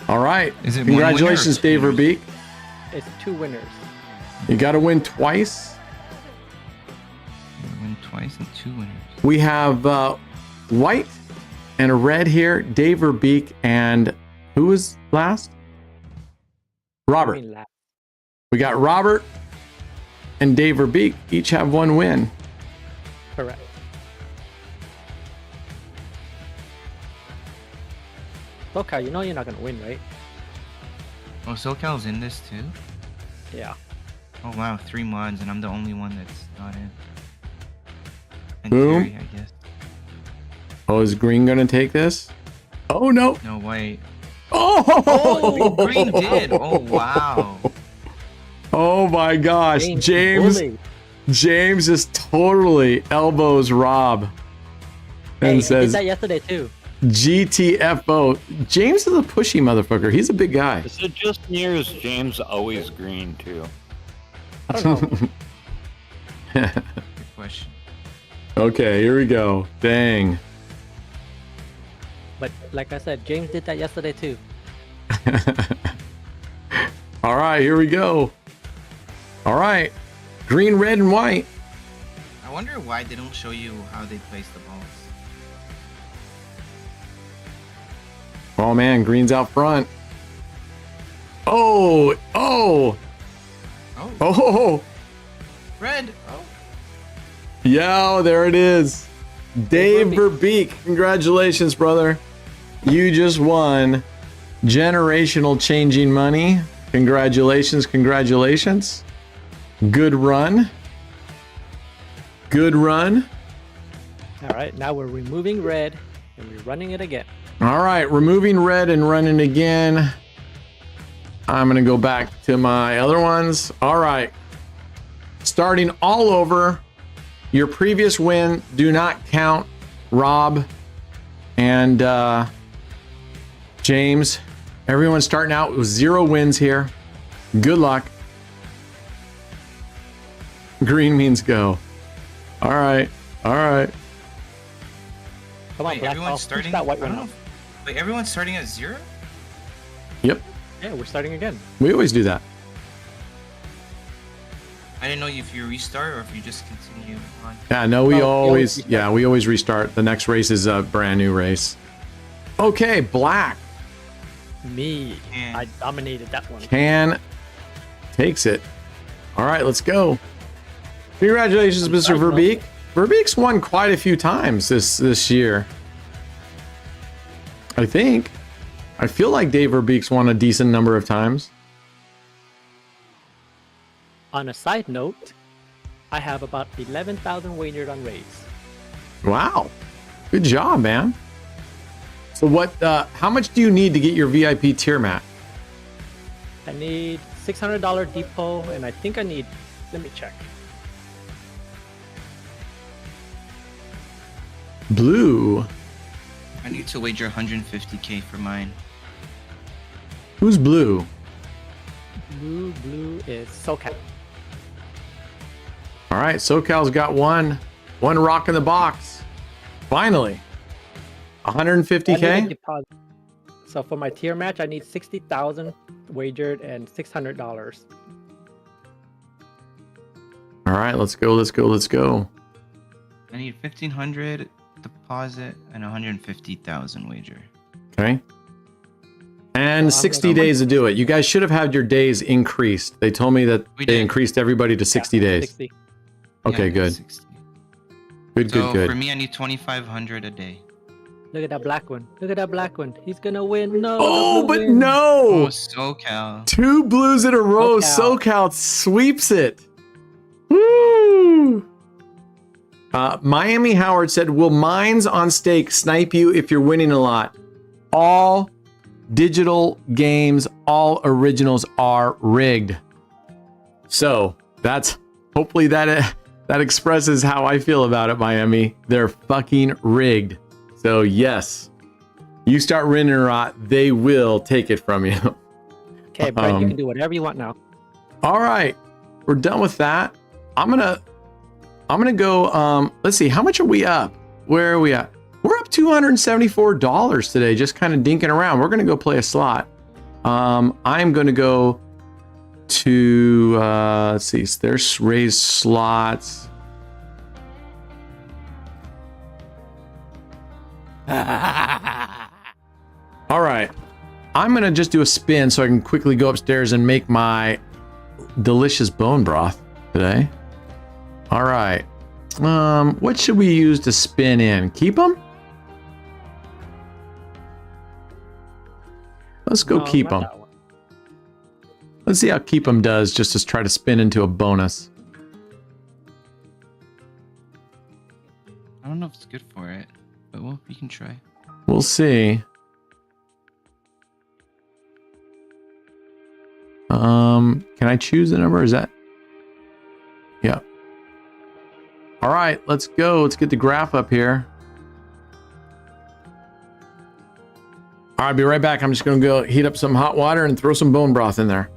All right. Is it one winner or Congratulations, two Dave winners? Verbeek. It's 2 winners. You got to win twice. win twice and 2 winners. We have white and a red here. Dave Verbeek and who was last? Robert. Green lap. We got Robert and Dave Verbeek. Each have 1 win. Correct. Okay, you know you're not gonna win, right? Oh, SoCal's in this too? Yeah. Oh wow, 3 mods and I'm the only one that's not in. And Boom. Jerry, I guess. Oh, is green going to take this? Oh, no. No, white. Oh, Oh, green did. Oh wow. Oh my gosh. James bully. just totally elbows Rob Hey, and he says did that yesterday too. GTFO. James is a pushy motherfucker. He's a big guy. Is it just me or is James always green too? I don't know. Good question. Okay, here we go. Dang. But like I said, James did that yesterday too. All right, here we go. All right. Green, red, and white. I wonder why they don't show you how they place the balls. Oh man, green's out front. Oh, oh, Oh, oh. red. Oh. Yo, there it is. Dave Verbeek. Congratulations, brother. You just won generational changing money. Congratulations, congratulations. Good run. Good run. All right, now we're removing red and we're running it again. All right, removing red and running again. I'm going to go back to my other ones. All right. Starting all over. Your previous win do not count. Rob and James. Everyone's starting out with 0 wins here. Good luck. Green means go. All right. All right. Come on, Wait, Black. everyone's I'll push starting. that white I one don't out. know. Wait, everyone's starting at 0? Yep. Yeah, we're starting again. We always do that. I didn't know if you restart or if you just continue on. Yeah, no, we Oh, always, restart. yeah, we always restart. The next race is a brand new race. Okay, Black. Me. Yeah. I dominated that one. Can takes it. All right, let's go. Congratulations, Mr. Verbeek. Verbeek's won quite a few times this year. I think I feel like Dave Verbeek's won a decent number of times. On a side note, I have about 11,000 wagered on Rays. Wow. Good job, man. So what, how much do you need to get your VIP tier match? I need $600 depot, and I think I need, let me check. Blue. I need to wager 150k for mine. Who's blue? Blue is SoCal. All right, SoCal's got one rock in the box. Finally. I need a 150k? deposit. So for my tier match, I need 60,000 wagered and $600. All right, let's go, let's go, let's go. I need 1,500 deposit and 150,000 wager. Okay. And 60 days to do it. You guys should have had your days increased. They told me that We they did. increased everybody to 60 days. 60. Okay, Yeah, good. 60. Good, So good, good. for me, I need 2,500 a day. Look at that black one. Look at that black one. He's gonna win. No. Oh, no but win. no! Oh, SoCal. 2 blues in a row. SoCal. SoCal sweeps it. Woo! Miami Howard said, will mines on stake snipe you if you're winning a lot? All digital games, all originals are rigged. So that's hopefully that expresses how I feel about it, Miami. They're fucking rigged. So yes, you start winning a lot, they will take it from you. Okay, Brent, you can do whatever you want now. All right, we're done with that. I'm gonna go. Let's see, how much are we up? Where are we at? We're up $274 today, just kind of dinking around. We're gonna go play a slot. I'm gonna go to let's see. There's raised slots. All right, I'm gonna just do a spin so I can quickly go upstairs and make my delicious bone broth today. All right, what should we use to spin in? Keep them? Let's go No, keep not them. that one. Let's see how keep them does, just to try to spin into a bonus. I don't know if it's good for it, but well, you can try. We'll see. Can I choose the number? Is that? Yeah. All right, let's go. Let's get the graph up here. All right, I'll be right back. I'm just going to go heat up some hot water and throw some bone broth in there.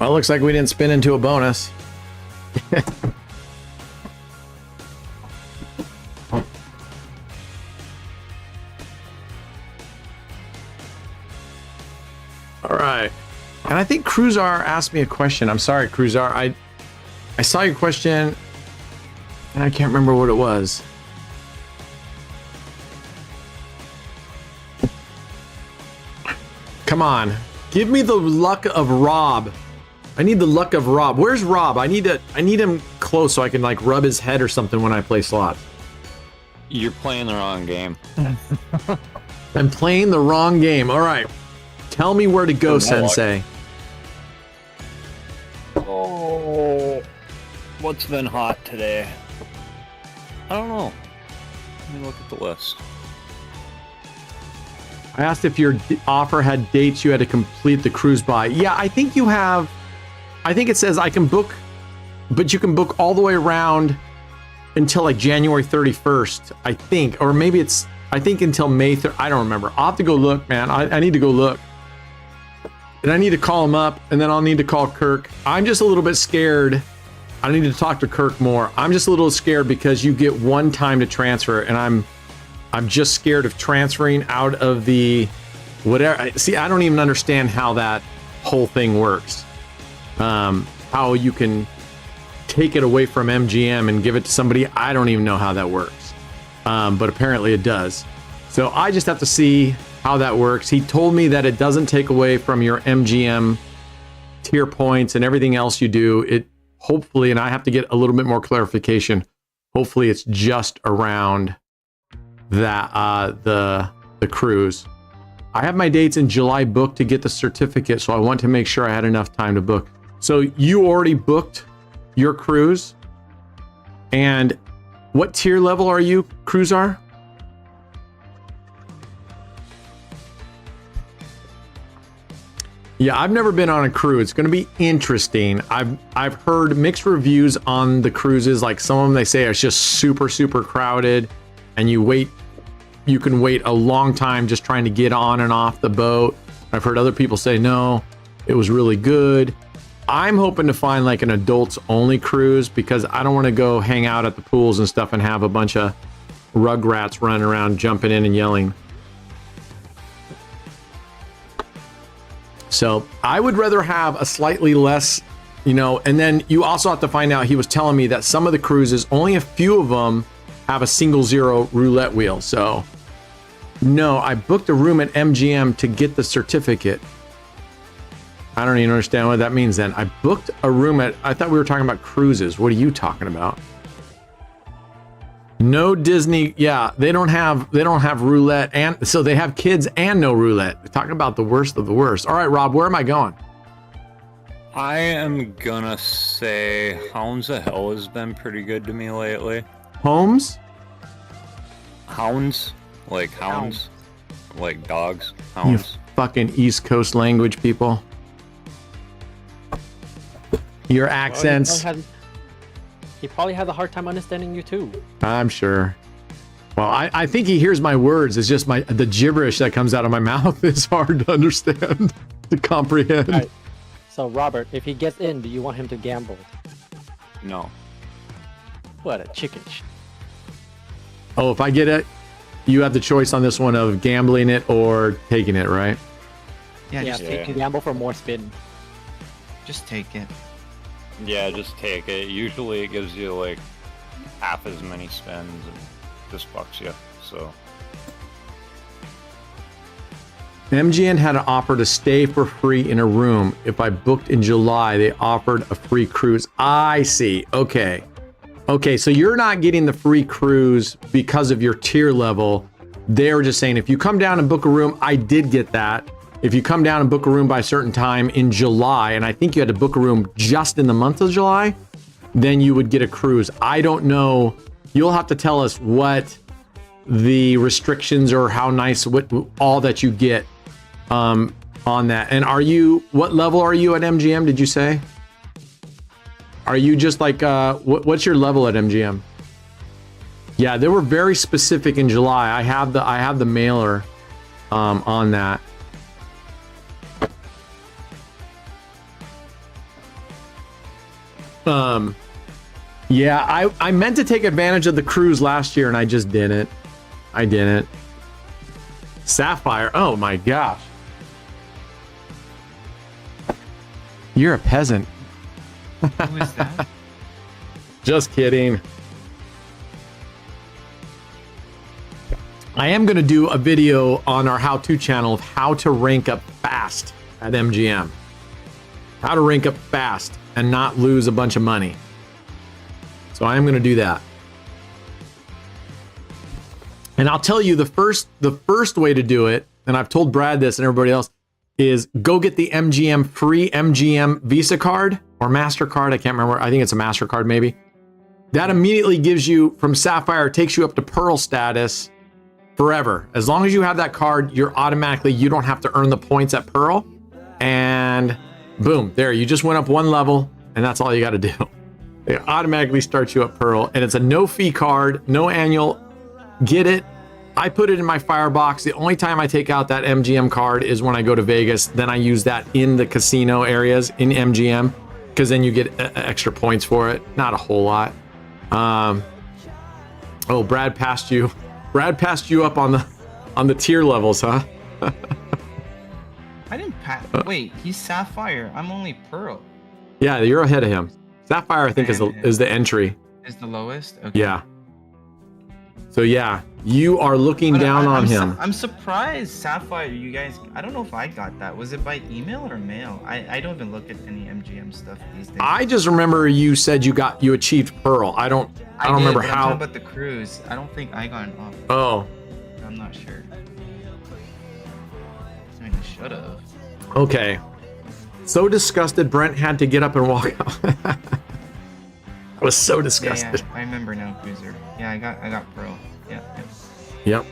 Well, it looks like we didn't spin into a bonus. All right. And I think Cruzar asked me a question. I'm sorry, Cruzar. I saw your question and I can't remember what it was. Come on. Give me the luck of Rob. I need the luck of Rob. Where's Rob? I need him close so I can like rub his head or something when I play slots. You're playing the wrong game. I'm playing the wrong game. All right. Tell me where to go, Sensei. Oh, what's been hot today? I don't know. Let me look at the list. I asked if your offer had dates you had to complete the cruise by. Yeah, I think you have. I think it says I can book, but you can book all the way around until like January 31st, I think. Or maybe it's, I think until May 3rd. I don't remember. I'll have to go look, man. I need to go look. And I need to call him up, and then I'll need to call Kirk. I'm just a little bit scared. I need to talk to Kirk more. I'm just a little scared because you get one time to transfer, and I'm just scared of transferring out of the whatever. See, I don't even understand how that whole thing works. How you can take it away from MGM and give it to somebody. I don't even know how that works. But apparently it does. So I just have to see how that works. He told me that it doesn't take away from your MGM tier points and everything else you do. It hopefully, and I have to get a little bit more clarification. Hopefully it's just around that the cruise. I have my dates in July booked to get the certificate, so I want to make sure I had enough time to book. So you already booked your cruise, and what tier level are you, Cruzar? Yeah, I've never been on a cruise. It's going to be interesting. I've heard mixed reviews on the cruises. Like some of them, they say it's just super crowded, and you can wait a long time just trying to get on and off the boat. I've heard other people say no, it was really good. I'm hoping to find like an adults only cruise because I don't want to go hang out at the pools and stuff and have a bunch of rugrats running around jumping in and yelling. So I would rather have a slightly less, and then you also have to find out, he was telling me that some of the cruises, only a few of them have a 0 roulette wheel. So no, I booked a room at MGM to get the certificate. I don't even understand what that means then. I booked a room I thought we were talking about cruises. What are you talking about? No Disney. Yeah, they don't have roulette, and so they have kids and no roulette. They're talking about the worst of the worst. All right, Rob, where am I going? I am gonna say Hounds of Hell has been pretty good to me lately. Homes? Hounds? Like hounds? Like dogs? Hounds? You fucking East Coast language people. Your accents. Well, he probably has a hard time understanding you too. I'm sure. Well, I think he hears my words. It's just the gibberish that comes out of my mouth is hard to understand, to comprehend. Right. So, Robert, if he gets in, do you want him to gamble? No. What a chicken Oh, if I get it, you have the choice on this one of gambling it or taking it, right? Yeah, just take it. Gamble for more spin. Just take it. Yeah, just take it. Usually it gives you like half as many spins and just bucks you, so. MGM had an offer to stay for free in a room. If I booked in July, they offered a free cruise. I see. Okay. Okay, so you're not getting the free cruise because of your tier level. They were just saying, if you come down and book a room, I did get that. If you come down and book a room by a certain time in July, and I think you had to book a room just in the month of July, then you would get a cruise. I don't know. You'll have to tell us what the restrictions or how nice, what all that you get on that. And what level are you at MGM, did you say? Are you just like, what's your level at MGM? Yeah, they were very specific in July. I have the mailer on that. Yeah, I meant to take advantage of the cruise last year and I just didn't. I didn't. Sapphire. Oh my gosh. You're a peasant. Who is that? Just kidding. I am going to do a video on our how-to channel of how to rank up fast at MGM. How to rank up fast and not lose a bunch of money. So I am going to do that. And I'll tell you the first way to do it, and I've told Brad this and everybody else, is go get the MGM free MGM Visa card or MasterCard. I can't remember. I think it's a MasterCard maybe. That immediately gives you from Sapphire, takes you up to Pearl status forever. As long as you have that card, you don't have to earn the points at Pearl. And boom, there, you just went up one level and that's all you got to do. They automatically start you at Pearl and it's a no fee card, no annual. Get it. I put it in my firebox. The only time I take out that MGM card is when I go to Vegas. Then I use that in the casino areas in MGM because then you get extra points for it. Not a whole lot. Oh, Brad passed you. Brad passed you up on the tier levels, huh? I didn't pass. Wait, he's Sapphire. I'm only Pearl. Yeah, you're ahead of him. Sapphire, I think, is the entry. Is the lowest? Okay. Yeah. So yeah, you are looking down on him. I'm surprised, Sapphire. You guys, I don't know if I got that. Was it by email or mail? I don't even look at any MGM stuff these days. I just remember you said you achieved Pearl. I don't remember but how. I'm talking about the cruise. I don't think I got an offer. Oh. I'm not sure. I mean, I should have. Okay. So disgusted, Brent had to get up and walk out. I was so disgusted. Yeah, I remember now, Cruiser. Yeah, I got Pearl. Yeah. Yep.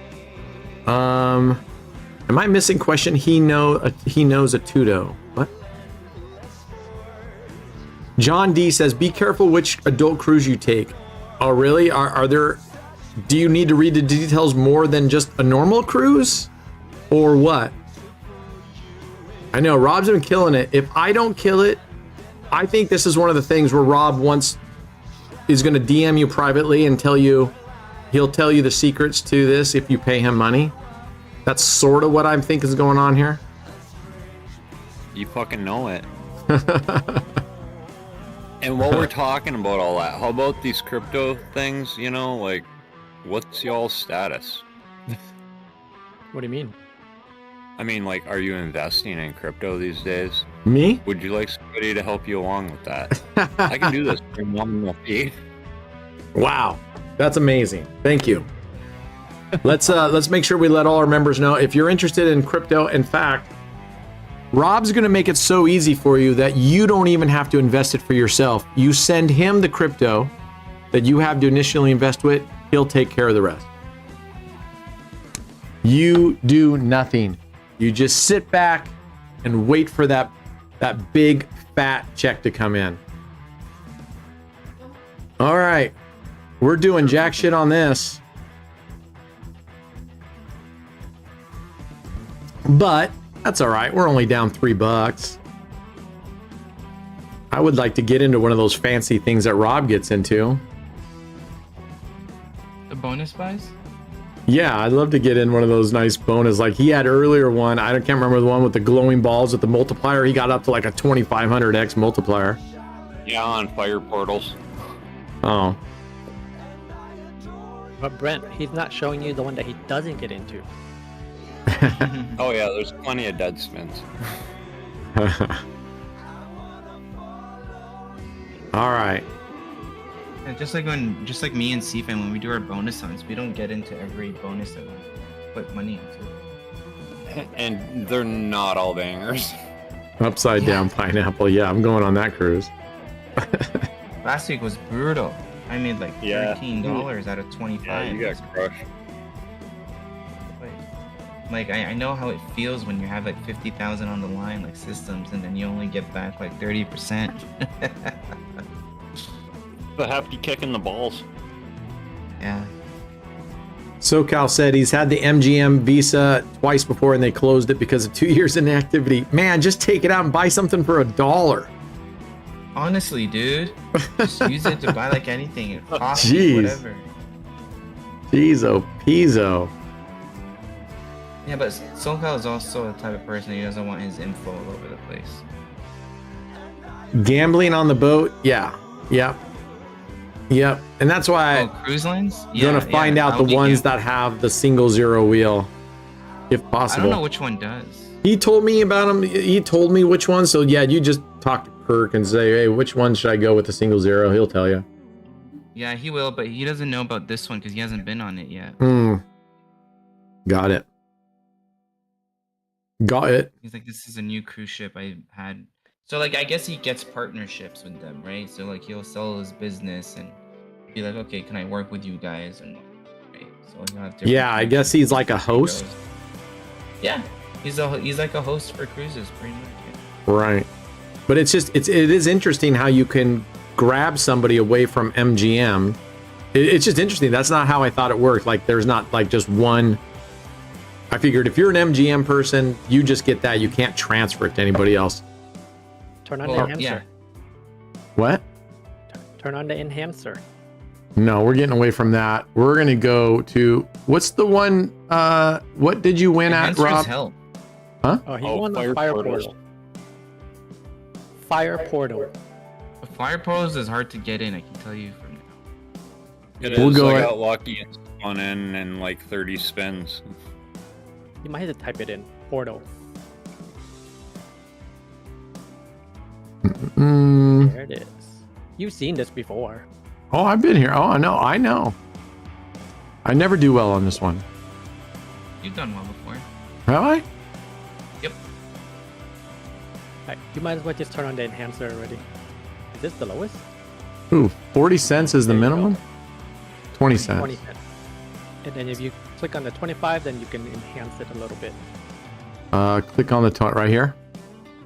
Am I missing question? He knows a Tudo. What? John D says, be careful which adult cruise you take. Oh, really? Are there? Do you need to read the details more than just a normal cruise, or what? I know Rob's been killing it. If I don't kill it, I think this is one of the things where Rob is going to DM you privately and he'll tell you the secrets to this if you pay him money. That's sort of what I think is going on here. You fucking know it. And while we're talking about all that, how about these crypto things, like, what's y'all's status? What do you mean? I mean, like, are you investing in crypto these days? Me? Would you like somebody to help you along with that? I can do this for one fee. Wow, that's amazing. Thank you. Let's make sure we let all our members know if you're interested in crypto. In fact, Rob's going to make it so easy for you that you don't even have to invest it for yourself. You send him the crypto that you have to initially invest with. He'll take care of the rest. You do nothing. You just sit back and wait for that big fat check to come in. All right. We're doing jack shit on this. But that's all right. We're only down $3. I would like to get into one of those fancy things that Rob gets into. The bonus buys? Yeah, I'd love to get in one of those nice bonus. Like he had earlier one. I can't remember the one with the glowing balls with the multiplier. He got up to like a 2500x multiplier. Yeah, on fire portals. Oh. But Brent, he's not showing you the one that he doesn't get into. Oh yeah, there's plenty of dead spins. All right. Yeah, just like me and CFAN, when we do our bonus hunts, we don't get into every bonus that we put money into. And they're not all bangers. Upside down pineapple. Yeah, I'm going on that cruise. Last week was brutal. I made like $13 out of 25. Yeah, you got crushed. Like I know how it feels when you have like 50,000 on the line, like systems, and then you only get back like 30%. The hefty kick in the balls. Yeah. SoCal said he's had the MGM Visa twice before and they closed it because of 2 years inactivity. Man, just take it out and buy something for $1. Honestly, dude, just use it to buy like anything, coffee, Jeez. whatever. Jeez, Pizzo. Yeah, but SoCal is also the type of person who doesn't want his info all over the place. Gambling on the boat? Yeah. Yep. Yep. And that's why Cruise lines? you're gonna find out the ones that have the single zero wheel, if possible. I don't know which one does. He told me about them. He told me which one. So yeah, you just talk to Kirk and say, hey, which one should I go with the single zero? He'll tell you. Yeah, he will, but he doesn't know about this one because he hasn't been on it yet. Got it. Got it. He's like, this is a new cruise ship I had. So like, I guess he gets partnerships with them, right? So like, he'll sell his business and be like, okay, can I work with you guys? And right? So he'll have different Yeah, I guess he's like a host. Yeah, he's like a host for cruises, pretty much. Yeah. Right. But it is interesting how you can grab somebody away from MGM. It's just interesting. That's not how I thought it worked. Like there's not like just one. I figured if you're an MGM person, you just get that. You can't transfer it to anybody else. Turn on the enhancer. Yeah. What? Turn on the enhancer. No, we're getting away from that. We're gonna go to what's the one? What did you win at, Enhancer's Rob? hell. Huh? Oh, he won the Fire fire portals. portal. Fire portal. The fire portals is hard to get in. I can tell you from now. It We'll is. go I at- got lucky and spun in like 30 spins. You might have to type it in. Portal. There it is. You've seen this before. Oh, I've been here. Oh, I know. I never do well on this one. You've done well before. Have I? Yep. Like, you might as well just turn on the enhancer already. Is this the lowest? Ooh, 40 cents is the There you go. minimum? 20 cents. 20 cents. And then if you click on the 25, then you can enhance it a little bit. Click on the top right here.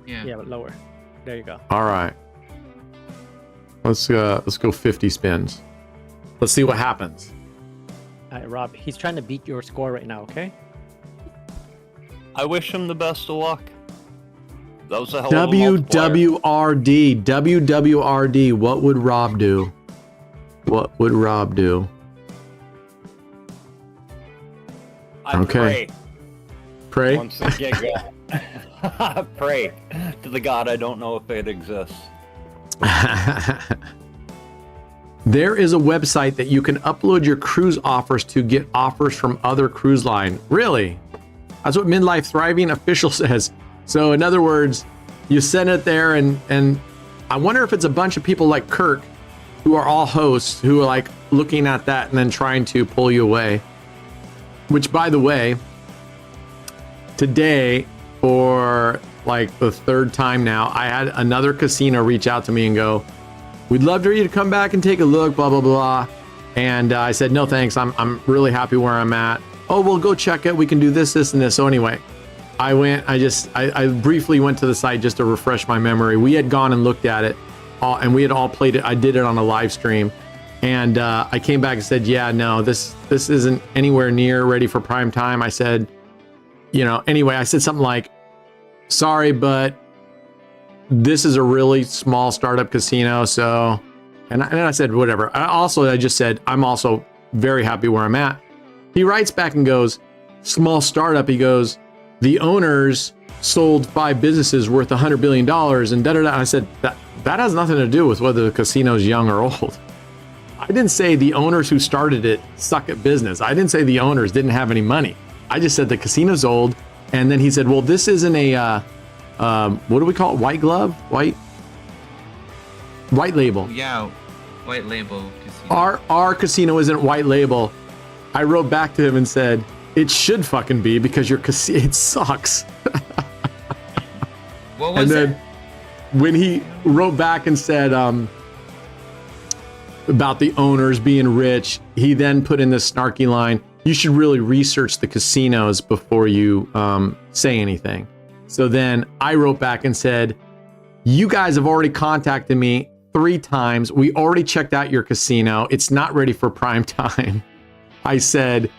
Yeah. Yeah, but lower. There you go. All right. Let's go 50 spins. Let's see what happens. All right, Rob, he's trying to beat your score right now, okay? I wish him the best of luck. That was a hell of a multiplier. WWRD. What would Rob do? What would Rob do? I Okay. pray Pray? once they get going. Pray to the God I don't know if it exists. There is a website that you can upload your cruise offers to get offers from other cruise line. Really? That's what Midlife Thriving official says. So in other words, you send it there and I wonder if it's a bunch of people like Kirk who are all hosts who are like looking at that and then trying to pull you away. Which, by the way, today for like the third time now, I had another casino reach out to me and go, we'd love for you to come back and take a look, blah, blah, blah. And I said, no, thanks. I'm really happy where I'm at. Oh, well, go check it. We can do this, this, and this. So anyway, I briefly went to the site just to refresh my memory. We had gone and looked at it and we had all played it. I did it on a live stream. And I came back and said, yeah, no, this isn't anywhere near ready for prime time. I said, anyway, I said something like, sorry, but this is a really small startup casino. So, and I said, whatever. I just said, I'm also very happy where I'm at. He writes back and goes, small startup. He goes, the owners sold 5 businesses worth $100 billion and da da da. I said, that has nothing to do with whether the casino's young or old. I didn't say the owners who started it suck at business. I didn't say the owners didn't have any money. I just said the casino's old. And then he said, well, this isn't a, what do we call it? White glove? White label. Yeah, white label casino. Our casino isn't white label. I wrote back to him and said, it should fucking be because your casino, it sucks. What was And then it? when he wrote back and said, about the owners being rich, he then put in this snarky line, you should really research the casinos before you say anything. So then I wrote back and said, you guys have already contacted me 3 times. We already checked out your casino. It's not ready for prime time. I said,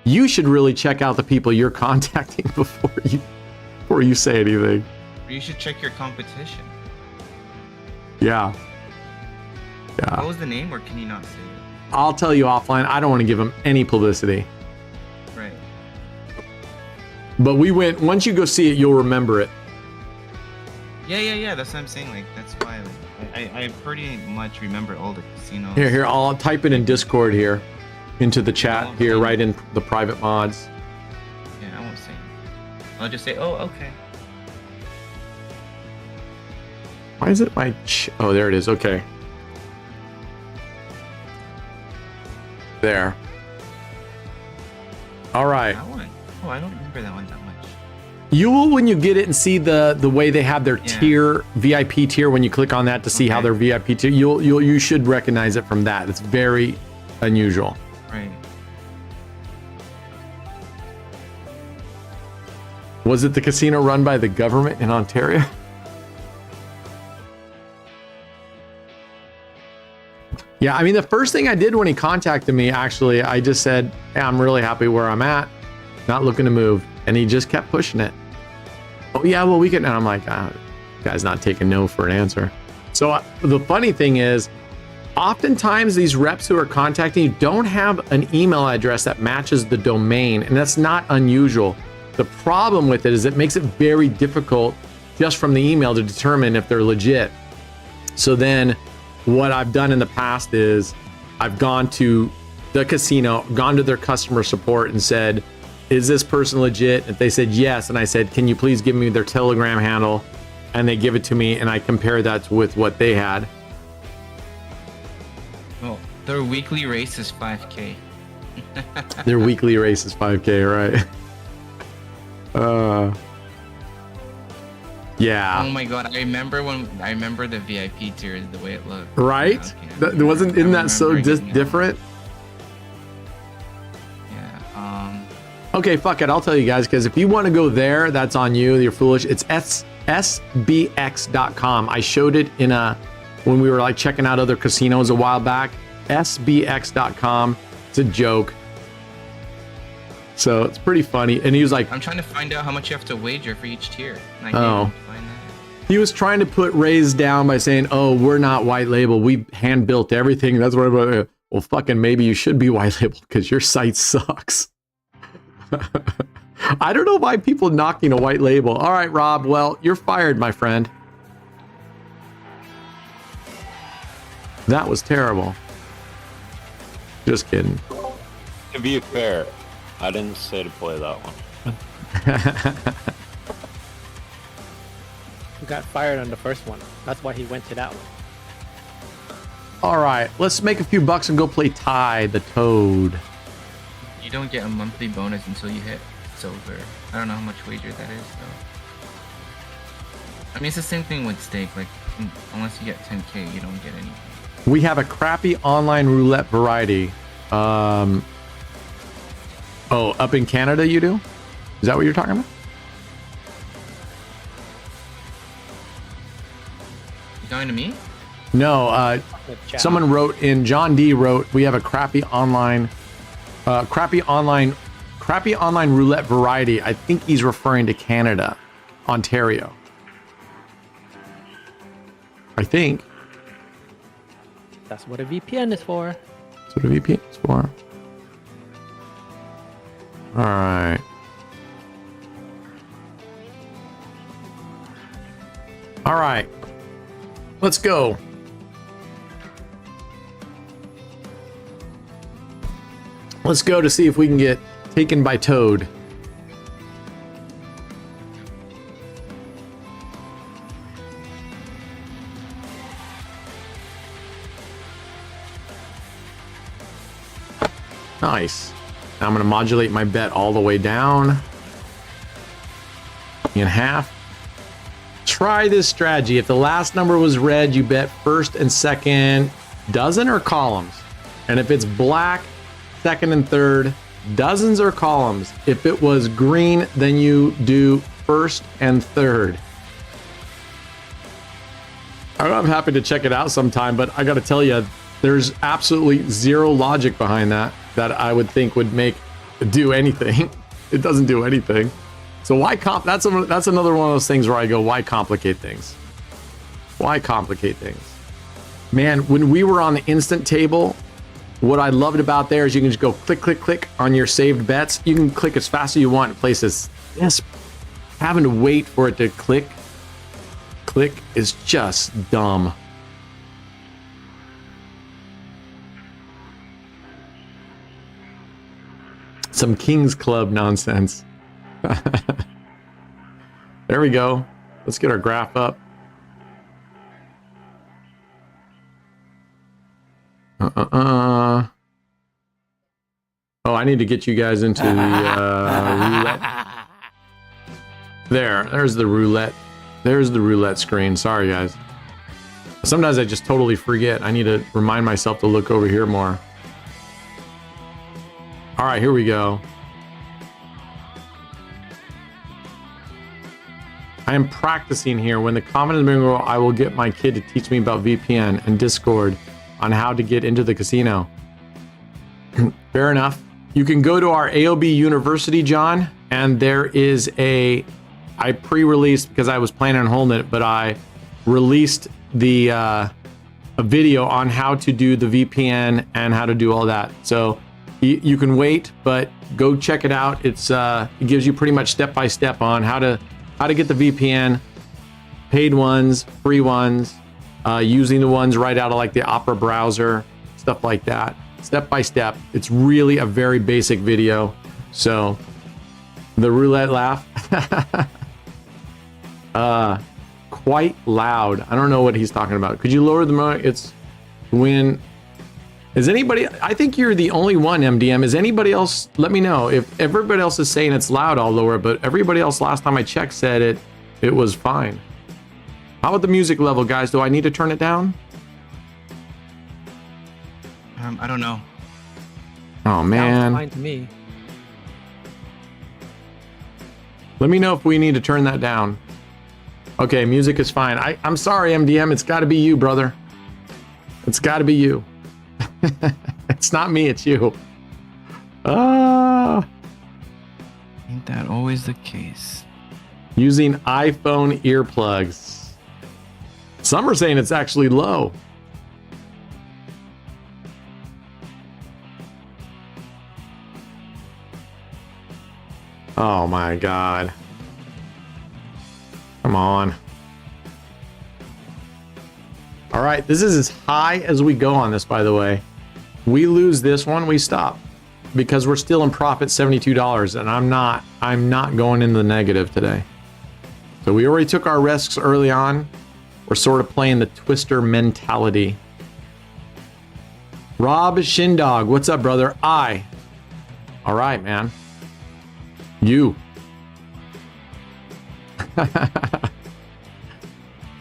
you should really check out the people you're contacting before you say anything. You should check your competition. Yeah. What was the name, or can you not say it? I'll tell you offline. I don't want to give him any publicity. Right. But we went, once you go see it, you'll remember it. Yeah. That's what I'm saying. Like, that's why I pretty much remember all the casinos. Here, I'll type it in Discord here, into the chat here, right in the private mods. Yeah, I won't say it. I'll just say, oh, okay. Why is it my... oh, there it is. Okay. There. All right. That one? Oh, I don't remember that one that much. You will, when you get it and see the way they have their tier, VIP tier, when you click on that to see how their VIP tier, you should recognize it from that. It's very unusual. Right. Was it the casino run by the government in Ontario? Yeah, I mean, the first thing I did when he contacted me, actually, I just said, hey, I'm really happy where I'm at, not looking to move. And he just kept pushing it. Oh, yeah, well, we can. And I'm like, guy's not taking no for an answer. So the funny thing is, oftentimes these reps who are contacting you don't have an email address that matches the domain, and that's not unusual. The problem with it is it makes it very difficult just from the email to determine if they're legit. So then what I've done in the past is I've gone to the casino, gone to their customer support and said, is this person legit? If they said yes, and I said, can you please give me their Telegram handle? And they give it to me, and I compare that with what they had. Well, their weekly race is 5K. Their weekly race is 5K, right? Yeah. Oh my god, I remember the VIP tier, the way it looked. Right? Yeah, okay. Isn't that so different? Yeah. Okay, fuck it. I'll tell you guys, because if you want to go there, that's on you. You're foolish. It's sbx.com. I showed it when we were like checking out other casinos a while back. sbx.com. It's a joke. So it's pretty funny. And he was like, I'm trying to find out how much you have to wager for each tier. And I can't find that. He was trying to put Raise down by saying, oh, we're not white label. We hand built everything. That's what I'm well, fucking maybe you should be white label because your site sucks. I don't know why people knocking a white label. All right, Rob. Well, you're fired, my friend. That was terrible. Just kidding. To be fair, I didn't say to play that one. He got fired on the first one. That's why he went to that one. All right, let's make a few bucks and go play Ty the Toad. You don't get a monthly bonus until you hit silver. I don't know how much wager that is, though. I mean, it's the same thing with stake. Like, unless you get 10K, you don't get anything. We have a crappy online roulette variety. Oh, up in Canada you do? Is that what you're talking about? You talking to me? No, someone wrote in, John D wrote, we have a crappy online roulette variety. I think he's referring to Canada, Ontario. I think. That's what a VPN is for. That's what a VPN is for. All right. All right. Let's go. Let's go to see if we can get taken by Toad. Nice. Now I'm going to modulate my bet all the way down in half. Try this strategy. If the last number was red, you bet first and second, dozen or columns. And if it's black, second and third, dozens or columns. If it was green, then you do first and third. I'm happy to check it out sometime, but I got to tell you, there's absolutely zero logic behind that I would think would do anything. It doesn't do anything. So why that's another one of those things where I go, why complicate things? Why complicate things? Man, when we were on the instant table, what I loved about there is you can just go click, click, click on your saved bets. You can click as fast as you want in places. Yes, having to wait for it to click is just dumb. Some King's Club nonsense. There we go. Let's get our graph up. Oh, I need to get you guys into the roulette. There's the roulette. There's the roulette screen. Sorry, guys. Sometimes I just totally forget. I need to remind myself to look over here more. All right, here we go. I am practicing here. When the comment is bingo, I will get my kid to teach me about VPN and Discord on how to get into the casino. Fair enough. You can go to our AOB University, John, and there is I pre-released because I was planning on holding it, but I released a video on how to do the VPN and how to do all that. So you can wait, but go check it out. It gives you pretty much step by step on how to get the VPN, paid ones, free ones, using the ones right out of like the Opera browser, stuff like that. Step by step. It's really a very basic video. So the roulette laugh. Quite loud. I don't know what he's talking about. Could you lower the mic? It's when is anybody, I think you're the only one, MDM. Is anybody else? Let me know. If everybody else is saying it's loud, I'll lower it, but everybody else last time I checked said it was fine. How about the music level, guys? Do I need to turn it down? I don't know. Oh man. Sounds fine to me. Let me know if we need to turn that down. Okay, music is fine. I'm sorry, MDM. It's got to be you, brother. It's got to be you. It's not me, it's you. Ain't that always the case? Using iPhone earplugs. Some are saying it's actually low. Oh my God. Come on. All right, this is as high as we go on this, by the way. We lose this one, we stop. Because we're still in profit, $72, and I'm not going in the negative today. So we already took our risks early on. We're sort of playing the twister mentality. Rob Shindog, what's up, brother? All right, man. You.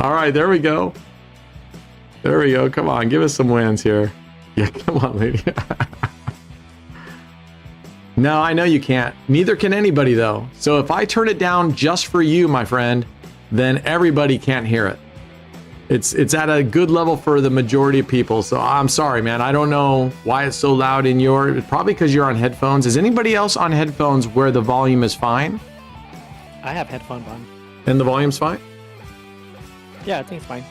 All right, there we go. There we go. Come on, give us some wins here. Yeah, come on, lady. No, I know you can't. Neither can anybody, though. So if I turn it down just for you, my friend, then everybody can't hear it. It's at a good level for the majority of people. So I'm sorry, man. I don't know why it's so loud in your... Probably because you're on headphones. Is anybody else on headphones where the volume is fine? I have headphones on. And the volume's fine? Yeah, I think it's fine.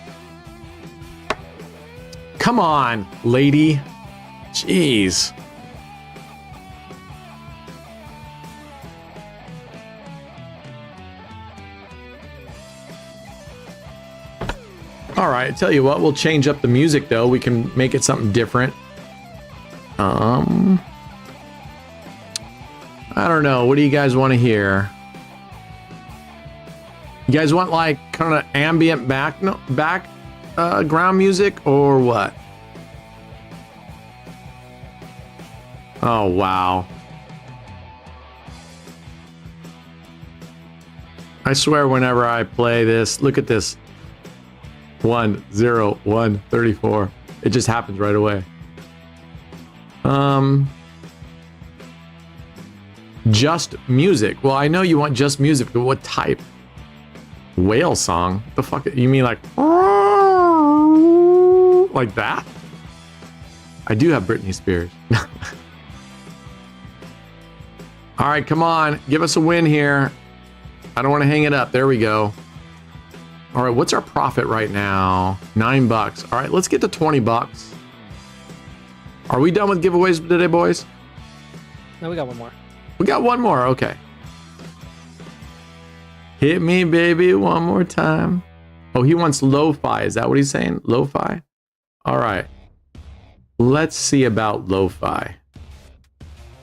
Come on, lady. Jeez. All right, I tell you what, we'll change up the music though. We can make it something different. I don't know. What do you guys want to hear? You guys want like kind of ambient background music or what? Oh, wow. I swear whenever I play this, look at this. 1, 0, 1, 34. It just happens right away. Just music. Well, I know you want just music, but what type? Whale song? What the fuck? You mean like that? I do have Britney Spears. All right, come on. Give us a win here. I don't want to hang it up. There we go. All right, what's our profit right now? $9. All right, let's get to $20. Are we done with giveaways today, boys? No, we got one more. We got one more. Okay. Hit me, baby, one more time. Oh, he wants lo-fi. Is that what he's saying? Lo-fi? All right. Let's see about lo-fi.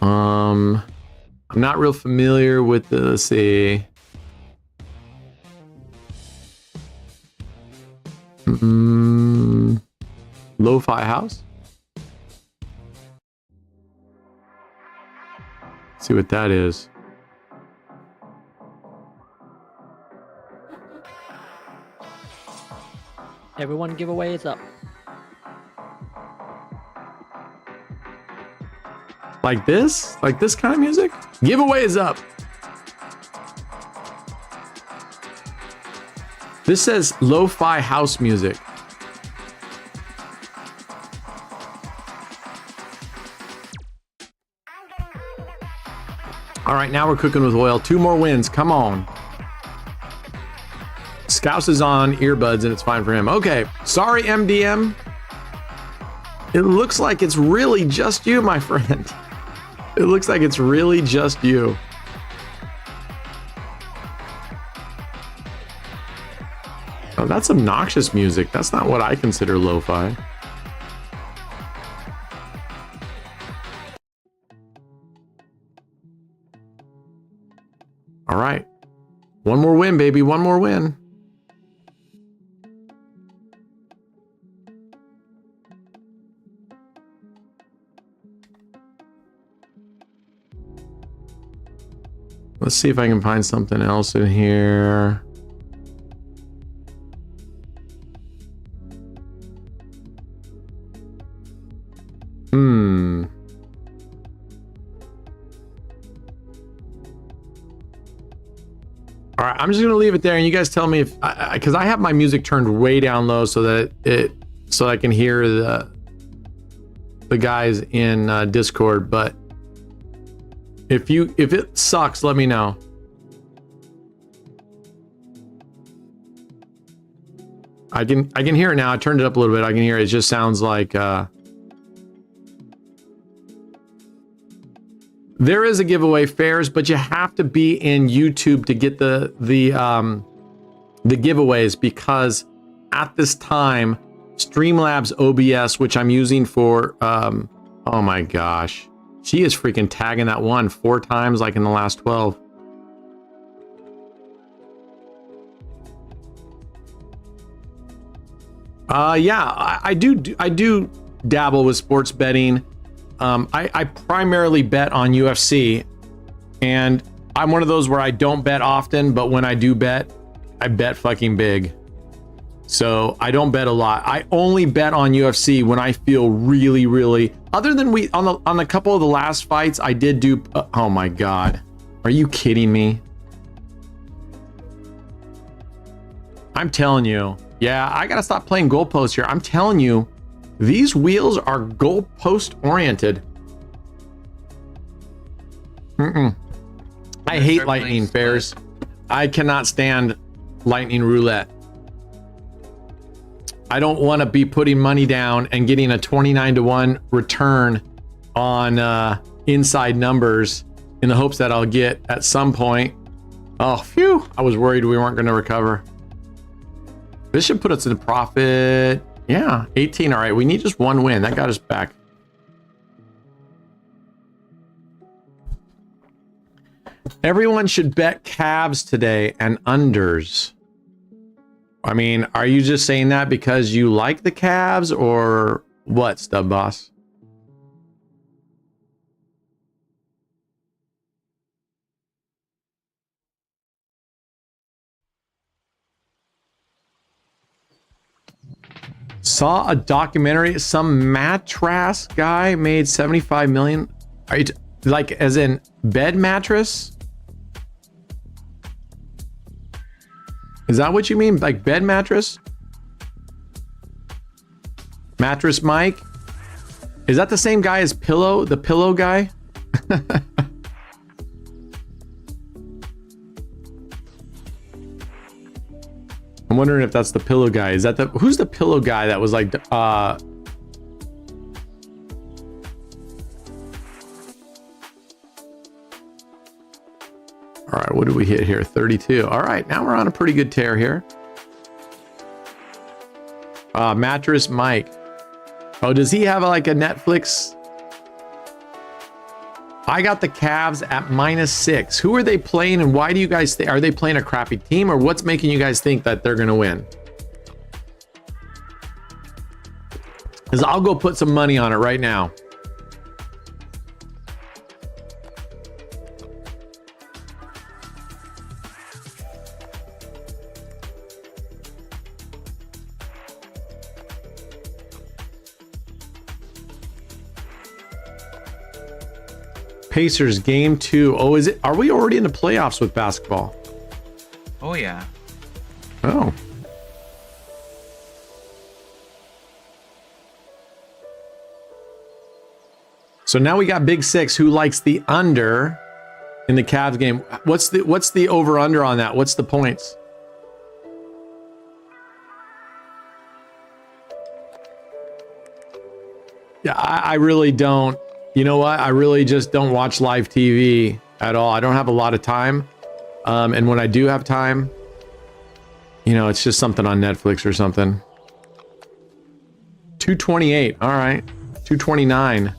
I'm not real familiar with the, let's see. Lo-fi house? See what that is. Everyone giveaway is up. Like this? Like this kind of music? Giveaway is up. This says lo-fi house music. All right, now we're cooking with oil. 2 more wins. Come on. Scouse is on earbuds and it's fine for him. Okay, sorry, MDM. It looks like it's really just you, my friend. It looks like it's really just you. Oh, that's obnoxious music. That's not what I consider lo-fi. All right. One more win, baby. One more win. Let's see if I can find something else in here. All right, I'm just gonna leave it there, and you guys tell me if, because I have my music turned way down low so that I can hear the guys in Discord. But if it sucks, let me know. I can hear it now. I turned it up a little bit. I can hear it. It just sounds like there is a giveaway, Fairs, but you have to be in YouTube to get the giveaways, because at this time, Streamlabs OBS, which I'm using for oh my gosh. She is freaking tagging that one 4 times like in the last 12. Yeah, I do dabble with sports betting. I primarily bet on UFC, and I'm one of those where I don't bet often, but when I do bet, I bet fucking big. So I don't bet a lot. I only bet on UFC when I feel really, other than on a couple of the last fights, I did do, oh my God. Are you kidding me? I'm telling you. Yeah, I gotta stop playing goalposts here. I'm telling you, these wheels are goalpost oriented. I hate lightning, Fairs. I cannot stand lightning roulette. I don't want to be putting money down and getting a 29-to-1 return on inside numbers in the hopes that I'll get at some point. Oh, phew. I was worried we weren't going to recover. This should put us in profit. Yeah, 18. All right, we need just 1 win. That got us back. Everyone should bet Cavs today and unders. I mean, are you just saying that because you like the Cavs, or what, Stub Boss? Saw a documentary. Some mattress guy made 75 million. Are you like as in bed mattress? Is that what you mean? Like bed mattress? Mattress Mike? Is that the same guy as Pillow, the pillow guy? I'm wondering if that's the pillow guy. Is that who's the pillow guy that was like all right, what did we hit here? 32. All right, now we're on a pretty good tear here. Mattress Mike. Oh, does he have like a Netflix? I got the Cavs at -6. Who are they playing, and why do you guys think? Are they playing a crappy team, or what's making you guys think that they're gonna win? Because I'll go put some money on it right now. Pacers game 2. Oh, is it? Are we already in the playoffs with basketball? Oh yeah. Oh. So now we got Big Six, who likes the under in the Cavs game. What's the over under on that? What's the points? Yeah, I really don't. You know what? I really just don't watch live TV at all. I don't have a lot of time. And when I do have time, you know, it's just something on Netflix or something. 228. All right. 229.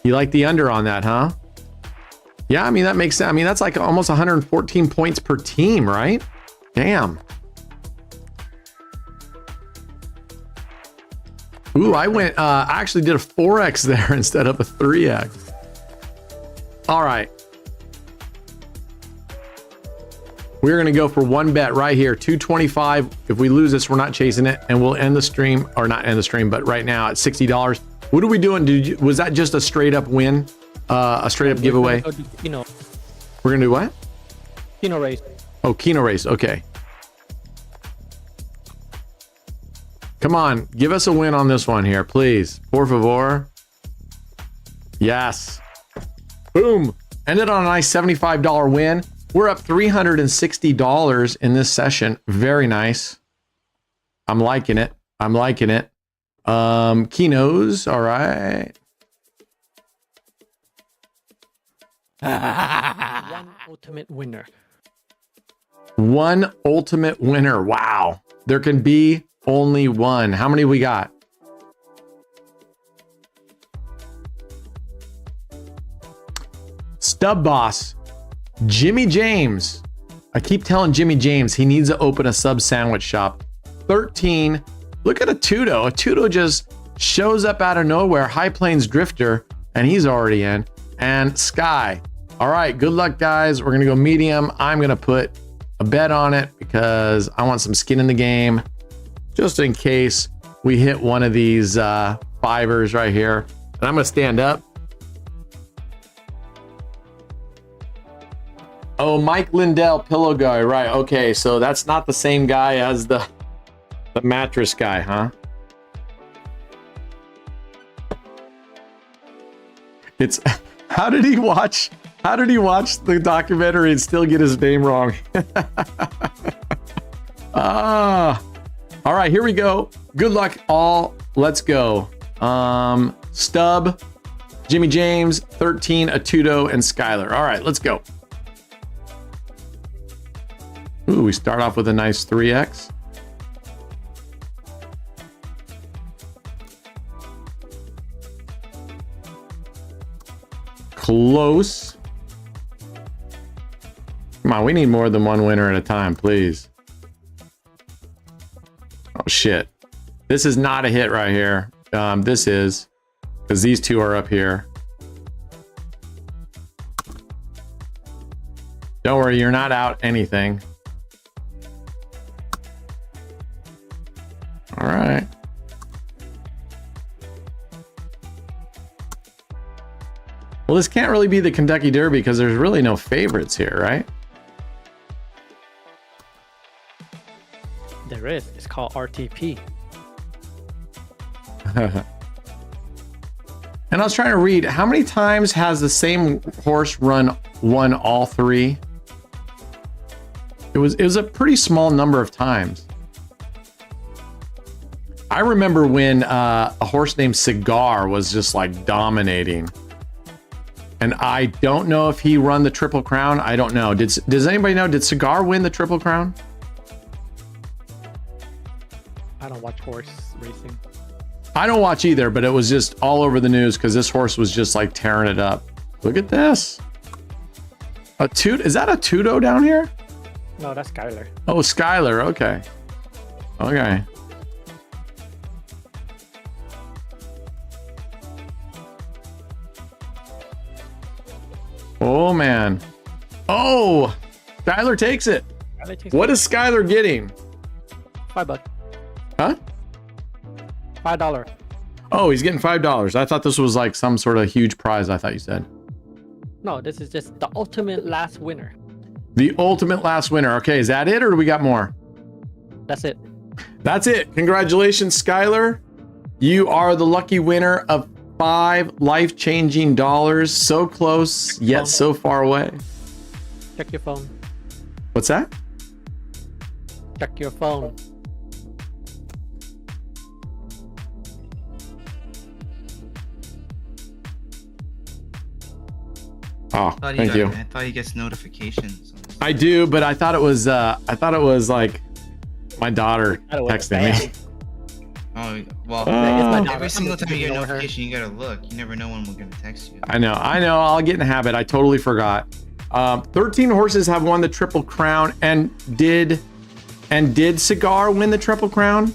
You like the under on that, huh? Yeah, I mean, that makes sense. I mean, that's like almost 114 points per team, right? Damn. Ooh, I actually did a 4x there instead of a 3x. All right. We're going to go for one bet right here, 225. If we lose this, we're not chasing it, and we'll end the stream, or not end the stream, but right now at $60. What are we doing? Was that just a straight up win? A straight up giveaway? Keno. We're going to do what? Keno race. Oh, Keno race. Okay. Come on, give us a win on this one here, please. Por favor. Yes. Boom. Ended on a nice $75 win. We're up $360 in this session. Very nice. I'm liking it. I'm liking it. Keno's, all right. One ultimate winner. One ultimate winner. Wow. There can be only one. How many we got? Stub Boss. Jimmy James. I keep telling Jimmy James he needs to open a sub sandwich shop. 13. Look at a Tudo. A Tudo just shows up out of nowhere. High Plains Drifter, and he's already in. And Sky. All right, good luck, guys. We're going to go medium. I'm going to put a bet on it because I want some skin in the game, just in case we hit one of these fivers right here. And I'm going to stand up. Oh, Mike Lindell, pillow guy. Right. Okay. So that's not the same guy as the mattress guy, huh? It's how did he watch the documentary and still get his name wrong? All right, here we go. Good luck all. Let's go. Stub, Jimmy James, 13, Atudo, and Skylar. All right, let's go. Ooh, we start off with a nice 3x. Close. Come on, we need more than one winner at a time, please. Oh, shit. This is not a hit right here. This is, because these two are up here. Don't worry, you're not out anything. All right. Well, this can't really be the Kentucky Derby because there's really no favorites here, right? There is. It's called RTP. And I was trying to read, how many times has the same horse won all three? It was a pretty small number of times. I remember when a horse named Cigar was just like dominating. And I don't know if he won the Triple Crown. I don't know. Does anybody know? Did Cigar win the Triple Crown? I don't watch horse racing. I don't watch either, but it was just all over the news because this horse was just like tearing it up. Look at this. Is that a Tudo down here? No, that's Skylar. Oh, Skylar. Okay. Okay. Oh, man. Oh, Skylar takes it. What is Skylar getting? $5. Huh? $5. Oh, he's getting $5. I thought this was like some sort of huge prize. I thought you said. No, this is just the ultimate last winner. The ultimate last winner. Okay, is that it or do we got more? That's it. That's it. Congratulations, Skylar. You are the lucky winner of 5 life-changing dollars. So close, yet so far away. Check your phone. What's that? Check your phone. Oh, thank you. I thought he gets notifications. I do, but I thought it was like my daughter texting me. Oh, well, every single time you get a notification, you gotta look. You never know when we're gonna text you. I know. I'll get in the habit. I totally forgot. 13 horses have won the Triple Crown, and did Cigar win the Triple Crown?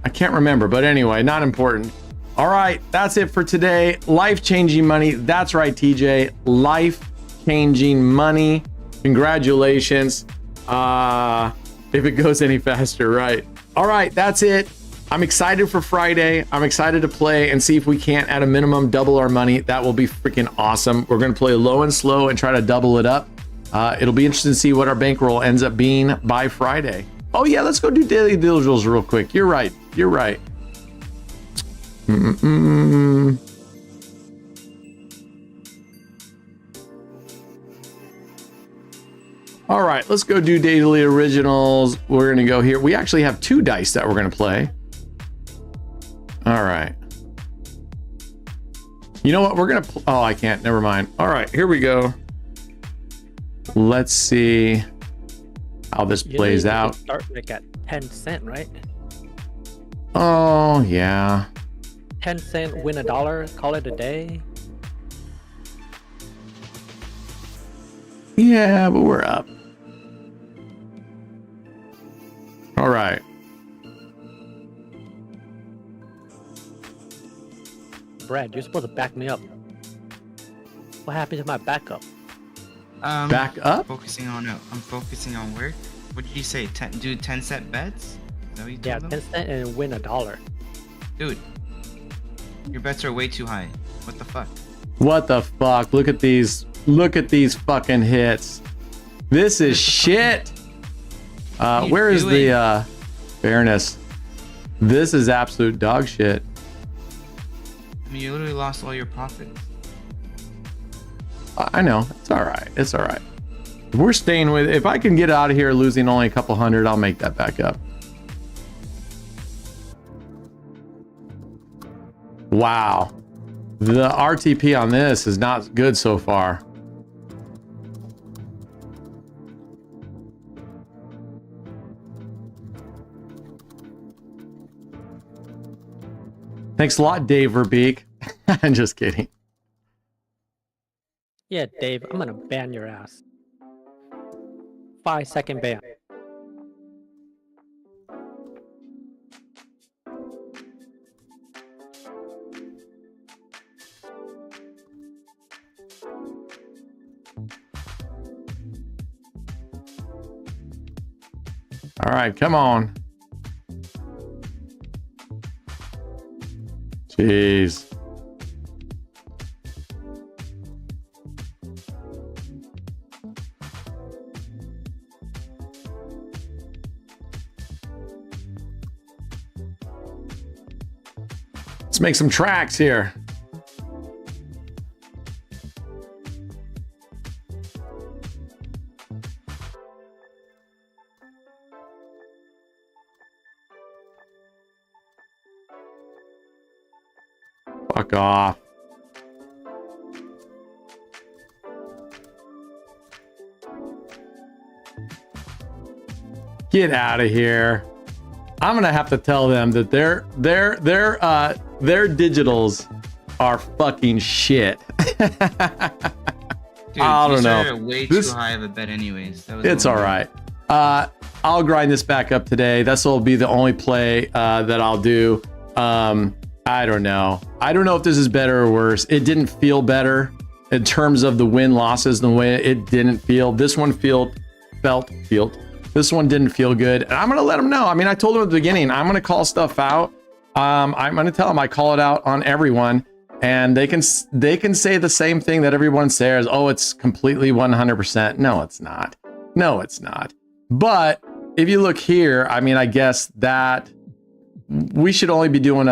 I can't remember, but anyway, not important. All right, that's it for today. Life-changing money. That's right, TJ. Life-changing money. Congratulations. If it goes any faster, right? All right, that's it. I'm excited for Friday. I'm excited to play and see if we can't, at a minimum, double our money. That will be freaking awesome. We're going to play low and slow and try to double it up. It'll be interesting to see what our bankroll ends up being by Friday. Oh, yeah, let's go do daily deals real quick. You're right. You're right. All right, let's go do daily originals. We're going to go here. We actually have 2 dice that we're going to play. All right. You know what? We're going to... Oh, I can't. Never mind. All right, here we go. Let's see how this plays out. Start like at 10 cent, right? Oh, yeah. 10 cent, win $1, call it a day. Yeah, but we're up. All right. Brad, you're supposed to back me up. What happened to my backup? Back up? Focusing on I'm focusing on where? What did you say? Do 10 cent bets? Is that what you told them? 10 cent and win $1. Dude, your bets are way too high. What the fuck? What the fuck? Look at these. Look at these fucking hits. This is shit. Where is the fairness? This is absolute dog shit. I mean, you literally lost all your profits. I know. It's all right. It's all right. We're staying with... If I can get out of here losing only a couple hundred, I'll make that back up. Wow. The RTP on this is not good so far. Thanks a lot, Dave Verbeek. I'm just kidding. Yeah, Dave, I'm gonna ban your ass. 5-second ban. All right, come on. Jeez. Let's make some tracks here. fuck off. Get out of here. I'm gonna have to tell them that their digitals are fucking shit. Dude, I don't know. Started way This- too high of a bet anyways. That was It's the all only- right. I'll grind this back up today. This will be the only play that I'll do. I don't know. I don't know if this is better or worse. It didn't feel better in terms of the win losses. The way it didn't feel. This one felt. This one didn't feel good. And I'm gonna let them know. I mean, I told them at the beginning. I'm gonna call stuff out. I'm gonna tell them I call it out on everyone. And they can say the same thing that everyone says. Oh, it's completely 100%. No, it's not. No, it's not. But if you look here, I mean, I guess that we should only be doing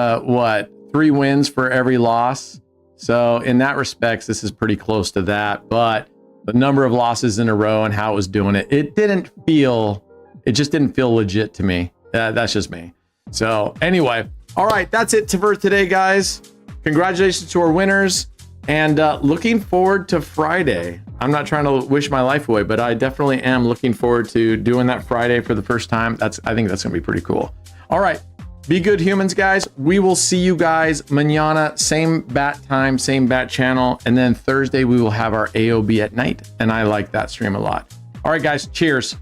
3 wins for every loss. So in that respects, this is pretty close to that. But the number of losses in a row and how it was doing it, it just didn't feel legit to me. That's just me. So anyway, all right, that's it for today, guys. Congratulations to our winners, and looking forward to Friday. I'm not trying to wish my life away, but I definitely am looking forward to doing that Friday for the first time. I think that's gonna be pretty cool. All right, be good humans, guys. We will see you guys mañana, same bat time, same bat channel, and then Thursday we will have our AOB at night, and I like that stream a lot. All right, guys, cheers.